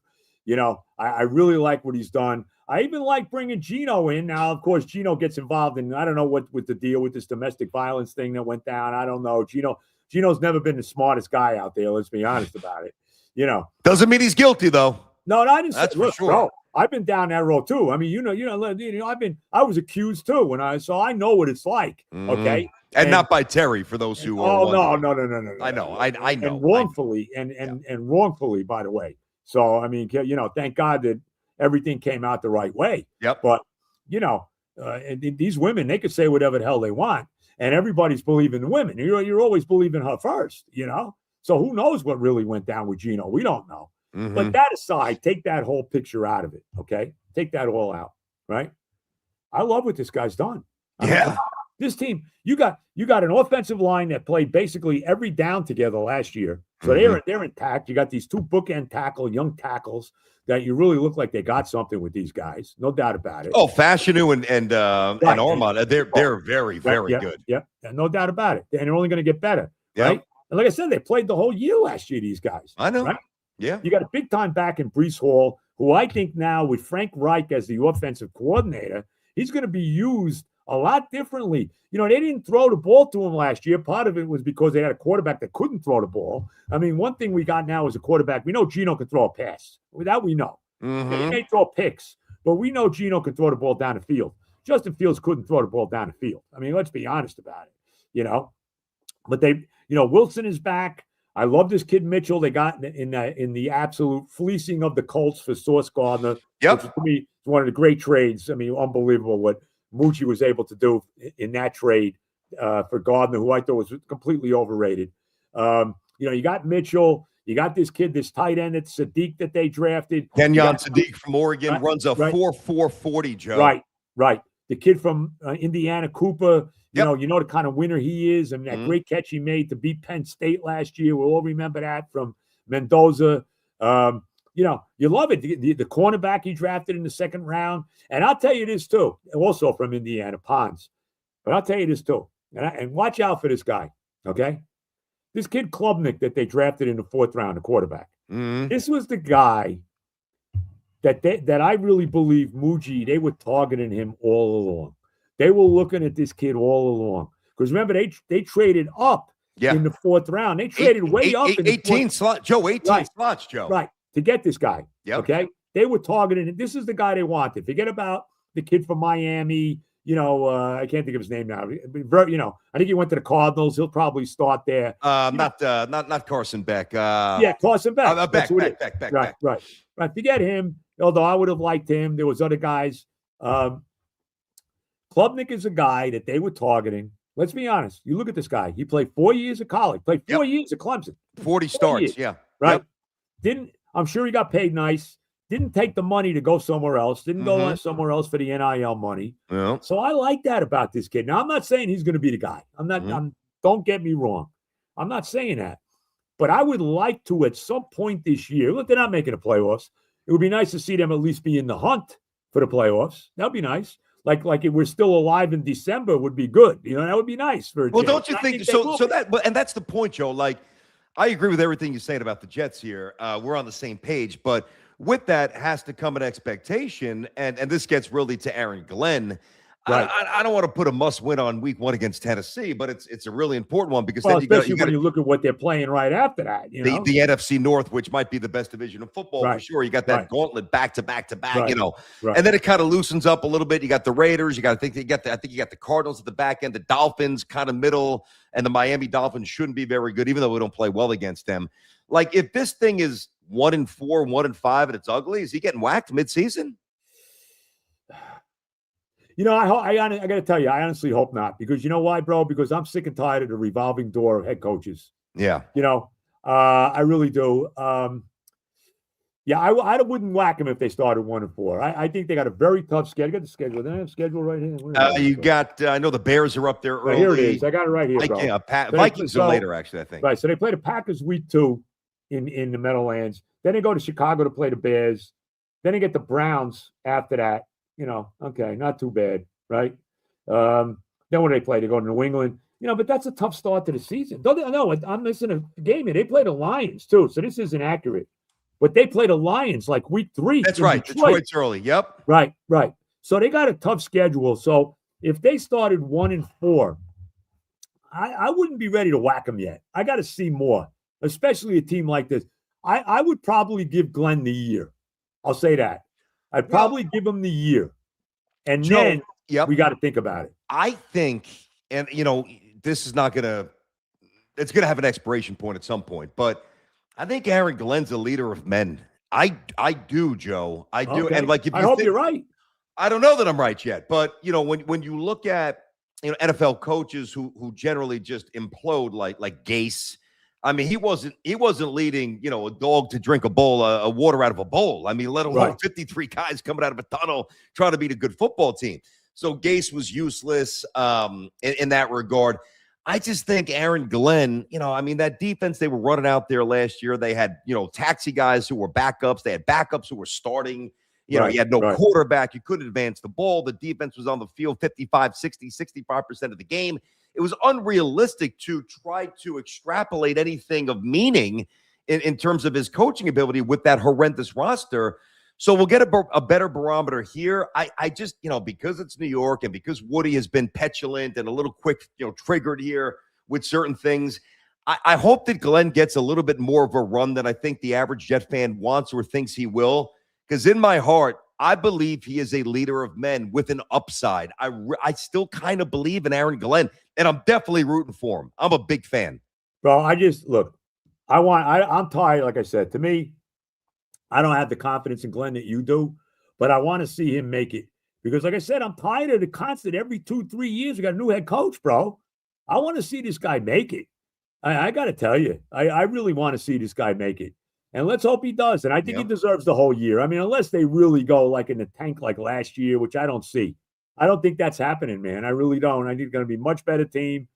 You know, I really like what he's done. I even like bringing Gino in. Now, of course, Gino gets involved in, I don't know what with the deal with this domestic violence thing that went down. I don't know. Gino's never been the smartest guy out there. Let's be honest about it. You know, doesn't mean he's guilty though. No, I didn't. That's look, for sure. Bro, I've been down that road too. I mean, I was accused too so I know what it's like. Okay. And not by Terry, for those who are wondering. No. I know. And wrongfully, and wrongfully, by the way. So, I mean, thank God that everything came out the right way. Yep. But, and these women, they could say whatever the hell they want. And everybody's believing the women. You're always believing her first, So who knows what really went down with Gino? We don't know. But that aside, take that whole picture out of it, okay? Take that all out, right? I love what this guy's done. This team, you got an offensive line that played basically every down together last year. So they're intact. You got these two bookend young tackles that you really look like they got something with these guys. No doubt about it. Oh, Fashanu and Armand, they're very, very good. Yeah, no doubt about it. And they're only going to get better, right? And like I said, they played the whole year last year, these guys. I know. Right? Yeah. You got a big time back in Brees Hall, who I think now with Frank Reich as the offensive coordinator, he's going to be used a lot differently. They didn't throw the ball to him last year. Part of it was because they had a quarterback that couldn't throw the ball. I mean, one thing we got now is a quarterback. We know Gino can throw a pass. That we know. He may throw picks, but we know Gino can throw the ball down the field. Justin Fields couldn't throw the ball down the field. I mean, let's be honest about it, But Wilson is back. I love this kid Mitchell. They got in the absolute fleecing of the Colts for Sauce Gardner. Yep. Which to me is one of the great trades. I mean, unbelievable what Mucci was able to do in that trade for Gardner, who I thought was completely overrated. You got Mitchell. You got this kid, this tight end, it's Sadiq that they drafted. Kenyon Sadiq from Oregon runs a 4.40, Joe. Right. The kid from Indiana, Cooper. Yep. You know the kind of winner he is. I mean, that great catch he made to beat Penn State last year. We'll all remember that from Mendoza. You love it. The cornerback he drafted in the second round. And I'll tell you this too, also from Indiana, Pons. But I'll tell you this too. And watch out for this guy, okay? This kid Klubnik that they drafted in the fourth round, the quarterback. This was the guy that I really believe Muji, they were targeting him all along. They were looking at this kid all along. Because remember, they traded up in the fourth round. They traded way up in the 18 slots, Joe. 18 slots, Joe. Right, to get this guy. Yep. Okay? They were targeting him. This is the guy they wanted. Forget about the kid from Miami. I can't think of his name now. I think he went to the Cardinals. He'll probably start there. Not Carson Beck. Carson Beck. Beck. Right. Forget him. Although I would have liked him. There was other guys. Klubnik is a guy that they were targeting. Let's be honest. You look at this guy. He played 4 years of college. Played 4 years at Clemson. 40 starts. Yeah. Right. I'm sure he got paid nice. Didn't take the money to go somewhere else. Didn't go Mhm. somewhere else for the NIL money. Yeah. So I like that about this kid. Now, I'm not saying he's going to be the guy. I'm not. Mhm. Don't get me wrong. I'm not saying that. But I would like to, at some point this year, look, they're not making the playoffs. It would be nice to see them at least be in the hunt for the playoffs. That'd be nice. Like if we're still alive in December would be good. That would be nice for a Well, change. don't you I think they so? will So be. that, and that's the point, Joe. Like, I agree with everything you're saying about the Jets here. We're on the same page, but with that has to come an expectation, and this gets really to Aaron Glenn. Right. I don't want to put a must win on week 1 against Tennessee, but it's a really important one because Well, then you got especially when you look at what they're playing right after that. the NFC North, which might be the best division of football for Right. sure. You got that Right. gauntlet back to back to back, Right. Right. and then it kind of loosens up a little bit. You got the Raiders. You got to think you got I think you got the Cardinals at the back end, the Dolphins kind of middle, and the Miami Dolphins shouldn't be very good, even though we don't play well against them. Like, if this thing is 1-4, 1-5, and it's ugly, is he getting whacked midseason? I got to tell you, I honestly hope not, because you know why, bro? Because I'm sick and tired of the revolving door of head coaches. Yeah. I really do. I wouldn't whack them if they started 1-4. I think they got a very tough schedule. I got the schedule. They have a schedule right here. You got, I know the Bears are up there early. Here it is. I got it right here, bro. Vikings are later, actually, I think. Right. So they play the Packers week 2 in the Meadowlands. Then they go to Chicago to play the Bears. Then they get the Browns after that. Okay, not too bad, right? Then what do they play? They go to New England. But that's a tough start to the season. No, I'm missing a game here. They play the Lions, too, so this isn't accurate. But they play the Lions like week 3. That's right. Detroit's early. Yep. Right. So they got a tough schedule. So if they started 1-4, I wouldn't be ready to whack them yet. I got to see more, especially a team like this. I would probably give Glenn the year. I'll say that. I'd probably give him the year. And Joe, then we got to think about it. I think, and this is not it's going to have an expiration point at some point, but I think Aaron Glenn's a leader of men. I do, Joe. I do. Okay. And like, if I hope you're right. I don't know that I'm right yet, but when you look at NFL coaches who generally just implode like Gase. I mean, he wasn't leading, a dog to drink a bowl of water out of a bowl. I mean, let alone 53 guys coming out of a tunnel trying to beat a good football team. So Gase was useless in that regard. I just think Aaron Glenn, that defense they were running out there last year, they had, taxi guys who were backups. They had backups who were starting. You had no quarterback. You couldn't advance the ball. The defense was on the field 55, 60, 65% of the game. It was unrealistic to try to extrapolate anything of meaning in terms of his coaching ability with that horrendous roster. So we'll get a better barometer here. I just, because it's New York and because Woody has been petulant and a little quick, triggered here with certain things, I hope that Glenn gets a little bit more of a run than I think the average Jet fan wants or thinks he will. Because in my heart, I believe he is a leader of men with an upside. I still kind of believe in Aaron Glenn, and I'm definitely rooting for him. I'm a big fan. Bro, I'm tired, like I said. To me, I don't have the confidence in Glenn that you do, but I want to see him make it. Because, like I said, I'm tired of the constant every 2-3 years we got a new head coach, bro. I want to see this guy make it. I got to tell you, I really want to see this guy make it. And let's hope he does. And I think he deserves the whole year. I mean, unless they really go like in the tank like last year, which I don't see. I don't think that's happening, man. I really don't. I think it's going to be a much better team.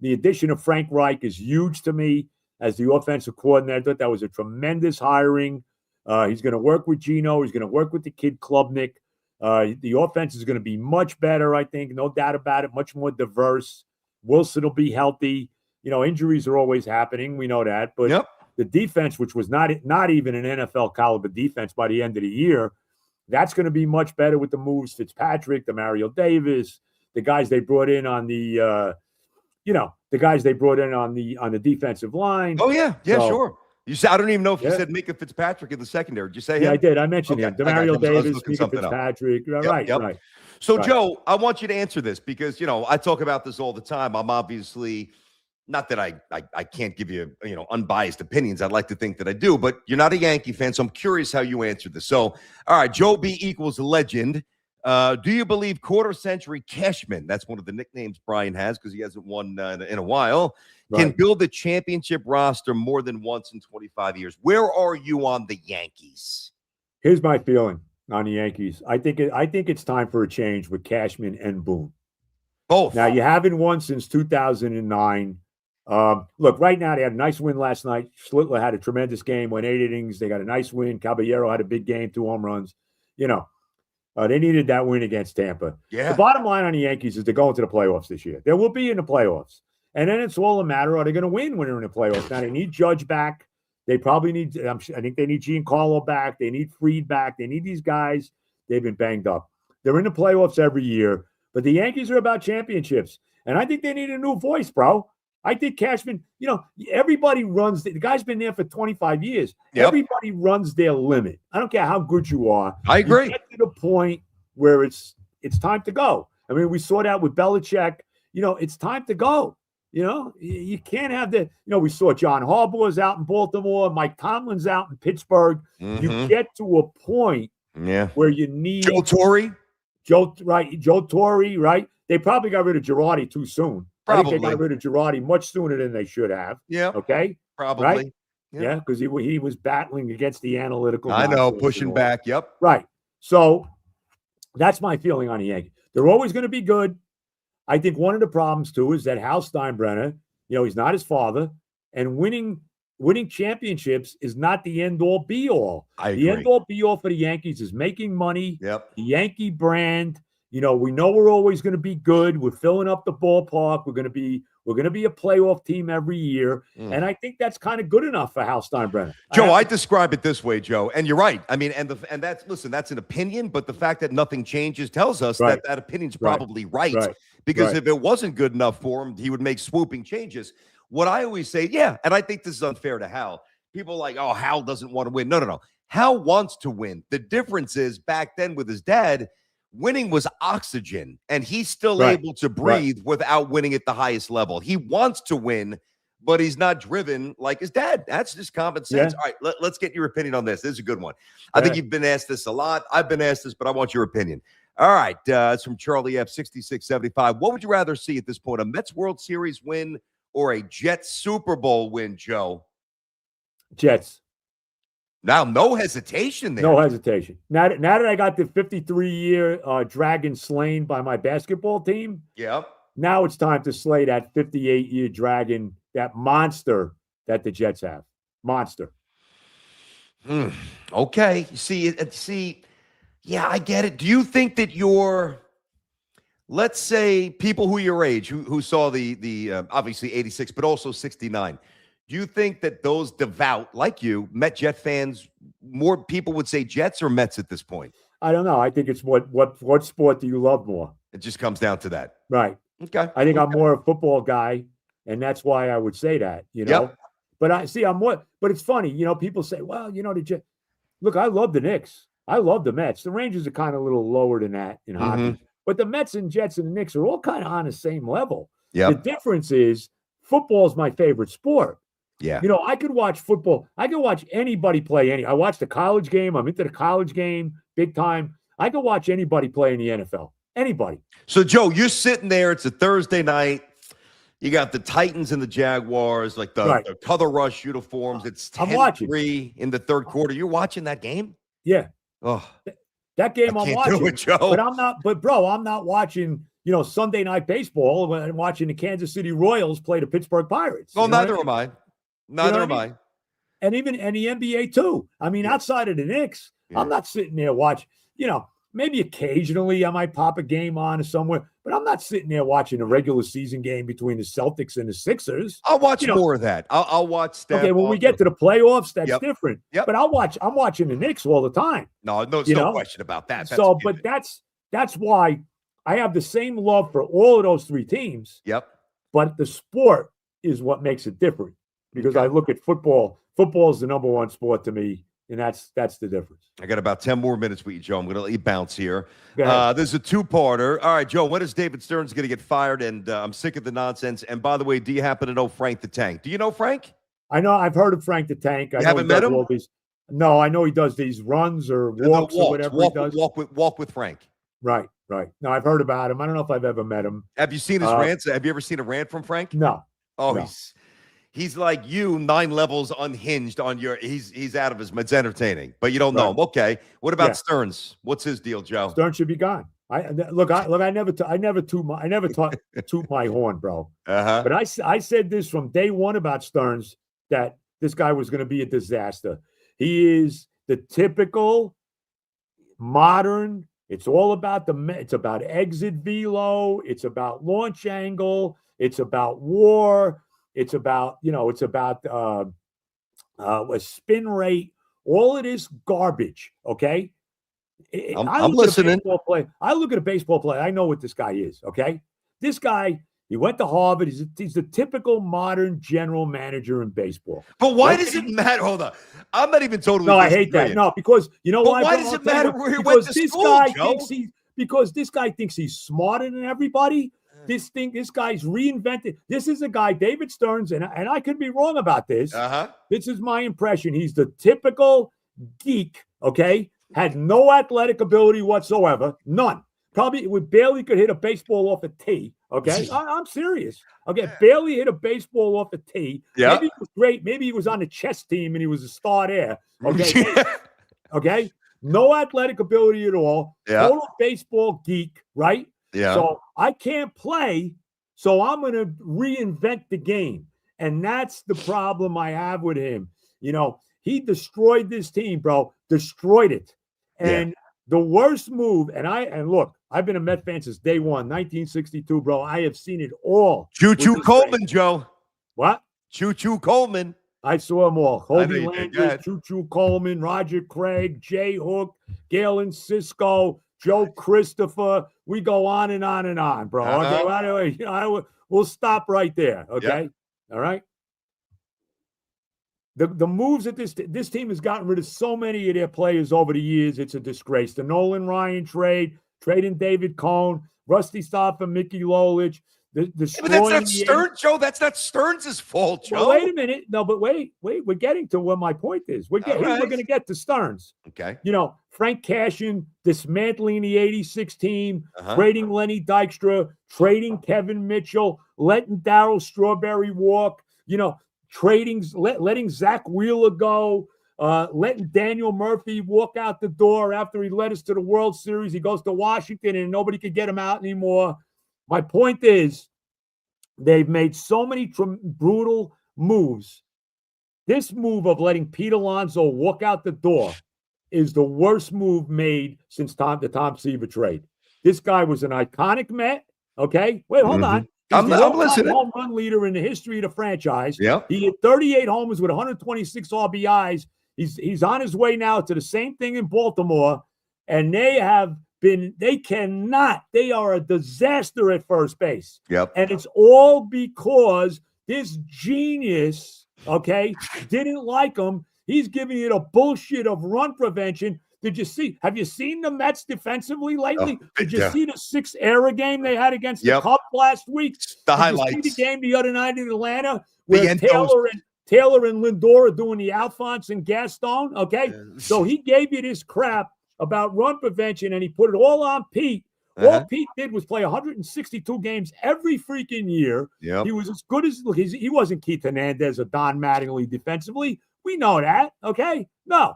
The addition of Frank Reich is huge to me as the offensive coordinator. I thought that was a tremendous hiring. He's going to work with Gino. He's going to work with the kid Klubnik. The offense is going to be much better, I think. No doubt about it. Much more diverse. Wilson will be healthy. Injuries are always happening. We know that. But the defense, which was not even an NFL caliber defense by the end of the year, that's going to be much better with the moves. Fitzpatrick, the Mario Davis, the guys they brought in on the defensive line. Oh yeah, sure. You said I don't even know if you said Mika Fitzpatrick in the secondary. Did you say him? Yeah, I did. I mentioned him. Mario Davis, Mika Fitzpatrick. Right. So Joe, I want you to answer this because I talk about this all the time. I'm obviously. Not that I can't give you, unbiased opinions. I'd like to think that I do, but you're not a Yankee fan, so I'm curious how you answer this. So, all right, Joe B equals legend. Do you believe quarter century Cashman, that's one of the nicknames Brian has because he hasn't won in a while, can build a championship roster more than once in 25 years? Where are you on the Yankees? Here's my feeling on the Yankees. I think it's time for a change with Cashman and Boone. Both. Now, you haven't won since 2009. Look, right now, they had a nice win last night. Schlittler had a tremendous game, went 8 innings. They got a nice win. Caballero had a big game, 2 home runs. They needed that win against Tampa. Yeah. The bottom line on the Yankees is they're going to the playoffs this year. They will be in the playoffs. And then it's all a matter, are they going to win when they're in the playoffs? Now, they need Judge back. They probably need, I think they need Giancarlo back. They need Fried back. They need these guys. They've been banged up. They're in the playoffs every year. But the Yankees are about championships. And I think they need a new voice, bro. I think Cashman, everybody runs. The guy's been there for 25 years. Yep. Everybody runs their limit. I don't care how good you are. I agree. You get to the point where it's time to go. I mean, we saw that with Belichick. It's time to go. You can't have that. We saw John Harbaugh's out in Baltimore. Mike Tomlin's out in Pittsburgh. Mm-hmm. You get to a point where you need Joe Torre. Joe Torre, right? They probably got rid of Girardi too soon. I think they got rid of Girardi much sooner than they should have. Yeah. Okay. Probably. Right? Yeah, because he was battling against the analytical. I know, pushing back. Yep. Right. So that's my feeling on the Yankees. They're always going to be good. I think one of the problems too is that Hal Steinbrenner, he's not his father, and winning championships is not the end all be all. I agree. The end all be all for the Yankees is making money. Yep. The Yankee brand. We know we're always going to be good. We're filling up the ballpark. We're going to be a playoff team every year, and I think that's kind of good enough for Hal Steinbrenner. Joe, I describe it this way, Joe, and you're right. I mean, and that's an opinion, but the fact that nothing changes tells us that opinion's probably right. Because if it wasn't good enough for him, he would make swooping changes. What I always say, and I think this is unfair to Hal. People are like, oh, Hal doesn't want to win. No. Hal wants to win. The difference is back then with his dad, winning was oxygen, and he's still able to breathe without winning at the highest level. He wants to win, but he's not driven like his dad. That's just common sense. All right, let's get your opinion on this. This is a good one. I think you've been asked this a lot. I've been asked this, but I want your opinion. All right, it's from Charlie F. 6675. What would you rather see at this point, a Mets World Series win or a Jets Super Bowl win, Joe? Jets. Now, no hesitation there. No hesitation. Now that I got the 53-year dragon slain by my basketball team, now it's time to slay that 58-year dragon, that monster that the Jets have. Monster. Okay. See, yeah, I get it. Do you think that let's say people who your age, who saw the obviously 86, but also 69, do you think that those devout, like you, Met Jet fans, more people would say Jets or Mets at this point? I don't know. I think it's what sport do you love more? It just comes down to that. Right. Okay. I think I'm more a football guy, and that's why I would say that, But I'm more, but it's funny, people say, well, the Jets. Look, I love the Knicks. I love the Mets. The Rangers are kind of a little lower than that in hockey. But the Mets and Jets and the Knicks are all kind of on the same level. The difference is football is my favorite sport. Yeah. I could watch football. I could watch anybody play I watched the college game. I'm into the college game big time. I could watch anybody play in the NFL. Anybody. So, Joe, you're sitting there. It's a Thursday night. You got the Titans and the Jaguars, like the Color Rush uniforms. It's 10-3 in the third quarter. You're watching that game? Yeah. Oh, that game I'm watching. Do it, Joe. But I'm not watching, Sunday night baseball and watching the Kansas City Royals play the Pittsburgh Pirates. Well, neither am I. Neither am I. And even the NBA too. I mean, outside of the Knicks, I'm not sitting there watching, maybe occasionally I might pop a game on somewhere, but I'm not sitting there watching a regular season game between the Celtics and the Sixers. I'll watch more of that. I'll watch Steph. Okay, when we get to the playoffs, that's different. Yep. But I'm watching the Knicks all the time. No, no question about that. But that's why I have the same love for all of those three teams. Yep. But the sport is what makes it different. Because I look at football. Football is the number one sport to me, and that's the difference. I got about 10 more minutes with you, Joe. I'm going to let you bounce here. There's a two-parter. All right, Joe, when is David Stern's going to get fired? And I'm sick of the nonsense. And by the way, do you happen to know Frank the Tank? Do you know Frank? I know. I've heard of Frank the Tank. You haven't met him? No, I know he does these runs or walks or whatever he does. Walk with Frank. Right. No, I've heard about him. I don't know if I've ever met him. Have you seen his rants? Have you ever seen a rant from Frank? No. Oh, no. he's like you, 9 levels unhinged on your. He's out of his. It's entertaining, but you don't know him. Okay, what about Yeah. Stearns? What's his deal, Joe? Stern should be gone. I never toot my horn, bro. Uh-huh. But I said this from day one about Stearns, that this guy was going to be a disaster. He is the typical modern. It's all about it's about exit velo. It's about launch angle. It's about war. It's about a spin rate. All it is garbage. Okay. I'm listening. I look at a baseball play. I know what this guy is. Okay. This guy, he went to Harvard. He's the typical modern general manager in baseball. But why does it matter? Hold on. I'm not even totally. No, I hate that. No, because you know why? Why does it matter where he went to school, Joe? Because this guy thinks he's smarter than everybody. This guy's reinvented. This is a guy, David Stearns, and I could be wrong about this. This is my impression. He's the typical geek, okay? Had no athletic ability whatsoever. None. Probably barely could hit a baseball off a tee, okay? I'm serious. Okay, barely hit a baseball off a tee. Yeah. Maybe he was great. Maybe he was on the chess team and he was a star there, okay? Okay? No athletic ability at all. Yeah. Total baseball geek, right? Yeah. So I can't play, so I'm going to reinvent the game. And that's the problem I have with him. You know, he destroyed this team, bro. Destroyed it. And the worst move, and look, I've been a Met fan since day one, 1962, bro. I have seen it all. Choo-choo Coleman, Joe. What? Choo-choo Coleman. I saw them all. I know Hobie you did. Go Landry, ahead. Choo-choo Coleman, Roger Craig, Jay Hook, Galen Cisco, Joe Christopher. We go on and on and on, bro. Okay, we'll stop right there. Okay, all right. The moves that this team has gotten rid of so many of their players over the years, it's a disgrace. The Nolan Ryan trade, trading David Cohn, Rusty Staub for Mickey Lolich. But that's not Stearns, Joe. That's not Stearns' fault, Joe. Well, wait a minute. No, but wait. We're getting to what my point is. We're going to get to Stearns. Okay. You know, Frank Cashin dismantling the 86 team, trading Lenny Dykstra, trading Kevin Mitchell, letting Darryl Strawberry walk, you know, letting Zach Wheeler go, letting Daniel Murphy walk out the door after he led us to the World Series. He goes to Washington and nobody could get him out anymore. My point is, they've made so many brutal moves. This move of letting Pete Alonso walk out the door is the worst move made since the Tom Seaver trade. This guy was an iconic Met. Okay, wait, hold on. I'm listening. Home run leader in the history of the franchise. Yeah, he hit 38 homers with 126 RBIs. He's on his way now to the same thing in Baltimore, and they are a disaster at first base. Yep. And it's all because this genius, okay, didn't like him. He's giving you the bullshit of run prevention. Have you seen the Mets defensively lately? Did you see the 6-error game they had against the Cubs last week? The highlights. Did you see the game the other night in Atlanta where Taylor and Lindor are doing the Alphonse and Gaston? Okay. So he gave you this crap about run prevention and he put it all on Pete. All Pete did was play 162 games every freaking year. Yep. He was as good as he wasn't Keith Hernandez or Don Mattingly defensively. We know that. Okay. No.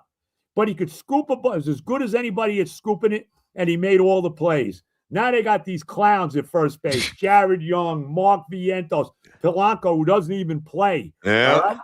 But he could scoop a ball. He was as good as anybody at scooping it, and he made all the plays. Now they got these clowns at first base. Jared Young, Mark Vientos, Polanco, who doesn't even play. Yeah. Right?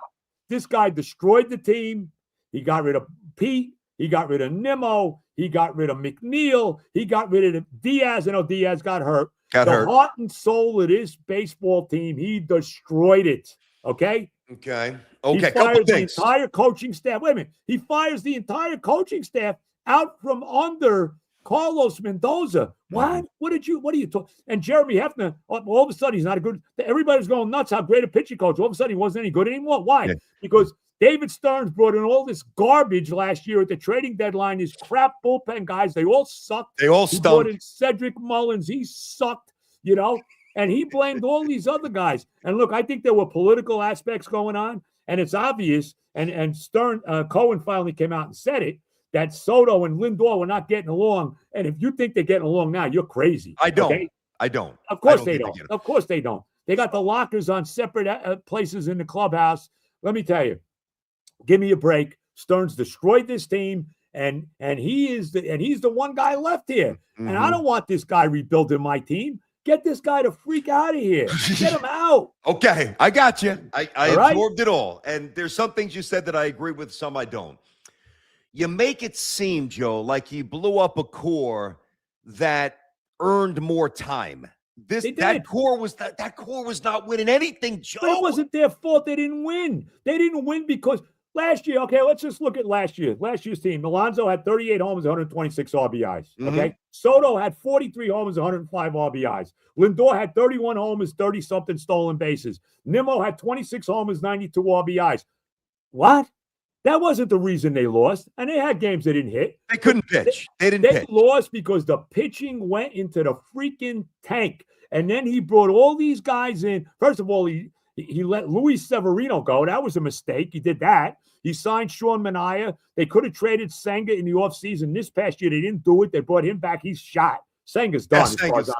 This guy destroyed the team. He got rid of Pete. He got rid of Nimmo. He got rid of McNeil. He got rid of Diaz. I know Diaz got hurt. The heart and soul of this baseball team, he destroyed it. Okay? Okay. He fires the entire coaching staff. Wait a minute. He fires the entire coaching staff out from under Carlos Mendoza. What? What are you talking? And Jeremy Hefner, all of a sudden, he's not a good. Everybody's going nuts how great a pitching coach. All of a sudden, he wasn't any good anymore. Why? Yeah. Because David Stearns brought in all this garbage last year at the trading deadline. These crap bullpen guys, they all sucked. They all stunk. He brought in Cedric Mullins. He sucked, you know. And he blamed all these other guys. And look, I think there were political aspects going on. And it's obvious, and Cohen finally came out and said it, that Soto and Lindor were not getting along. And if you think they're getting along now, you're crazy. I don't. Okay? I don't. Of course they don't. Of course they don't. They got the lockers on separate places in the clubhouse. Let me tell you, give me a break. Stearns destroyed this team, and he's the one guy left here. Mm-hmm. And I don't want this guy rebuilding my team. Get this guy to freak out of here. Get him out. Okay, I got you. I All absorbed it all. And there's some things you said that I agree with, some I don't. You make it seem, Joe, like he blew up a core that earned more time. That core was not winning anything, Joe. But it wasn't their fault they didn't win. They didn't win because last year, okay, let's just look at last year. Last year's team. Alonso had 38 homers, 126 RBIs. Okay. Soto had 43 homers, 105 RBIs. Lindor had 31 homers, 30-something stolen bases. Nimmo had 26 homers, 92 RBIs. What? That wasn't the reason they lost. And they had games they didn't hit. They couldn't pitch. They lost because the pitching went into the freaking tank. And then he brought all these guys in. First of all, he let Luis Severino go. That was a mistake. He did that. He signed Sean Manaea. They could have traded Senga in the offseason. This past year, they didn't do it. They brought him back. He's shot. Senga's done.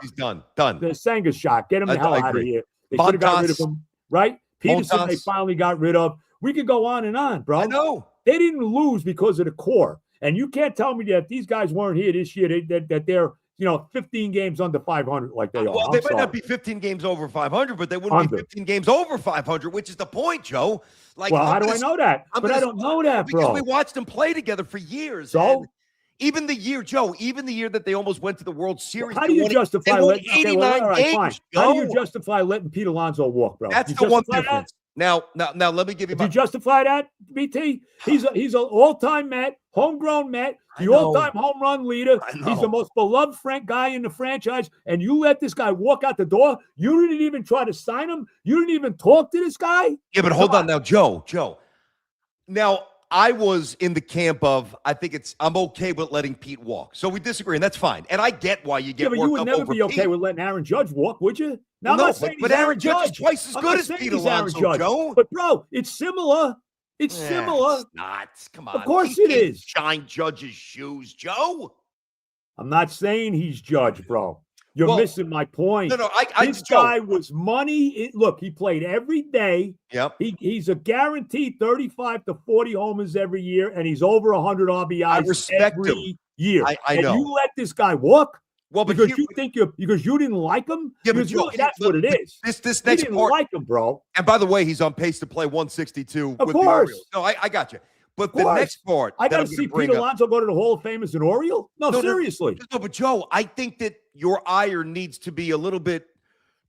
He's done. The Senga's shot. Get him the hell out of here. They could have got rid of him, right? Peterson, they finally got rid of. We could go on and on, bro. I know. They didn't lose because of the core. And you can't tell me that these guys weren't here this year, that they're 15 games under 500 like they are. Well, they might not be 15 games over 500, but they wouldn't be 15 games over 500, which is the point, Joe. Like, well, how do I know that? But I don't know that, bro. Because we watched them play together for years. So? Even the year, Joe, that they almost went to the World Series. How do you justify letting 89 games, How do you justify letting Pete Alonso walk, bro? That's the one difference. Now, let me give you. Do you justify that, BT? He's an all-time Met, homegrown Met, the all-time home run leader. He's the most beloved guy in the franchise, and you let this guy walk out the door. You didn't even try to sign him. You didn't even talk to this guy. Yeah, but hold on now, Joe. Now, I was in the camp of I'm okay with letting Pete walk. So we disagree, and that's fine. And I get why you get. Yeah, but you would never be okay with letting Aaron Judge walk, would you? Now, no, but Aaron Judge is twice as good as Pete Alonso, Joe. But bro, it's similar. It's similar. It's not. Come on. Of course it is. Shine Judge's shoes, Joe. I'm not saying he's Judge, bro. You're missing my point. No, this guy was money. Look, he played every day. Yep. He's a guaranteed 35 to 40 homers every year, and he's over 100 RBIs I respect every year. I know. And you let this guy walk? Well, but because you didn't like him? Yeah, because really, that's what it is. This next didn't part, like him, bro. And by the way, he's on pace to play 162 of with course. the Orioles. No, I got you. But the next part, I got to see Pete Alonso go to the Hall of Fame as an Oriole. No, seriously. No, but Joe, I think that your ire needs to be a little bit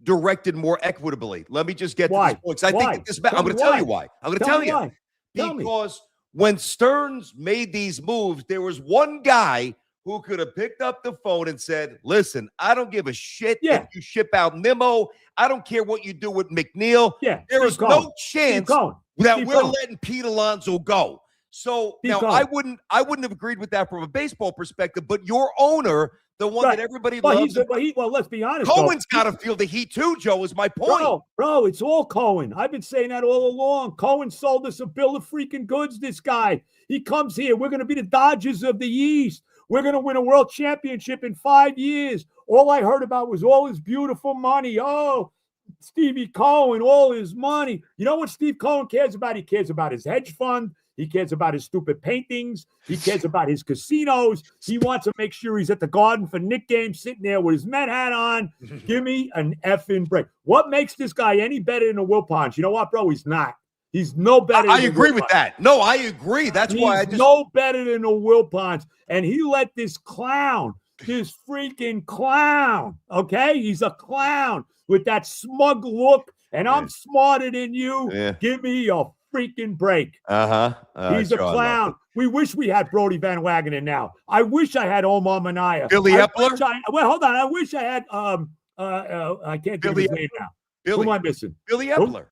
directed more equitably. Let me just get to this point. I think that this. I'm going to tell you why. I'm going to tell you because when Stearns made these moves, there was one guy who could have picked up the phone and said, listen, I don't give a shit if you ship out Nimmo. I don't care what you do with McNeil. There is no chance that we're letting Pete Alonso go. So now I wouldn't have agreed with that from a baseball perspective, but your owner, the one that everybody loves. Well, let's be honest. Cohen's got to feel the heat too, Joe, is my point. Bro, it's all Cohen. I've been saying that all along. Cohen sold us a bill of freaking goods, this guy. He comes here. We're going to be the Dodgers of the East. We're going to win a world championship in 5 years. All I heard about was all his beautiful money. Oh, Stevie Cohen, all his money. You know what Steve Cohen cares about? He cares about his hedge fund. He cares about his stupid paintings. He cares about his casinos. He wants to make sure he's at the Garden for Knicks games, sitting there with his Met hat on. Give me an effing break. What makes this guy any better than a Wilpons? You know what, bro? He's not. He's no better. I agree with that. No, I agree. That's why I just no better than a Wilpons. And he let this clown, this freaking clown, okay? He's a clown with that smug look, and I'm smarter than you. Give me a freaking break. He's a clown. We wish we had Brody Van Wagenen now. I wish I had Omar Minaya. Billy Epler? Well, hold on. I wish I had I can't think of his name now. Who am I missing? Billy Epler.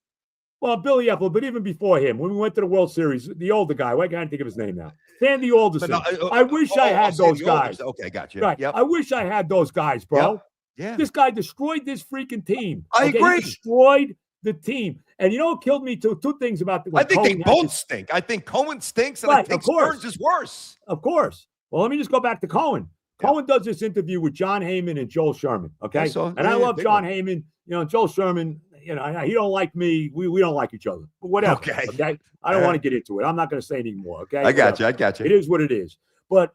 Well, Billy Epler, but even before him, when we went to the World Series, the older guy, I can't think of his name now. Sandy Alderson. I wish I had those guys. Okay, got you. Right. Yep. I wish I had those guys, bro. Yeah. This guy destroyed this freaking team. I agree. He destroyed the team. And you know what killed me too? Two things about I think they both stink. I think Cohen stinks, and I think Stearns is worse. Of course. Well, let me just go back to Cohen. Cohen does this interview with John Heyman and Joel Sherman, okay? I love John Heyman. You know, Joel Sherman, he don't like me. We don't like each other. But whatever. Okay. I don't want to get into it. I'm not going to say anymore. Okay. I got you. It is what it is. But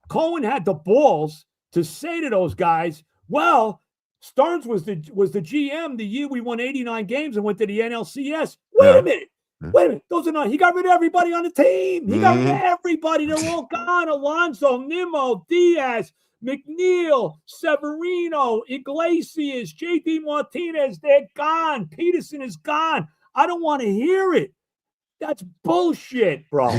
Cohen had the balls to say to those guys, well, Stearns was the GM the year we won 89 games and went to the NLCS. Wait a minute. Those are not. He got rid of everybody on the team. He got rid of everybody. They're all gone. Alonso, Nimmo, Diaz, McNeil, Severino, Iglesias, JD Martinez. They're gone. Peterson is gone. I don't want to hear it. That's bullshit, bro.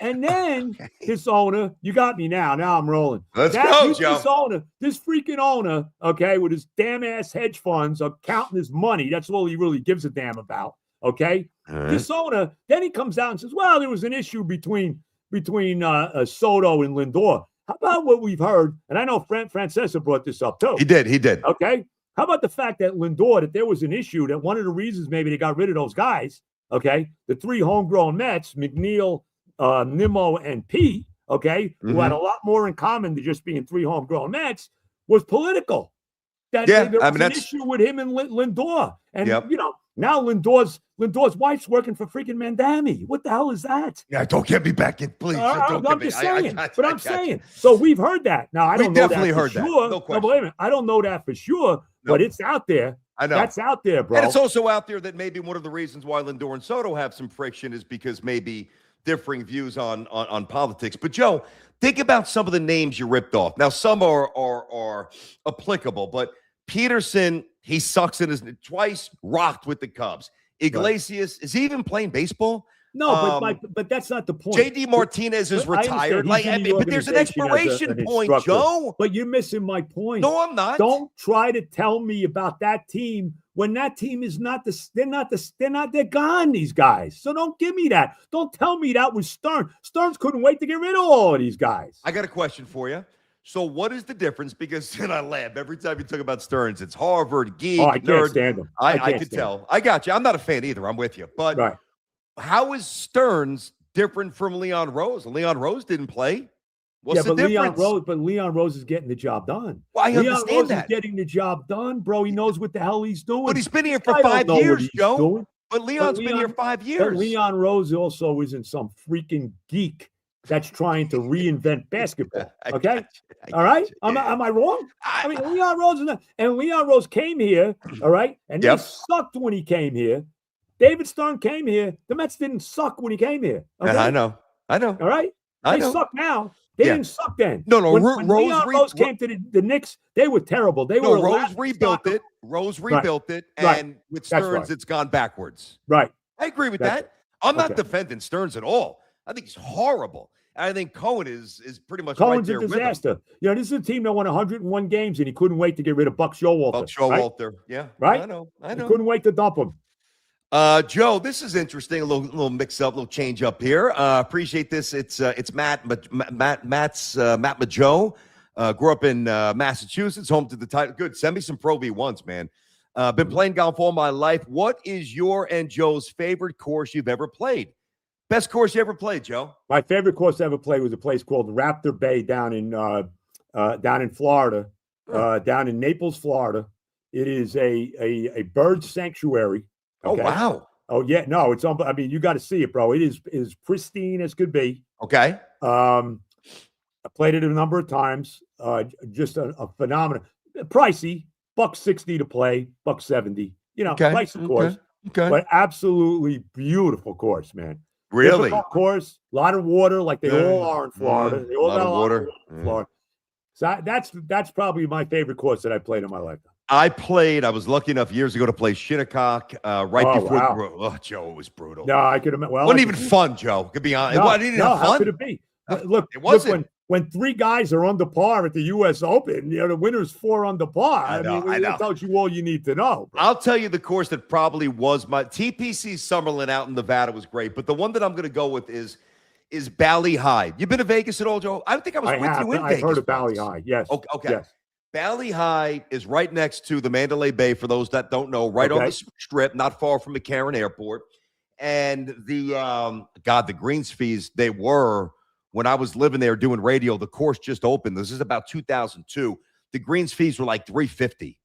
and then this owner, you got me now. Now I'm rolling. Let's go, Joe. This freaking owner, okay, with his damn ass hedge funds are counting his money. That's all he really gives a damn about. Okay. This owner, then he comes out and says, well, there was an issue between Soto and Lindor. How about what we've heard? And I know Francesa brought this up too. He did. Okay. How about the fact that Lindor, that there was an issue, that one of the reasons maybe they got rid of those guys, okay, the three homegrown Mets, McNeil, Nimmo, and Pete, okay, who had a lot more in common than just being three homegrown Mets, was political. There was an issue with him and Lindor. And, now Lindor's wife's working for freaking Mandami. What the hell is that? Yeah, don't get me back in, please. I'm just saying. I'm saying. So we've heard that. Now, I don't know that for sure. No question. No, wait a minute. I don't know that for sure, but it's out there. I know. That's out there, bro. And it's also out there that maybe one of the reasons why Lindor and Soto have some friction is because maybe differing views on politics. But, Joe, think about some of the names you ripped off. Now, some are applicable, but Peterson, he sucks in his twice, rocked with the Cubs. Iglesias, is he even playing baseball? No, but that's not the point. JD Martinez is retired. But there's an expiration point, Joe. But you're missing my point. No, I'm not. Don't try to tell me about that team when that team is not they're gone, these guys. So don't give me that. Don't tell me that was Stearns. Stearns couldn't wait to get rid of all of these guys. I got a question for you. So what is the difference? Because and I laugh every time you talk about Stearns. It's Harvard, geek, I can't nerd. stand him. I could tell. I got you. I'm not a fan either. I'm with you. But how is Stearns different from Leon Rose? Leon Rose didn't play. What's the difference? Leon Rose is getting the job done. Well, I understand Leon Rose that. is getting the job done, bro. He knows what the hell he's doing. But he's been here for 5 years, Joe. But Leon's been here 5 years. But Leon Rose also isn't some freaking geek that's trying to reinvent basketball. Okay, all right. Am I wrong? I mean, Leon Rose came here. All right, and he sucked when he came here. David Stern came here. The Mets didn't suck when he came here. Okay? I know. All right, they suck now. They didn't suck then. No. When Rose came to the Knicks, they were terrible. Rose rebuilt it. Rose rebuilt it, and with Stearns, it's gone backwards. Right. I agree with that. I'm not defending Stearns at all. I think he's horrible. I think Cohen is pretty much Cohen's right there a disaster. This is a team that won 101 games, and he couldn't wait to get rid of Buck Showalter. Yeah. Right? I know. He couldn't wait to dump him. Joe, this is interesting. A little mix up, a little change up here. Appreciate this. It's Matt Majo. Grew up in Massachusetts, home to the title. Good. Send me some Pro V1s, man. Been playing golf all my life. What is your and Joe's favorite course you've ever played? Best course you ever played, Joe? My favorite course I ever played was a place called Raptor Bay down in Florida, down in Naples, Florida. It is a bird sanctuary. Okay? Oh, wow. Oh, yeah. No, it's I mean, you got to see it, bro. It is pristine as could be. Okay. I played it a number of times. Just a phenomenon. Pricey, $160 to play, $170. Pricey course. Okay. But absolutely beautiful course, man. Really? Difficult course, a lot of water, like they all are in Florida. They all got a lot of water in Florida. So that's probably my favorite course that I played in my lifetime. I was lucky enough years ago to play Shinnecock before. Oh, Joe, it was brutal. No, I could have. Well, it wasn't even fun, Joe. To be honest, it wasn't even fun. How could it be? Look, it wasn't. When three guys are under par at the U.S. Open, the winner's 4 under par. I know. That tells you all you need to know. Bro. I'll tell you the course that probably was my TPC Summerlin out in Nevada was great, but the one that I'm going to go with is Bally High. You been to Vegas at all, Joe? I don't think I was with you in Vegas. I've heard of Bally High. Yes. Okay. Yes. Bally High is right next to the Mandalay Bay, for those that don't know, right on the strip, not far from McCarran Airport. And the greens fees, they were, when I was living there doing radio, the course just opened. This is about 2002. The greens fees were like $350.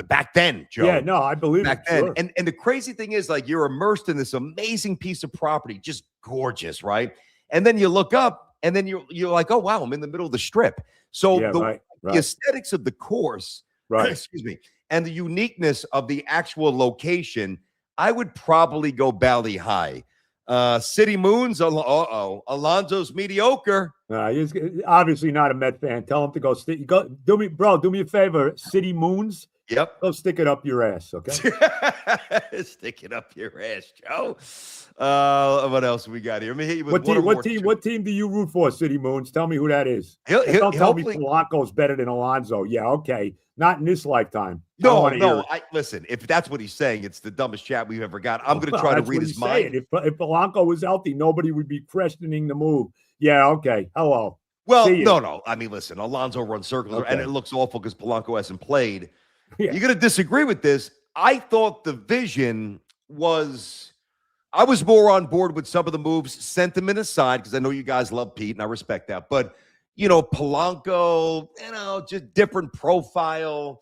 Back then, Joe. Yeah, no, I believe Back it. then. Sure. And the crazy thing is, like, you're immersed in this amazing piece of property, just gorgeous, right? And then you look up, and then you're like, oh wow, I'm in the middle of the strip. So Yeah, the right. aesthetics of the course, Right. excuse me, and the uniqueness of the actual location, I would probably go Bally High. City Moons, Alonzo's mediocre. He's obviously not a Met fan. Tell him to go do me a favor. City Moons. Yep. Go stick it up your ass, okay? Stick it up your ass, Joe. What else we got here? Let me hit you with What team do you root for, City Moons? Tell me who that is. Don't tell me Polanco's better than Alonzo. Yeah, okay. Not in this lifetime. No. Listen, if that's what he's saying, it's the dumbest chat we've ever got. I'm going to try to read his mind. If Polanco was healthy, nobody would be questioning the move. Yeah, okay. Hello. Well, no. I mean, listen, Alonzo runs circles, Okay. and it looks awful because Polanco hasn't played. Yeah. You're going to disagree with this. I thought the vision was – I was more on board with some of the moves, sentiment aside, because I know you guys love Pete, and I respect that. But, Polanco, just different profile.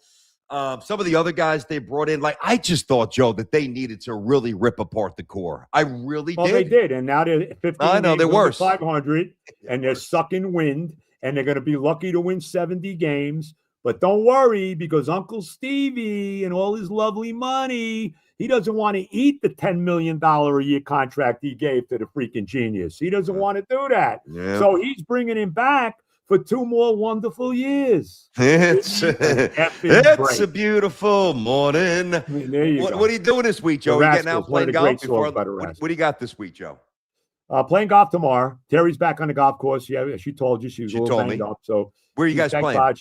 Some of the other guys they brought in, I just thought, Joe, that they needed to really rip apart the core. I really did. They did, and now they're 15 I know, they're worse. 500, and they're sucking wind, and they're going to be lucky to win 70 games. But don't worry, because Uncle Stevie and all his lovely money, he doesn't want to eat the $10 million a year contract he gave to the freaking genius. He doesn't want to do that. Yeah. So he's bringing him back for 2 more wonderful years. It's a beautiful morning. There you go. What are you doing this week, Joe? You getting out playing golf? What do you got this week, Joe? Playing golf tomorrow. Terry's back on the golf course. Yeah, she told you she was a little banged up. So where are you guys playing? God,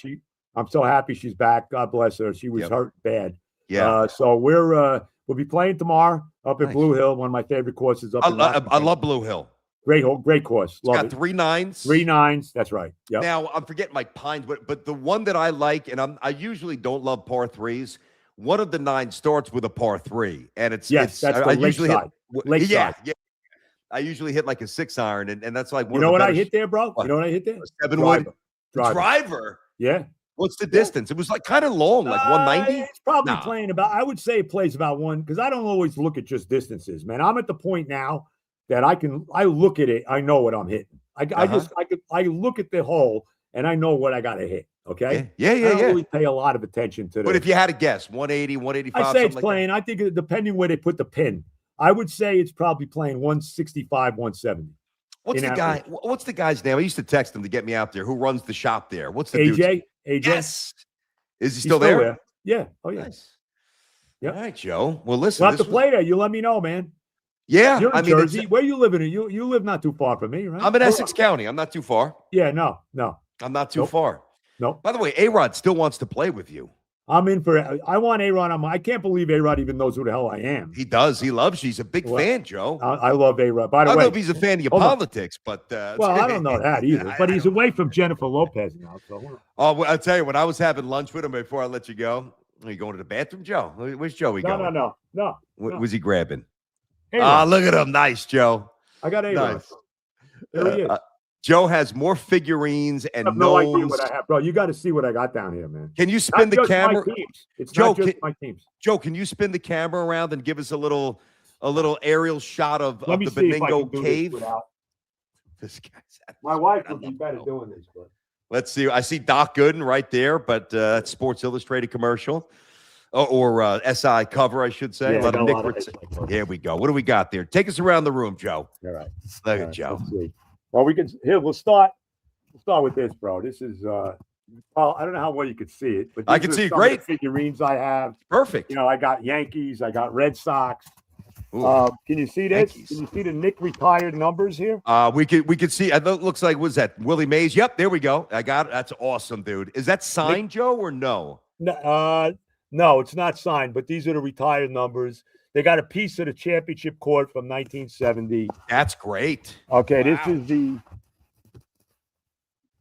I'm so happy she's back. God bless her. She was hurt bad. Yeah. So we'll be playing tomorrow up at Blue Hill, one of my favorite courses up. I love Blue Hill. Great course. It's got 3 nines. 3 nines. That's right. Yep. Now I'm forgetting my pines, but the one that I like, and I usually don't love par threes. One of the 9 starts with a par 3, and it's that's the lakeside. Yeah. I usually hit like a 6-iron, and that's like one. You know what I hit there, bro? You know what I hit there? 7-wood driver. Yeah. What's the distance? It was like kind of long, like 190. It's probably playing about. I would say it plays about 1 because I don't always look at just distances, man. I'm at the point now that I look at it. I know what I'm hitting. I look at the hole and I know what I got to hit. Okay. Yeah. I don't really pay a lot of attention to that. But if you had to guess, 180, 185. I say it's playing. I think depending where they put the pin, I would say it's probably playing 165, 170. What's the guy's name? I used to text him to get me out there. Who runs the shop there? What's the AJ? Yes. Is he still there? Yeah. Oh, yeah. Nice. Yep. All right, Joe. Well, listen. We'll have to play there. You let me know, man. Yeah. You're in Jersey. Where you living? You live not too far from me, right? I'm in Essex County. I'm not too far. Yeah, no. I'm not too far. No. By the way, A-Rod still wants to play with you. I'm in for it. I want A-Rod. I can't believe A-Rod even knows who the hell I am. He does. He loves you. He's a big fan, Joe. I love A-Rod. By the way, I don't know if he's a fan of your politics, but I don't know that either. But he's away from Jennifer Lopez now. So. Well, I'll tell you, when I was having lunch with him before I let you go, are you going to the bathroom, Joe? Where's Joey going? No. What was he grabbing? A-Rod. Look at him. Nice, Joe. I got A-Rod. Nice. There he is. Joe has more figurines and I have no idea what I have, bro. You got to see what I got down here, man. Can you spin the camera? It's not just my teams. Joe, can you spin the camera around and give us a little aerial shot of the Benigno cave? This guy's my wife would be better doing this, but let's see. I see Doc Gooden right there, but that's Sports Illustrated commercial or SI cover, I should say. Yeah, here we go. What do we got there? Take us around the room, Joe. All right. Look at Joe. Well, we'll start with this, bro. This is I don't know how well you could see it, but I can see great figurines I have. Perfect. I got Yankees, I got Red Sox. Can you see this? Yankees. Can you see the Nick retired numbers here? We could see. It looks like, was that Willie Mays? Yep, there we go. I got it. That's awesome, dude. Is that signed, Joe, or no? No, it's not signed. But these are the retired numbers. They got a piece of the championship court from 1970. That's great. Okay, wow. This is the.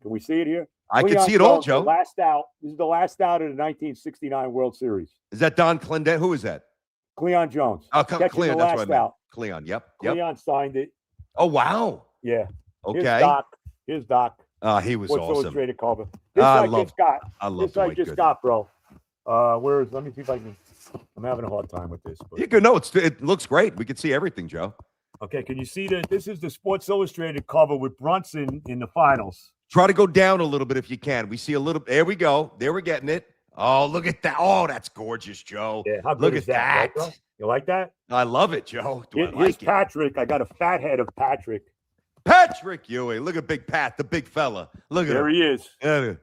Can we see it here? I can see it all, Joe. Last out. This is the last out of the 1969 World Series. Is that Don Clendon? Who is that? Cleon Jones. Oh, Cleon. That's what I meant. Cleon. Yep. Cleon signed it. Oh wow. Yeah. Okay. Here's Doc. He was Sports awesome. Illustrated cover. This I just got, bro. Where is? Let me see if I can. I'm having a hard time with this. But. You can know it looks great. We can see everything, Joe. Okay, can you see that? This is the Sports Illustrated cover with Brunson in the finals. Try to go down a little bit if you can. We see a little. There we go. There we're getting it. Oh, look at that. Oh, that's gorgeous, Joe. Yeah, how good look is at that. Right, bro? You like that? I love it, Joe. Here's Patrick. I got a fat head of Patrick. Patrick Ewing. Look at Big Pat, the big fella. Look at there him. He is.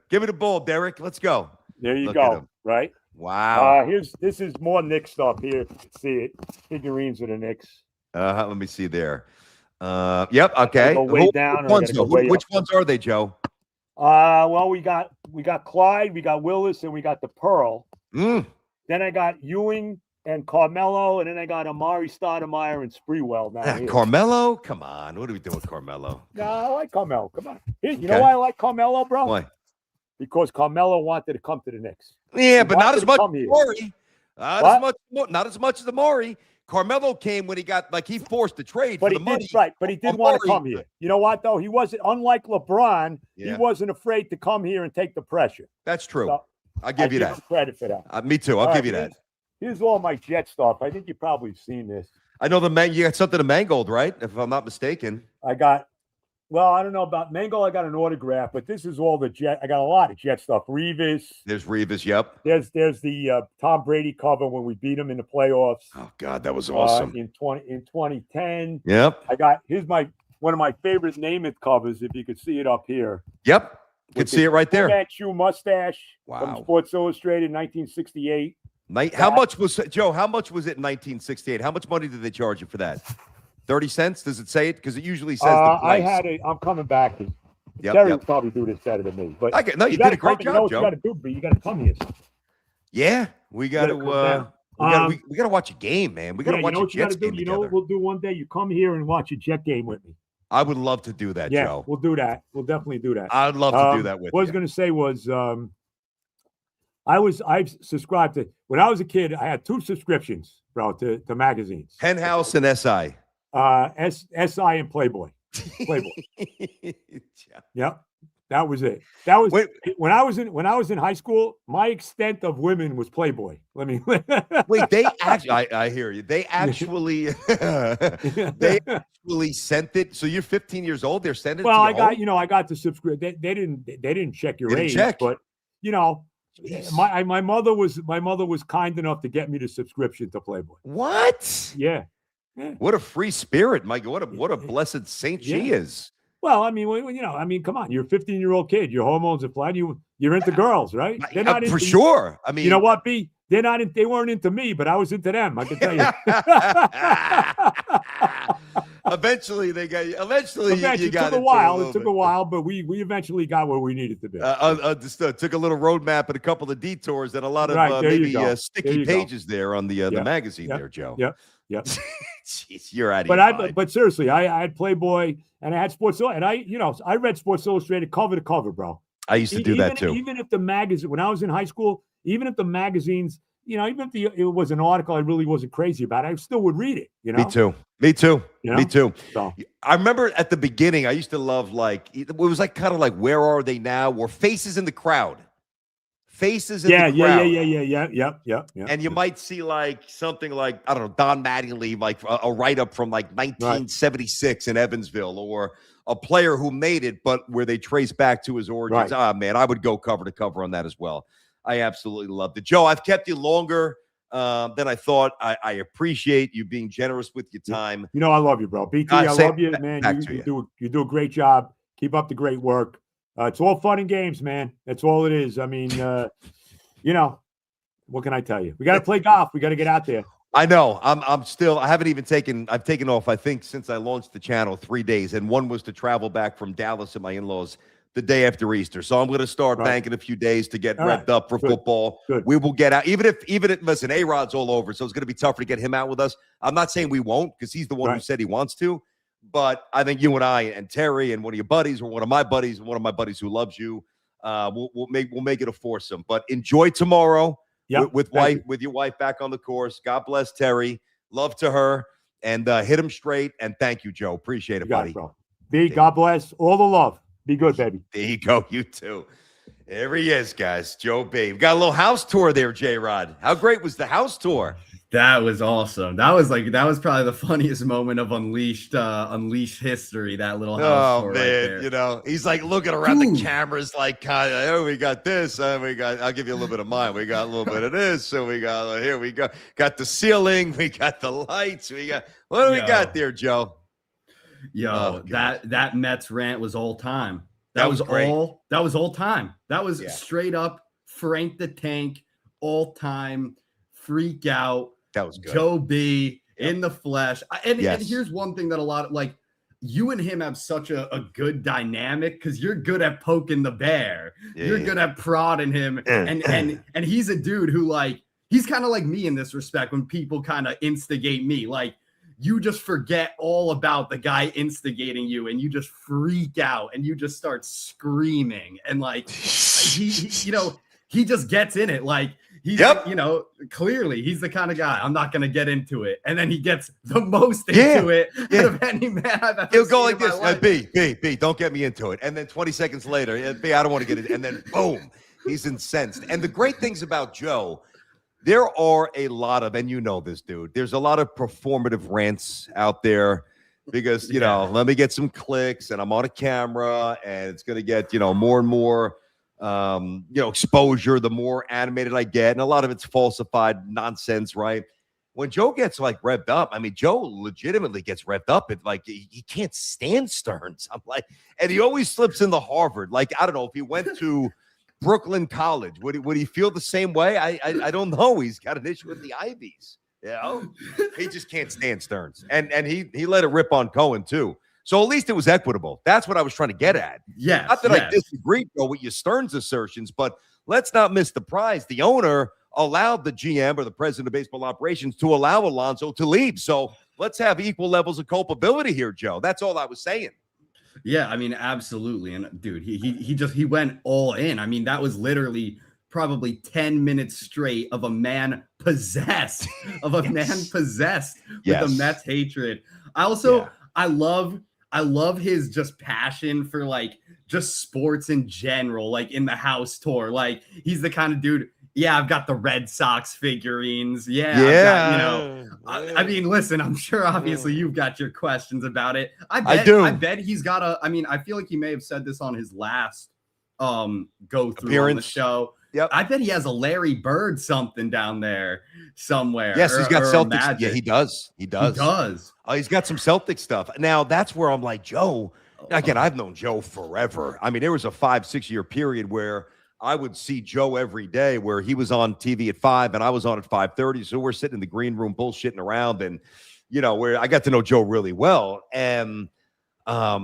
Give me the ball, Derek. Let's go. There you go. Right? Wow. This is more Knicks stuff here. See it. Figurines of the Knicks. Let me see there. Yep. Okay. Go way down. Which ones are they, Joe? Well, we got Clyde, we got Willis, and we got the Pearl. Then I got Ewing and Carmelo, and then I got Amari Stoudemire and Spreewell. Now Carmelo? Come on. What are we doing with Carmelo? No, I like Carmelo. Come on. You know why I like Carmelo, bro? Why? Because Carmelo wanted to come to the Knicks. Yeah, but not as much as Amari. Not as much as Amari. Carmelo came when he got he forced the trade for the money. Right, but he did want to come here. You know what, though? He wasn't, unlike LeBron, he wasn't afraid to come here and take the pressure. That's true. So, I'll give you that. Credit for that. Me too. I'll give you that. Here's all my Jet stuff. I think you've probably seen this. I know you got something to Mangold, right? If I'm not mistaken. I don't know about Mangold. I got an autograph, but this is all the Jet. I got a lot of Jet stuff. Revis. There's Revis. Yep. There's the Tom Brady cover when we beat him in the playoffs. Oh God, that was awesome. In 2010. Yep. Here's one of my favorite Namath covers. If you could see it up here. Yep. You can see it right there. Manchu mustache. Wow. From Sports Illustrated, 1968. How much was it in 1968? How much money did they charge you for that? 30 cents? Does it say it? Because it usually says the price. I'm coming back. Terry will probably do this better than me. But you did a great job, Joe. You got to do, but you got to come here. Yeah, we got to. We got to watch a game, man. We got to watch a Jets game together. You know what we'll do one day? You come here and watch a Jet game with me. I would love to do that, Joe. We'll do that. We'll definitely do that. I'd love to do that with you. What I was going to say was, I subscribed to, when I was a kid, I had 2 subscriptions, bro, to magazines. Penthouse and SI. SI and Playboy. Yep. That was it. That was when I was in high school, my extent of women was Playboy. Let me wait, they actually I hear you. They actually sent it. So you're 15 years old, they're sending it to I got the subscription. They didn't check your age, but my mother was kind enough to get me the subscription to Playboy. What? Yeah. What a free spirit, Mike! What a blessed saint she is. Well, come on. You're a 15-year-old kid. Your hormones are flying. You're into girls, right? They're not for sure. I mean, you know what, B? They weren't into me, but I was into them. I can tell you. Eventually, you got it. It took a while, but we eventually got where we needed to be. Took a little roadmap and a couple of detours and a lot of sticky pages there on the magazine there, Joe. Yep. Jeez, you're out of your mind. But seriously, I had Playboy and I had Sports Illustrated, and I read Sports Illustrated cover to cover, bro. I used to do that too. Even if the magazine, when I was in high school, even if the magazines, even if it was an article I really wasn't crazy about, I still would read it. Me too. Me too. So. I remember at the beginning, I used to love it was kind of like Where Are They Now? Or Faces in the Crowd. Faces in the crowd. Yeah. And you might see something like, I don't know, Don Mattingly, a write-up from 1976 in Evansville, or a player who made it, but where they trace back to his origins. Right. Man, I would go cover to cover on that as well. I absolutely loved it. Joe, I've kept you longer than I thought. I appreciate you being generous with your time. I love you, bro. BT, I love you, man. You do a great job. Keep up the great work. It's all fun and games, man. That's all it is. I mean, what can I tell you? We got to play golf. We got to get out there. I know. I've taken off, I think, since I launched the channel 3 days. And one was to travel back from Dallas and my in-laws the day after Easter. So I'm going to start banking a few days to get revved up for football. Good. We will get out. Even if listen, A-Rod's all over. So it's going to be tougher to get him out with us. I'm not saying we won't, because he's the one who said he wants to. But I think you and I and Terry and one of your buddies, or one of my buddies, and one of my buddies who loves you, we'll make it a foursome. But enjoy tomorrow with your wife back on the course. God bless Terry. Love to her, and hit him straight. And thank you, Joe. Appreciate it, buddy. Bro. B, God bless. All the love. Be good, baby. There you go. You too. There he is, guys. Joe B. We got a little house tour there, J-Rod. How great was the house tour? That was awesome. That was probably the funniest moment of Unleashed history. That little house tour man, right there. you know, he's like looking around the cameras, like, oh, we got this, I'll give you a little bit of mine. We got a little bit of this, so we got here we got the ceiling, we got the lights, what do we got there, Joe? That Mets rant was all time. That was great. That was all time. That was Yeah. straight up Frank the Tank, all time freak out. That was good. Joe B in the flesh. And here's one thing that a lot of like you and him have such a good dynamic because you're good at poking the bear. You're good at prodding him. And he's a dude who like he's kind of like me in this respect when people kind of instigate me. Like you just forget all about the guy instigating you and you just freak out and you just start screaming. And like he just gets in it. Like he's, clearly he's the kind of guy. I'm not going to get into it. And then he gets the most into it out of any man I've ever He'll go seen like in my this. B, don't get me into it. And then 20 seconds later, B, I don't want to get it. And then boom, he's incensed. And the great things about Joe, there are a lot of, and you know this, dude, there's a lot of performative rants out there because, let me get some clicks and I'm on a camera and it's going to get, more and more, exposure, the more animated I get. And a lot of it's falsified nonsense, right? When Joe gets like revved up, I mean, Joe legitimately gets revved up. It like he can't stand Stearns. I'm like, and he always slips into Harvard. Like, I don't know if he went to Brooklyn College, would he feel the same way? I don't know. He's got an issue with the Ivies. He just can't stand Stearns, and he let it rip on Cohen too. So at least it was equitable. That's what I was trying to get at. Yeah, not that I disagree, Joe, with your Stearns assertions, but let's not miss the prize. The owner allowed the GM or the president of baseball operations to allow Alonso to leave. So let's have equal levels of culpability here, Joe. That's all I was saying. Yeah, I mean, absolutely. And dude, he went all in. I mean, that was literally probably 10 minutes straight of a man possessed with the Mets hatred. I love his just passion for like just sports in general, like in the house tour. Like he's the kind of dude. Yeah, I've got the Red Sox figurines. I mean, listen, I'm sure obviously you've got your questions about it. I bet he's got I feel like he may have said this on his last go through on the show. Yep. I bet he has a Larry Bird something down there somewhere. Yes, he's got Celtics. Yeah, he does. Oh, he's got some Celtic stuff. Now that's where I'm like, Joe, again, I've known Joe forever. I mean, there was a 5-6 year period where I would see Joe every day where he was on TV at 5 and I was on at 5:30. So we're sitting in the green room bullshitting around and, where I got to know Joe really well. And, but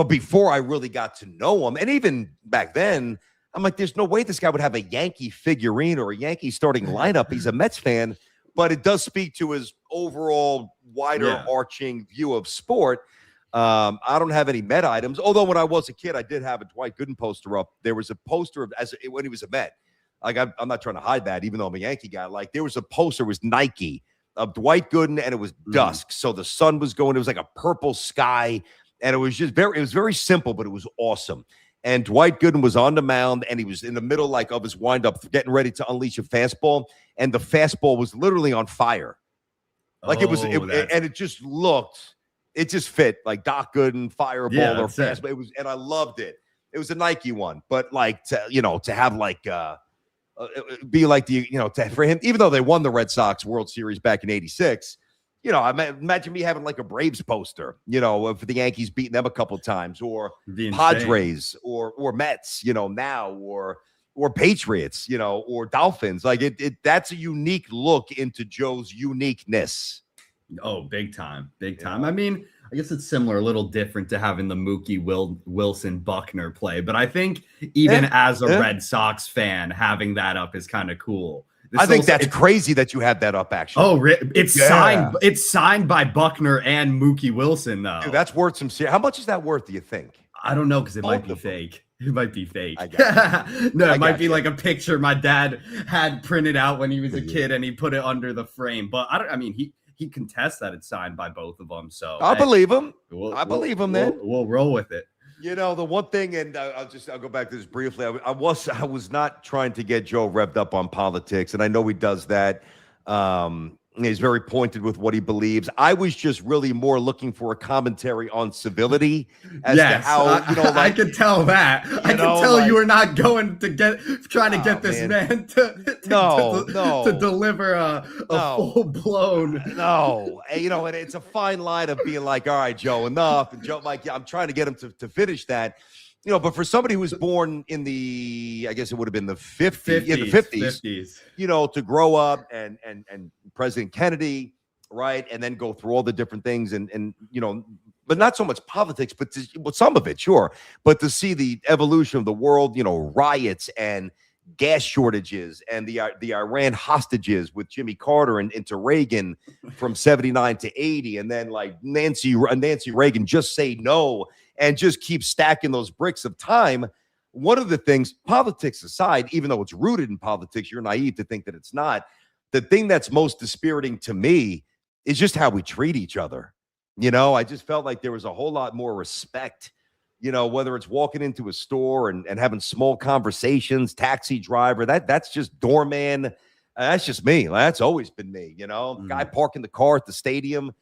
before I really got to know him, and even back then, I'm like, there's no way this guy would have a Yankee figurine or a Yankee starting lineup. He's a Mets fan, but it does speak to his overall wider arching view of sport. I don't have any Met items, although when I was a kid, I did have a Dwight Gooden poster up. There was a poster of when he was a Met. Like I'm not trying to hide that, even though I'm a Yankee guy. Like there was a poster, it was Nike of Dwight Gooden, and it was dusk, so the sun was going. It was like a purple sky, and it was very simple, but it was awesome. And Dwight Gooden was on the mound, and he was in the middle like of his windup, getting ready to unleash a fastball, and the fastball was literally on fire. Like and it just looked. It just fit like Doc Gooden, fireball or fastball. It was, and I loved it. It was a Nike one, but like to have like be like for him, even though they won the Red Sox World Series back in '86. Imagine me having like a Braves poster, for the Yankees beating them a couple of times, or Padres, or Mets, now, or Patriots, or Dolphins. Like that's a unique look into Joe's uniqueness. Oh, big time. I mean, I guess it's similar, a little different to having the Mookie Wilson Buckner play, but I think even as a Red Sox fan, having that up is kind of cool. I think that's crazy that you had that up, actually. Oh, signed. It's signed by Buckner and Mookie Wilson, though. Dude, that's worth some. How much is that worth? Do you think? I don't know, because it might be fake. It might be fake. No, it might be like a picture my dad had printed out when he was a kid, and he put it under the frame. But he contests that it's signed by both of them. So I believe him. I believe him. Then we'll roll with it. You know, the one thing, and I'll go back to this briefly. I was not trying to get Joe revved up on politics, and I know he does that. He's very pointed with what he believes. I was just really more looking for a commentary on civility as to how, I could tell that. I could tell you were not going to trying to get this man to deliver a full blown. No, and it's a fine line of being like, all right, Joe, enough. And Joe, like, I'm trying to get him to finish that. But for somebody who was born in I guess it would have been the 50s, to grow up and President Kennedy, right, and then go through all the different things and but not so much politics, but some of it, sure, but to see the evolution of the world, riots and gas shortages and the Iran hostages with Jimmy Carter and into Reagan from 79 to 80, and then like Nancy Reagan just say no and just keep stacking those bricks of time. One of the things, politics aside, even though it's rooted in politics, you're naive to think that it's not. The thing that's most dispiriting to me is just how we treat each other. I just felt like there was a whole lot more respect, whether it's walking into a store and having small conversations, taxi driver, that's just doorman. That's just me. That's always been me, guy parking the car at the stadium.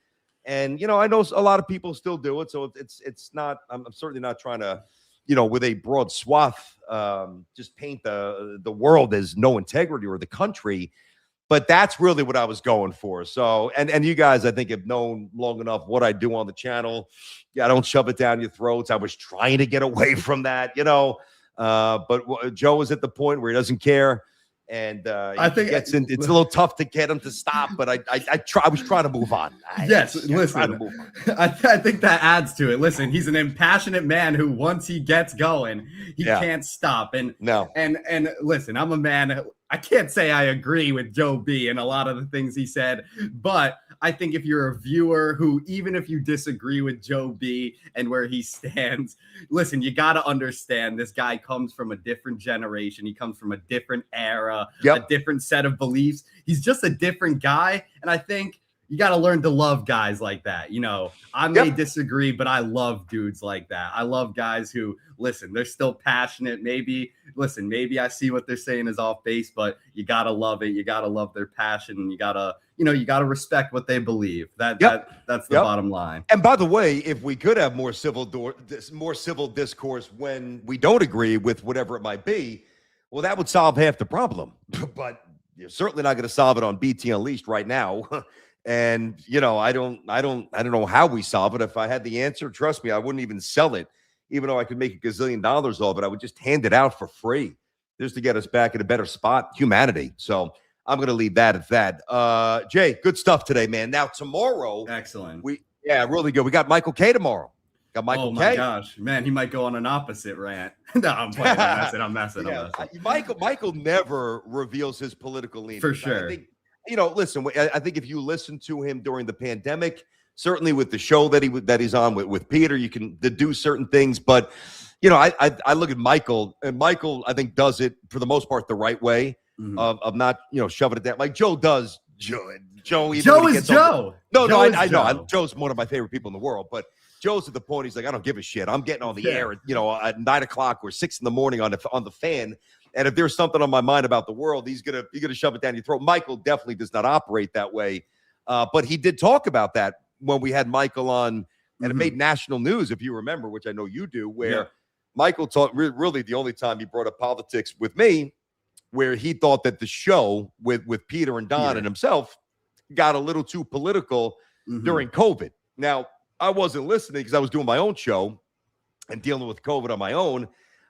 And, I know a lot of people still do it. So it's not, I'm certainly not trying to, with a broad swath, just paint the world as no integrity or the country. But that's really what I was going for. So, and you guys, I think, have known long enough what I do on the channel. Yeah, I don't shove it down your throats. I was trying to get away from that, but Joe is at the point where he doesn't care. And I think it's a little tough to get him to stop, but I was trying to move on. Listen, I think that adds to it. Listen, he's an impassionate man who, once he gets going, he can't stop. And listen, I'm a man. I can't say I agree with Joe B and a lot of the things he said, but I think if you're a viewer who, even if you disagree with Joe B and where he stands, listen, you got to understand this guy comes from a different generation. He comes from a different era, a different set of beliefs. He's just a different guy. And I think you got to learn to love guys like that. I may disagree, but I love dudes like that. I love guys who, listen, they're still passionate. Maybe I see what they're saying is off base, but you got to love it. You got to love their passion. And you got to respect what they believe. That's the bottom line. And by the way, if we could have more civil discourse when we don't agree with whatever it might be, well, that would solve half the problem. But you're certainly not going to solve it on BT Unleashed right now. And I don't know how we solve it. If I had the answer, trust me, I wouldn't even sell it, even though I could make $1 gazillion off it. I would just hand it out for free, just to get us back in a better spot, humanity. So I'm going to leave that at that. Jay, good stuff today, man. Now tomorrow, excellent. Really good. We got Michael K tomorrow. Got Michael K. Oh my gosh, man, he might go on an opposite rant. No, I'm playing. I'm messing. Michael never reveals his political leanings. For sure. I think, listen, I think if you listen to him during the pandemic, certainly with the show that he's on with Peter, you can deduce certain things. But, I look at Michael, and Michael, I think, does it for the most part the right way of not, shoving it down like Joe does. Joe is Joe. I know. Joe's one of my favorite people in the world, but Joe's at the point, he's like, I don't give a shit. I'm getting on the air, at 9 o'clock or 6 in the morning on the fan. And if there's something on my mind about the world, he's gonna shove it down your throat. Michael definitely does not operate that way. But he did talk about that when we had Michael on, and it made national news, if you remember, which I know you do, where Michael talked really the only time he brought up politics with me, where he thought that the show with Peter and Don and himself got a little too political during COVID. Now, I wasn't listening because I was doing my own show and dealing with COVID on my own.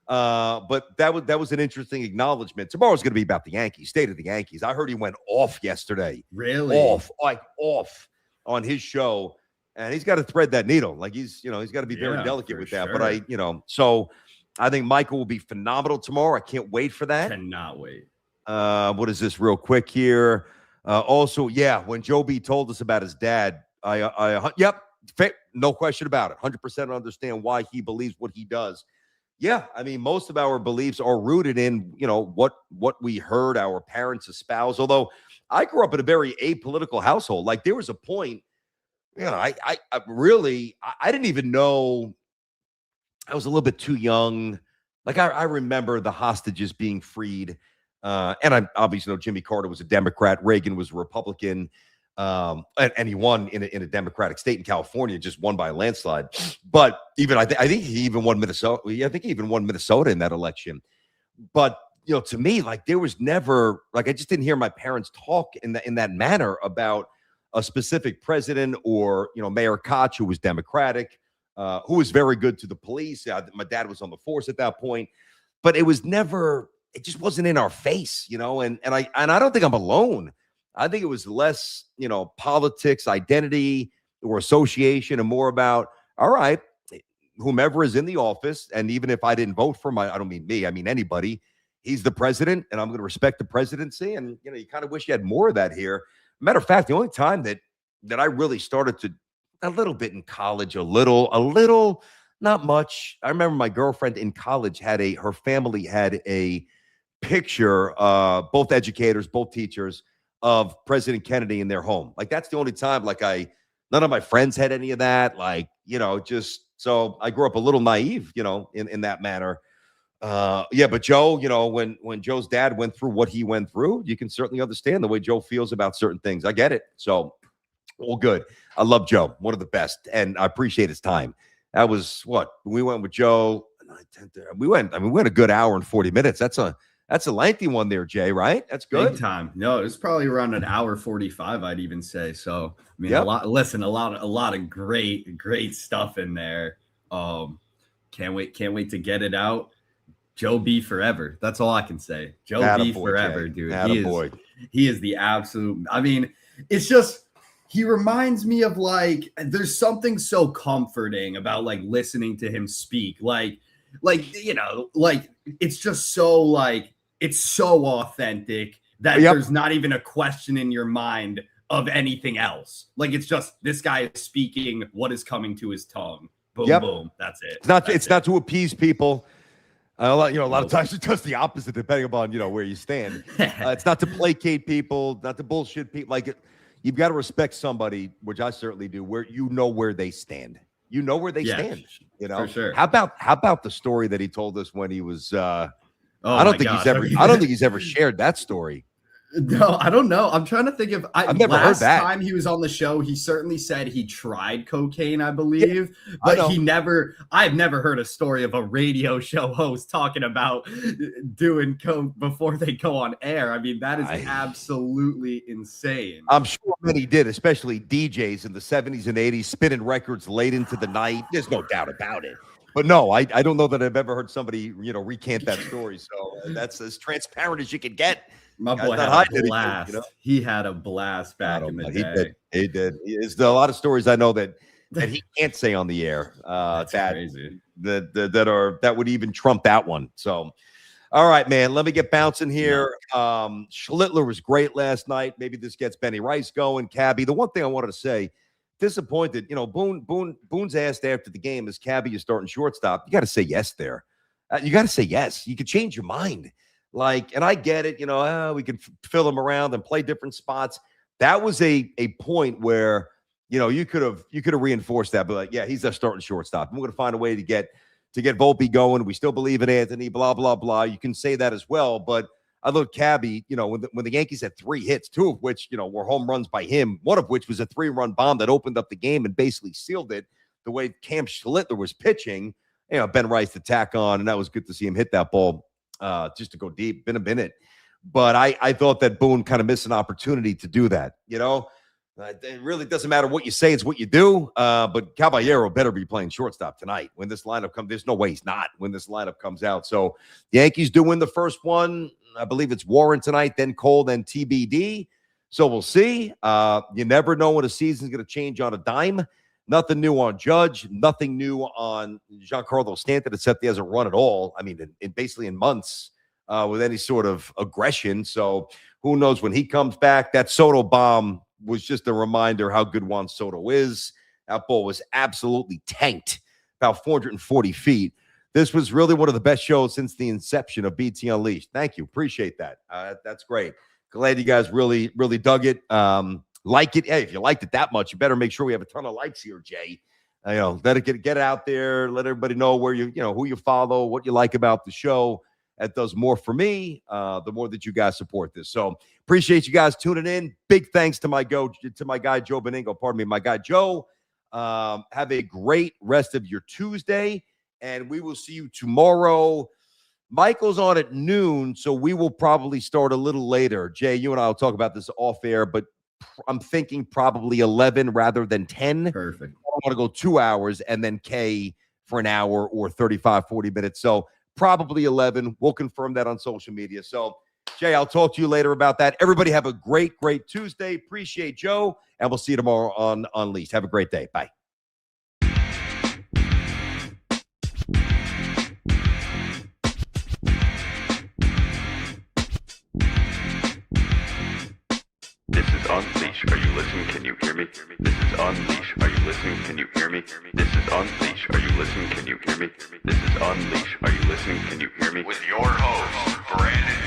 But that was an interesting acknowledgement. Tomorrow's going to be about the Yankees, state of the Yankees. I heard he went off yesterday. Really? Off on his show. And he's got to thread that needle. Like he's got to be very delicate with that. Sure. But so I think Michael will be phenomenal tomorrow. I can't wait for that. Cannot wait. What is this real quick here? Also, when Joe B told us about his dad, no question about it. 100% understand why he believes what he does. Yeah, I mean, most of our beliefs are rooted in, what we heard our parents espouse. Although I grew up in a very apolitical household. Like there was a point, I didn't even know I was a little bit too young. Like I remember the hostages being freed. And I obviously know Jimmy Carter was a Democrat, Reagan was a Republican, and he won in a Democratic state in California, just won by a landslide. But even I think he even won Minnesota. I think he even won Minnesota in that election. But to me, like there was never like I just didn't hear my parents talk in that manner about a specific president or Mayor Koch, who was Democratic, who was very good to the police. My dad was on the force at that point, but it was never. It just wasn't in our face, and I don't think I'm alone. I think it was less, politics, identity, or association, and more about all right, whomever is in the office, and even if I didn't vote for I don't mean me, I mean anybody. He's the president, and I'm going to respect the presidency. And you kind of wish you had more of that here. Matter of fact, the only time that I really started to a little bit in college, a little, not much. I remember my girlfriend in college her family had a picture, both educators, both teachers, of President Kennedy in their home. Like that's the only time. Like none of my friends had any of that. Like just so I grew up a little naive, in that manner. Yeah, but Joe, when Joe's dad went through what he went through, you can certainly understand the way Joe feels about certain things. I get it. So all good. I love Joe, one of the best, and I appreciate his time. That was what we went with Joe. We went a good hour and 40 minutes. That's a lengthy one there, Jay, right? That's good. Big time. No, it's probably around an hour 45, I'd even say. So, I mean, Yep. a lot of great stuff in there. Can't wait to get it out. Joe B forever. That's all I can say. Joe B forever, Jay. dude. He is the absolute. I mean, it's just he reminds me of like there's something so comforting about like listening to him speak. Like it's just so like it's so authentic that there's not even a question in your mind of anything else. Like it's just this guy is speaking what is coming to his tongue. Boom, boom. That's it. It's not to appease people. A lot of times it does the opposite, depending upon where you stand. It's not to placate people, not to bullshit people. Like you've got to respect somebody, which I certainly do, where where they stand. You know where they stand. For sure. How about the story that he told us when he was? I don't think he's ever shared that story. No, I don't know. I'm trying to think of. I've never heard that. Last time he was on the show, he certainly said he tried cocaine, I believe, but I've never heard a story of a radio show host talking about doing coke before they go on air. I mean, that is absolutely insane. I'm sure many did, especially DJs in the 70s and 80s, spinning records late into the night. There's no doubt about it. But no, I don't know that I've ever heard somebody, recant that story. So that's as transparent as you can get. My boy had a blast. He had a blast back in the day. He did. There's a lot of stories I know that he can't say on the air. That's crazy. That would even trump that one. So, all right, man. Let me get bouncing here. Schlittler was great last night. Maybe this gets Benny Rice going. Cabby. The one thing I wanted to say, disappointed. Boone's asked after the game, "Is Cabby is starting shortstop?" You got to say yes there. You got to say yes. You could change your mind. And I get it, we can fill him around and play different spots. That was a point where, you could have reinforced that, but he's a starting shortstop. I'm going to find a way to get Volpe going. We still believe in Anthony, blah, blah, blah. You can say that as well. But I look Cabby, when the Yankees had 3 hits, 2 of which, were home runs by him, one of which was a 3-run bomb that opened up the game and basically sealed it the way Cam Schlittler was pitching, Ben Rice to tack on. And that was good to see him hit that ball. Just to go deep, been a minute. But I thought that Boone kind of missed an opportunity to do that. It really doesn't matter what you say, it's what you do. But Caballero better be playing shortstop tonight. When this lineup comes, there's no way he's not when this lineup comes out. So the Yankees do win the first one. I believe it's Warren tonight, then Cole, then TBD. So we'll see. You never know when a season's going to change on a dime. Nothing new on Judge, nothing new on Giancarlo Stanton, except he hasn't run at all. I mean, basically in months with any sort of aggression. So who knows when he comes back. That Soto bomb was just a reminder how good Juan Soto is. That ball was absolutely tanked, about 440 feet. This was really one of the best shows since the inception of BT Unleashed. Thank you. Appreciate that. That's great. Glad you guys really, really dug it. Like it. Hey, if you liked it that much, you better make sure we have a ton of likes here, Jay. let it get out there. Let everybody know where who you follow, what you like about the show. That does more for me. The more that you guys support this. So appreciate you guys tuning in. Big thanks to my guy Joe Beningo. Pardon me, my guy Joe. Have a great rest of your Tuesday, and we will see you tomorrow. Michael's on at noon, so we will probably start a little later. Jay, you and I will talk about this off air, but I'm thinking probably 11 rather than 10. Perfect. I want to go 2 hours and then K for an hour or 35, 40 minutes. So probably 11. We'll confirm that on social media. So, Jay, I'll talk to you later about that. Everybody have a great, great Tuesday. Appreciate Joe, and we'll see you tomorrow on Unleashed. Have a great day. Bye. This is Unleash. Are you listening? Can you hear me? This is Unleash. Are you listening? Can you hear me? This is Unleash. Are you listening? Can you hear me? This is Unleash. Are you listening? Can you hear me? With your host, Brandon